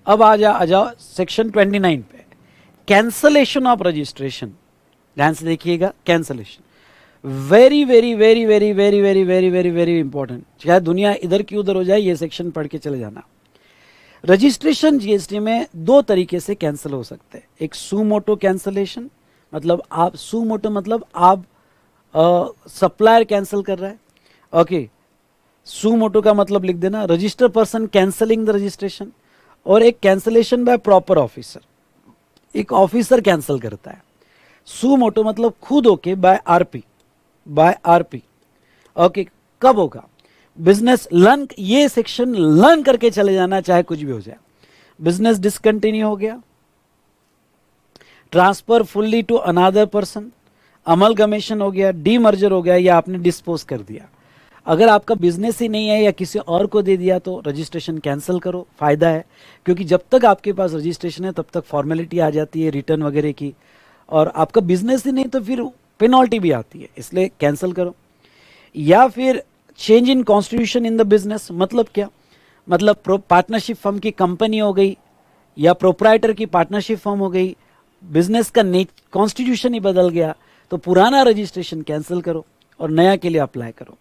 अब आ जाओ सेक्शन 29 पे, कैंसलेशन ऑफ रजिस्ट्रेशन। ध्यान से देखिएगा, cancellation very very very very very very very very very important. चाहे दुनिया इधर की उधर हो जाए, ये सेक्शन पढ़ के चले जाना। रजिस्ट्रेशन जीएसटी में दो तरीके से कैंसिल हो सकते हैं। एक सुमोटो कैंसलेशन, मतलब आप सुमोटो मतलब आप सप्लायर कैंसिल कर रहा है। ओके, सुमोटो का मतलब लिख देना, register person cancelling the registration. और एक कैंसलेशन बाय प्रॉपर ऑफिसर, एक ऑफिसर कैंसिल करता है। सुमोटो मतलब खुद होके बाय आरपी। ओके, कब होगा? बिजनेस लर्न, ये सेक्शन लर्न करके चले जाना, चाहे कुछ भी हो जाए। बिजनेस डिसकंटिन्यू हो गया, transfer fully to another person, amalgamation हो गया, डीमर्जर हो गया, या आपने डिस्पोज कर दिया। अगर आपका बिजनेस ही नहीं है या किसी और को दे दिया तो रजिस्ट्रेशन कैंसिल करो, फायदा है, क्योंकि जब तक आपके पास रजिस्ट्रेशन है तब तक फॉर्मेलिटी आ जाती है रिटर्न वगैरह की, और आपका बिजनेस ही नहीं तो फिर पेनल्टी भी आती है, इसलिए कैंसिल करो। या फिर change in constitution in the business, मतलब क्या? मतलब पार्टनरशिप फर्म की कंपनी हो गई या प्रोप्राइटर की पार्टनरशिप फर्म हो गई, बिजनेस का कॉन्स्टिट्यूशन ही बदल गया, तो पुराना रजिस्ट्रेशन कैंसिल करो और नया के लिए अप्लाई करो।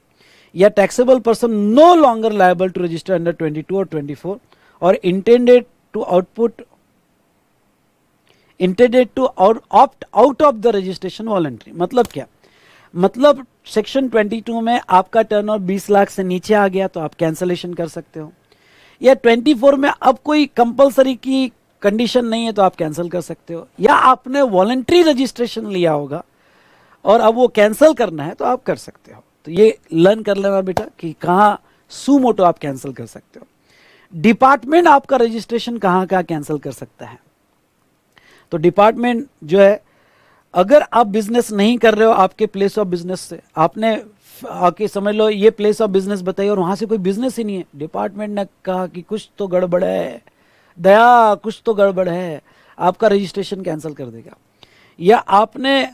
या taxable person no longer liable to register under 22 और 24 और intended to opt out of the registration voluntary. मतलब क्या? मतलब सेक्शन 22 में आपका टर्नओवर 20 लाख से नीचे आ गया तो आप कैंसलेशन कर सकते हो, या 24 में अब कोई कंपलसरी की कंडीशन नहीं है तो आप कैंसिल कर सकते हो, या आपने वॉलंटरी रजिस्ट्रेशन लिया होगा और अब वो कैंसिल करना है तो आप कर सकते हो। तो ये लर्न कर लेना बेटा कि कहाँ सुमोटो आप कैंसिल कर सकते हो। डिपार्टमेंट आपका रजिस्ट्रेशन कहाँ कैंसिल कर सकता है? तो डिपार्टमेंट जो है, अगर आप बिजनेस नहीं कर रहे हो आपके प्लेस ऑफ बिजनेस से, आपने आके समझ लो ये प्लेस ऑफ बिजनेस बताइए और वहां से कोई बिजनेस ही नहीं है, डिपार्टमेंट ने कहा कि कुछ तो गड़बड़ है दया, कुछ तो गड़बड़ है, आपका रजिस्ट्रेशन कैंसिल कर देगा। या आपने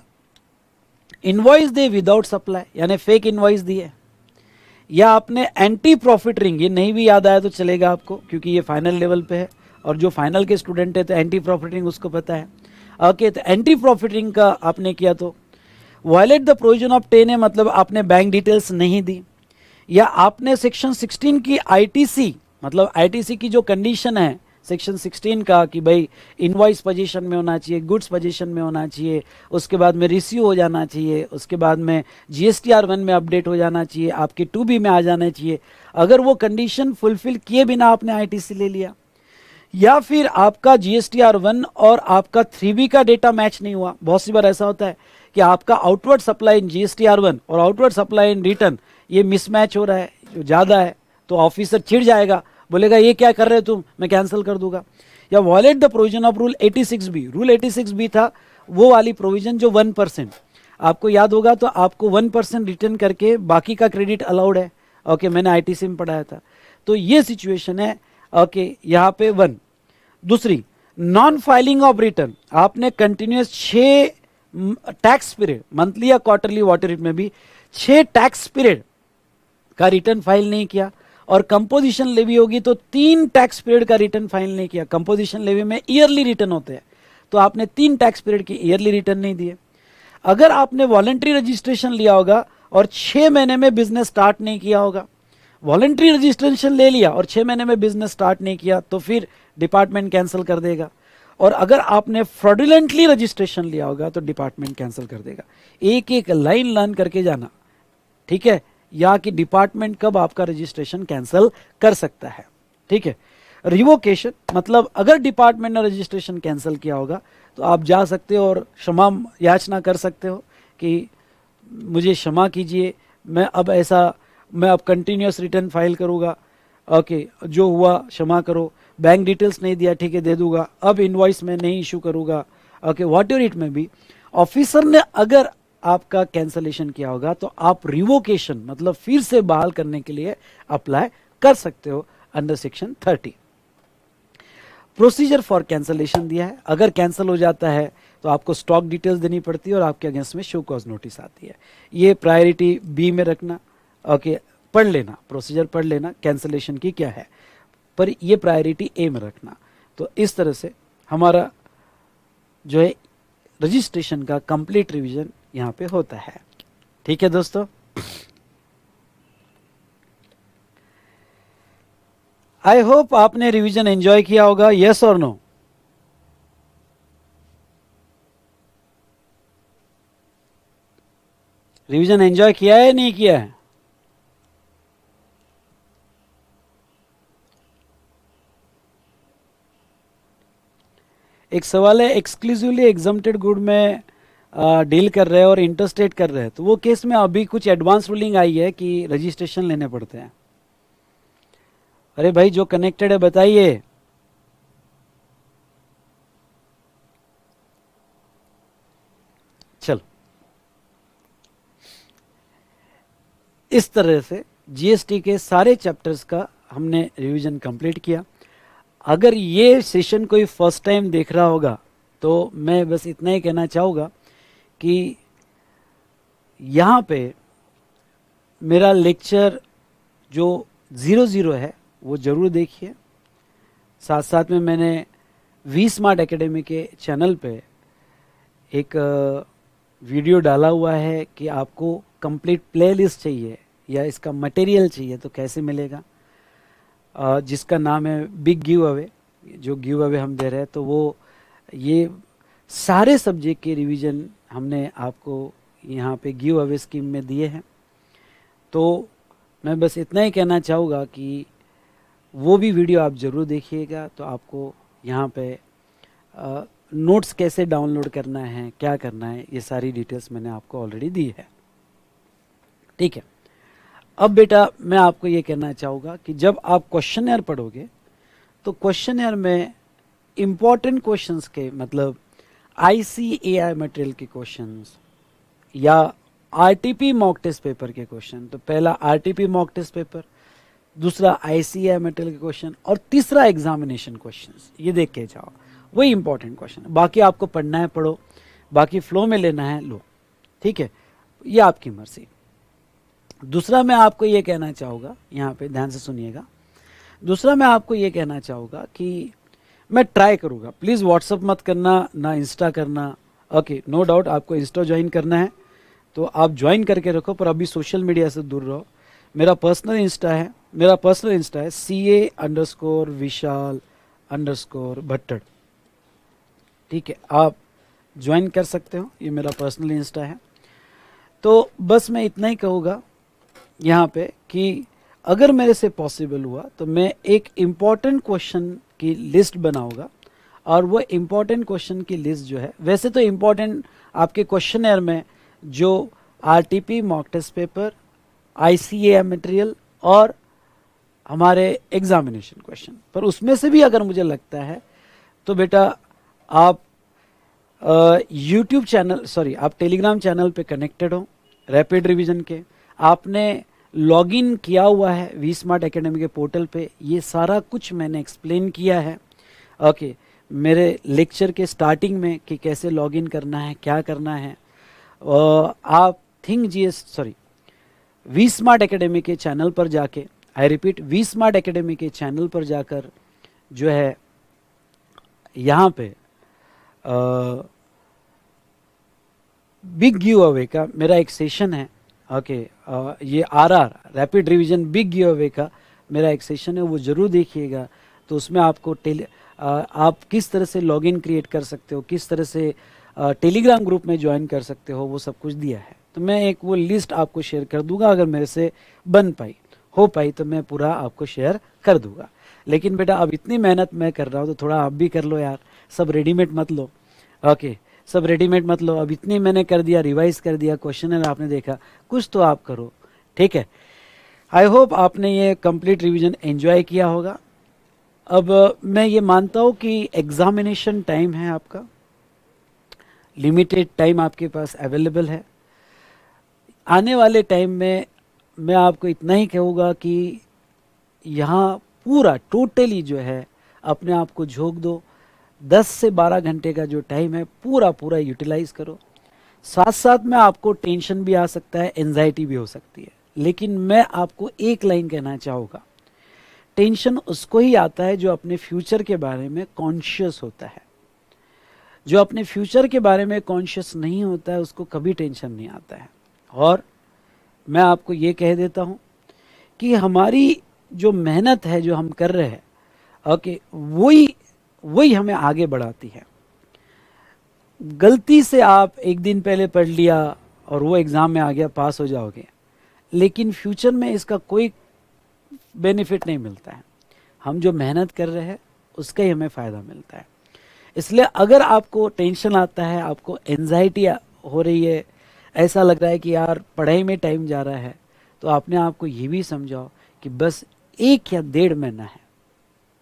इनवॉइस दे विदाउट सप्लाई, यानी फेक इनवॉइस दी है, या आपने एंटी प्रॉफिट रिंग, ये नहीं भी याद आया तो चलेगा आपको क्योंकि ये फाइनल लेवल पे है, और जो फाइनल के स्टूडेंट है तो एंटी प्रॉफिट रिंग उसको पता है। ओके, तो एंटी प्रॉफिट रिंग का आपने किया तो वायलेट द प्रोविजन ऑफ 10 है, मतलब आपने बैंक डिटेल्स नहीं दी, या आपने सेक्शन 16 की आईटीसी, मतलब आईटीसी की जो कंडीशन है सेक्शन 16 का कि भाई इनवॉइस पोजीशन में होना चाहिए, गुड्स पोजीशन में होना चाहिए, उसके बाद में रिसीव हो जाना चाहिए, उसके बाद में जीएसटीआर 1 में अपडेट हो जाना चाहिए, आपके 2B में आ जाना चाहिए। अगर वो कंडीशन फुलफिल किए बिना आपने आईटीसी ले लिया, या फिर आपका जीएसटीआर 1 और आपका 3B का डेटा मैच नहीं हुआ, बहुत सी बार ऐसा होता है कि आपका आउटवर्ड सप्लाई इन जीएसटीआर 1 और आउटवर्ड सप्लाई इन रिटर्न ये मिसमैच हो रहा है, जो ज़्यादा है, तो ऑफिसर चिढ़ जाएगा, बोलेगा ये क्या कर रहे हो तुम, मैं कैंसिल कर दूंगा। या wallet the provision of rule 86B, rule 86B था वो वाली प्रोविजन जो 1%, आपको याद होगा, तो आपको 1% रिटर्न करके बाकी का क्रेडिट अलाउड है। ओके, मैंने आईटीसी में पढ़ाया था। तो ये सिचुएशन है। ओके, यहाँ पे 1। दूसरी, नॉन फाइलिंग ऑफ रिटर्न, आपने कंटिन्यूस 6 टैक्स पीरियड, मंथली या क्वार्टरली वॉटर इट में भी 6 टैक्स पीरियड का रिटर्न फाइल नहीं किया, और कंपोजिशन लेवी होगी तो 3 टैक्स पीरियड का रिटर्न फाइल नहीं किया। कंपोजिशन लेवी में ईयरली रिटर्न होते हैं, तो आपने 3 टैक्स पीरियड की ईयरली रिटर्न नहीं दिए। अगर आपने वॉलंटरी रजिस्ट्रेशन लिया होगा और 6 महीने में बिजनेस स्टार्ट नहीं किया होगा, वॉलंटरी रजिस्ट्रेशन ले लिया और 6 महीने में बिजनेस स्टार्ट नहीं किया, तो फिर डिपार्टमेंट कैंसिल कर देगा। और अगर आपने फ्रॉडुलेंटली रजिस्ट्रेशन लिया होगा तो डिपार्टमेंट कैंसिल कर देगा। एक एक लाइन लर्न करके जाना, ठीक है, या कि डिपार्टमेंट कब आपका रजिस्ट्रेशन कैंसिल कर सकता है। ठीक है, रिवोकेशन मतलब अगर डिपार्टमेंट ने रजिस्ट्रेशन कैंसिल किया होगा तो आप जा सकते हो और क्षमा याचना कर सकते हो कि मुझे क्षमा कीजिए, मैं अब कंटिन्यूस रिटर्न फाइल करूँगा, ओके, जो हुआ क्षमा करो, बैंक डिटेल्स नहीं दिया, ठीक है दे दूंगा, अब इनवॉइस में नहीं इशू करूँगा, ओके, व्हाट एवर इट में बी। ऑफिसर ने अगर आपका कैंसलेशन किया होगा तो आप रिवोकेशन मतलब फिर से बहाल करने के लिए अप्लाई कर सकते हो under section 30। Procedure for cancellation दिया है, अगर कैंसिल हो जाता है तो आपको स्टॉक डिटेल्स देनी पड़ती है और आपके अगेंस्ट में शो कॉज नोटिस आती है। ये प्रायोरिटी बी में रखना, ओके, पढ़ लेना, प्रोसीजर पढ़ लेना कैंसलेशन की क्या है, पर ये प्रायोरिटी ए में रखना। तो इस तरह से हमारा जो है रजिस्ट्रेशन का कंप्लीट रिवीजन यहाँ पे होता है। ठीक है दोस्तों, आई होप आपने रिवीजन एंजॉय किया होगा, यस और नो? रिवीजन एंजॉय किया है नहीं किया है? एक सवाल है, एक्सक्लूसिवली एग्जम्प्टेड गुड में डील कर रहे हैं और इंटरस्टेट कर रहे हैं, तो वो केस में अभी कुछ एडवांस रूलिंग आई है कि रजिस्ट्रेशन लेने पड़ते हैं। अरे भाई जो कनेक्टेड है बताइए। चलो, इस तरह से जीएसटी के सारे चैप्टर्स का हमने रिवीजन कंप्लीट किया। अगर ये सेशन कोई फर्स्ट टाइम देख रहा होगा तो मैं बस इतना ही कहना चाहूँगा कि यहाँ पे मेरा लेक्चर जो 00 है वो ज़रूर देखिए। साथ साथ में मैंने वी स्मार्ट एकेडमी के चैनल पे एक वीडियो डाला हुआ है कि आपको कंप्लीट प्लेलिस्ट चाहिए या इसका मटेरियल चाहिए तो कैसे मिलेगा, जिसका नाम है बिग गिव अवे। जो गिव अवे हम दे रहे हैं तो वो ये सारे सब्जेक्ट के रिवीजन हमने आपको यहाँ पे गिव अवे स्कीम में दिए हैं। तो मैं बस इतना ही कहना चाहूँगा कि वो भी वीडियो आप ज़रूर देखिएगा, तो आपको यहाँ पे नोट्स कैसे डाउनलोड करना है, क्या करना है, ये सारी डिटेल्स मैंने आपको ऑलरेडी दी है। ठीक है, अब बेटा मैं आपको ये कहना चाहूँगा कि जब आप क्वेश्चनर पढ़ोगे तो क्वेश्चनर में इम्पॉर्टेंट क्वेश्चंस के मतलब ICAI मटेरियल के क्वेश्चंस या RTP मॉक टेस्ट पेपर के क्वेश्चन, तो पहला RTP मॉक टेस्ट पेपर, दूसरा ICAI मटेरियल के क्वेश्चन और तीसरा एग्जामिनेशन क्वेश्चंस, ये देख के जाओ, वही इंपॉर्टेंट क्वेश्चन है। बाकी आपको पढ़ना है पढ़ो, बाकी फ्लो में लेना है लो, ठीक है, ये आपकी मर्जी। दूसरा मैं आपको ये कहना चाहूँगा, यहाँ पे ध्यान से सुनिएगा, दूसरा मैं आपको ये कहना चाहूँगा कि मैं ट्राई करूँगा, प्लीज़ व्हाट्सअप मत करना, ना इंस्टा करना, ओके, नो डाउट आपको इंस्टा ज्वाइन करना है तो आप ज्वाइन करके रखो, पर अभी सोशल मीडिया से दूर रहो। मेरा पर्सनल इंस्टा है CA_Vishal_भट्टड़, ठीक है, आप ज्वाइन कर सकते हो, ये मेरा पर्सनल इंस्टा है। तो बस मैं इतना ही कहूँगा यहाँ पे कि अगर मेरे से पॉसिबल हुआ तो मैं एक इम्पॉर्टेंट क्वेश्चन की लिस्ट बनाऊंगा, और वो इम्पॉर्टेंट क्वेश्चन की लिस्ट जो है, वैसे तो इम्पॉर्टेंट आपके क्वेश्चनर में जो RTP mock test paper, ICAI material और हमारे एग्जामिनेशन क्वेश्चन, पर उसमें से भी अगर मुझे लगता है तो बेटा आप यूट्यूब चैनल आप टेलीग्राम चैनल पे कनेक्टेड हो रैपिड रिवीजन के, आपने लॉगिन किया हुआ है वी स्मार्ट एकेडमी के पोर्टल पे, ये सारा कुछ मैंने एक्सप्लेन किया है, ओके। मेरे लेक्चर के स्टार्टिंग में कि कैसे लॉगिन करना है, क्या करना है। आप think GS sorry V smart academy के चैनल पर जाके, I repeat, V smart academy के चैनल पर जाकर जो है यहाँ पे बिग गिव अवे का मेरा एक सेशन है। ओके, ये RR rapid revision big give away का मेरा एक सेशन है, वो ज़रूर देखिएगा। तो उसमें आपको आप किस तरह से लॉगिन क्रिएट कर सकते हो, किस तरह से टेलीग्राम ग्रुप में ज्वाइन कर सकते हो, वो सब कुछ दिया है। तो मैं एक वो लिस्ट आपको शेयर कर दूंगा, अगर मेरे से बन पाई, हो पाई तो मैं पूरा आपको शेयर कर दूंगा। लेकिन बेटा अब इतनी मेहनत मैं कर रहा हूँ तो थोड़ा आप भी कर लो यार, सब रेडीमेड मत लो। ओके, सब रेडीमेड मत लो। अब इतनी मैंने कर दिया, रिवाइज कर दिया, क्वेश्चन आपने देखा, कुछ तो आप करो, ठीक है। आई होप आपने ये कंप्लीट रिवीजन एंजॉय किया होगा। अब मैं ये मानता हूँ कि एग्जामिनेशन टाइम है आपका, लिमिटेड टाइम आपके पास अवेलेबल है। आने वाले टाइम में मैं आपको इतना ही कहूँगा कि यहाँ पूरा टोटली जो है अपने आप को झोंक दो। 10 से 12 घंटे का जो टाइम है पूरा पूरा यूटिलाइज करो। साथ साथ में आपको टेंशन भी आ सकता है, एंजाइटी भी हो सकती है, लेकिन मैं आपको एक लाइन कहना चाहूँगा, टेंशन उसको ही आता है जो अपने फ्यूचर के बारे में कॉन्शियस होता है। जो अपने फ्यूचर के बारे में कॉन्शियस नहीं होता है उसको कभी टेंशन नहीं आता है। और मैं आपको ये कह देता हूँ कि हमारी जो मेहनत है जो हम कर रहे हैं, ओके, वही हमें आगे बढ़ाती है। गलती से आप एक दिन पहले पढ़ लिया और वो एग्ज़ाम में आ गया, पास हो जाओगे, लेकिन फ्यूचर में इसका कोई बेनिफिट नहीं मिलता है। हम जो मेहनत कर रहे हैं उसका ही हमें फ़ायदा मिलता है। इसलिए अगर आपको टेंशन आता है, आपको एंजाइटी हो रही है, ऐसा लग रहा है कि यार पढ़ाई में टाइम जा रहा है, तो आपने आपको ये भी समझाओ कि बस 1 या 1.5 महीना है,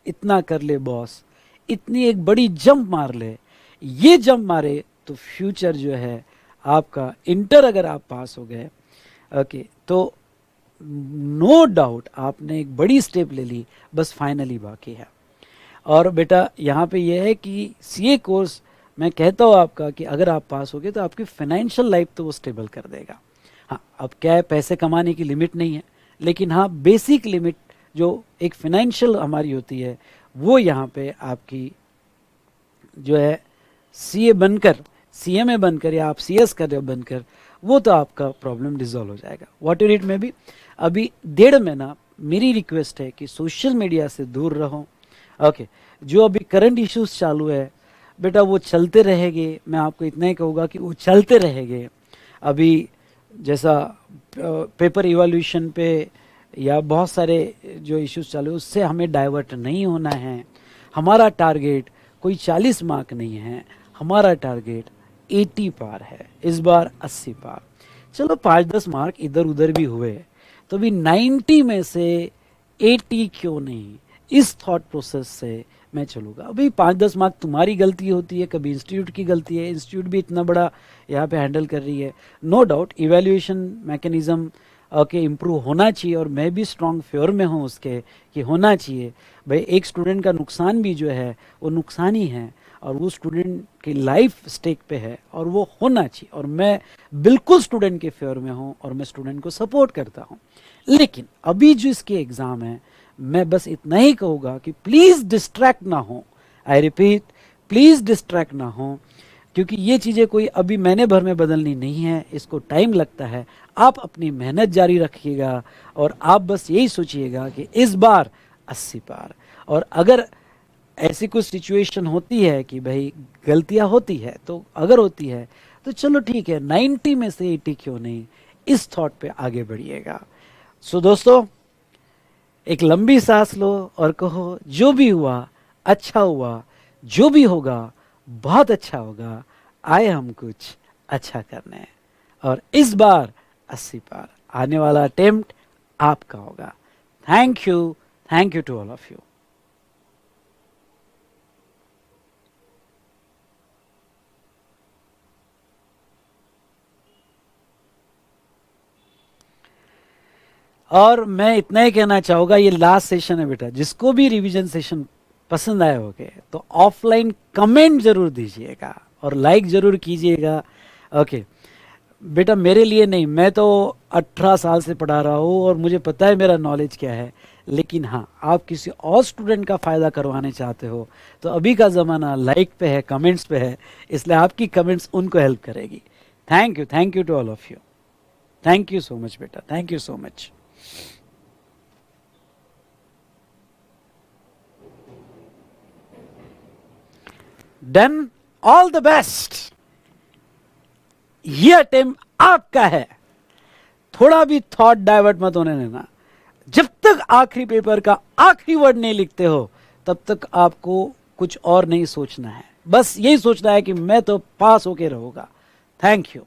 इतना कर ले बॉस, इतनी एक बड़ी जंप मार ले। ये जंप मारे तो फ्यूचर जो है आपका, इंटर अगर आप पास हो गए, ओके, तो नो डाउट आपने एक बड़ी स्टेप ले ली, बस फाइनली बाकी है। और बेटा यहाँ पे ये है कि सीए कोर्स मैं कहता हूँ आपका कि अगर आप पास हो गए तो आपकी फाइनेंशियल लाइफ तो वो स्टेबल कर देगा। हाँ, अब क्या है, पैसे कमाने की लिमिट नहीं है, लेकिन हाँ बेसिक लिमिट जो एक फाइनेंशियल हमारी होती है वो यहाँ पे आपकी जो है सीए बनकर, सीएमए बनकर, या आप सीएस कर रहे हो बनकर, वो तो आपका प्रॉब्लम रिजॉल्व हो जाएगा। व्हाट यू रीड में भी अभी 1.5 महीना मेरी रिक्वेस्ट है कि सोशल मीडिया से दूर रहो। ओके, जो अभी करंट इश्यूज चालू है बेटा वो चलते रहेंगे। मैं आपको इतना ही कहूँगा कि वो चलते रहेंगे। अभी जैसा पेपर इवैल्यूएशन पे या बहुत सारे जो इश्यूज चालू है उससे हमें डाइवर्ट नहीं होना है। हमारा टारगेट कोई 40 मार्क नहीं है, हमारा टारगेट 80 पार है, इस बार 80 पार। चलो 5-10 मार्क इधर उधर भी हुए तो भी 90 में से 80 क्यों नहीं, इस थॉट प्रोसेस से मैं चलूँगा। अभी 5-10 मार्क तुम्हारी गलती होती है, कभी इंस्टीट्यूट की गलती है, इंस्टीट्यूट भी इतना बड़ा यहाँ पे हैंडल कर रही है। No doubt evaluation mechanism okay improve होना चाहिए, और मैं भी स्ट्रॉन्ग फेवर में हूँ उसके कि होना चाहिए। भाई एक स्टूडेंट का नुकसान भी जो है वो नुकसान ही है, और वो स्टूडेंट की लाइफ स्टेक पे है और वो होना चाहिए। और मैं बिल्कुल स्टूडेंट के फेवर में हूँ और मैं स्टूडेंट को सपोर्ट करता हूँ। लेकिन अभी जो इसके एग्ज़ाम है, मैं बस इतना ही कहूँगा कि प्लीज़ डिस्ट्रैक्ट ना हो। आई रिपीट, प्लीज़ डिस्ट्रैक्ट ना हो, क्योंकि ये चीज़ें कोई अभी महीने भर में बदलनी नहीं है, इसको टाइम लगता है। आप अपनी मेहनत जारी रखिएगा और आप बस यही सोचिएगा कि इस बार 80 पार। और अगर ऐसी कुछ सिचुएशन होती है कि भाई गलतियां होती है, तो अगर होती है तो चलो ठीक है, 90 में से 80 क्यों नहीं, इस थॉट पे आगे बढ़िएगा। सो दोस्तों, एक लंबी सांस लो और कहो जो भी हुआ अच्छा हुआ, जो भी होगा बहुत अच्छा होगा, आए हम कुछ अच्छा करने। और इस बार 80 पार, आने वाला अटेम्प्ट आपका होगा। Thank you to all of you. और मैं इतना ही कहना चाहूँगा, ये लास्ट सेशन है बेटा, जिसको भी रिवीजन सेशन पसंद आए होगे तो ऑफलाइन कमेंट जरूर दीजिएगा और लाइक जरूर कीजिएगा। ओके बेटा, मेरे लिए नहीं, मैं तो 18 साल से पढ़ा रहा हूँ और मुझे पता है मेरा नॉलेज क्या है, लेकिन हाँ आप किसी और स्टूडेंट का फ़ायदा करवाने चाहते हो तो अभी का ज़माना लाइक पे है, कमेंट्स पे है, इसलिए आपकी कमेंट्स उनको हेल्प करेगी। Thank you to all of you, thank you so much बेटा, thank you so much. Done, all the best. ये अटेम्प्ट आपका है, थोड़ा भी थॉट डाइवर्ट मत होने देना। जब तक आखिरी पेपर का आखिरी वर्ड नहीं लिखते हो तब तक आपको कुछ और नहीं सोचना है, बस यही सोचना है कि मैं तो पास होके रहूंगा। Thank you.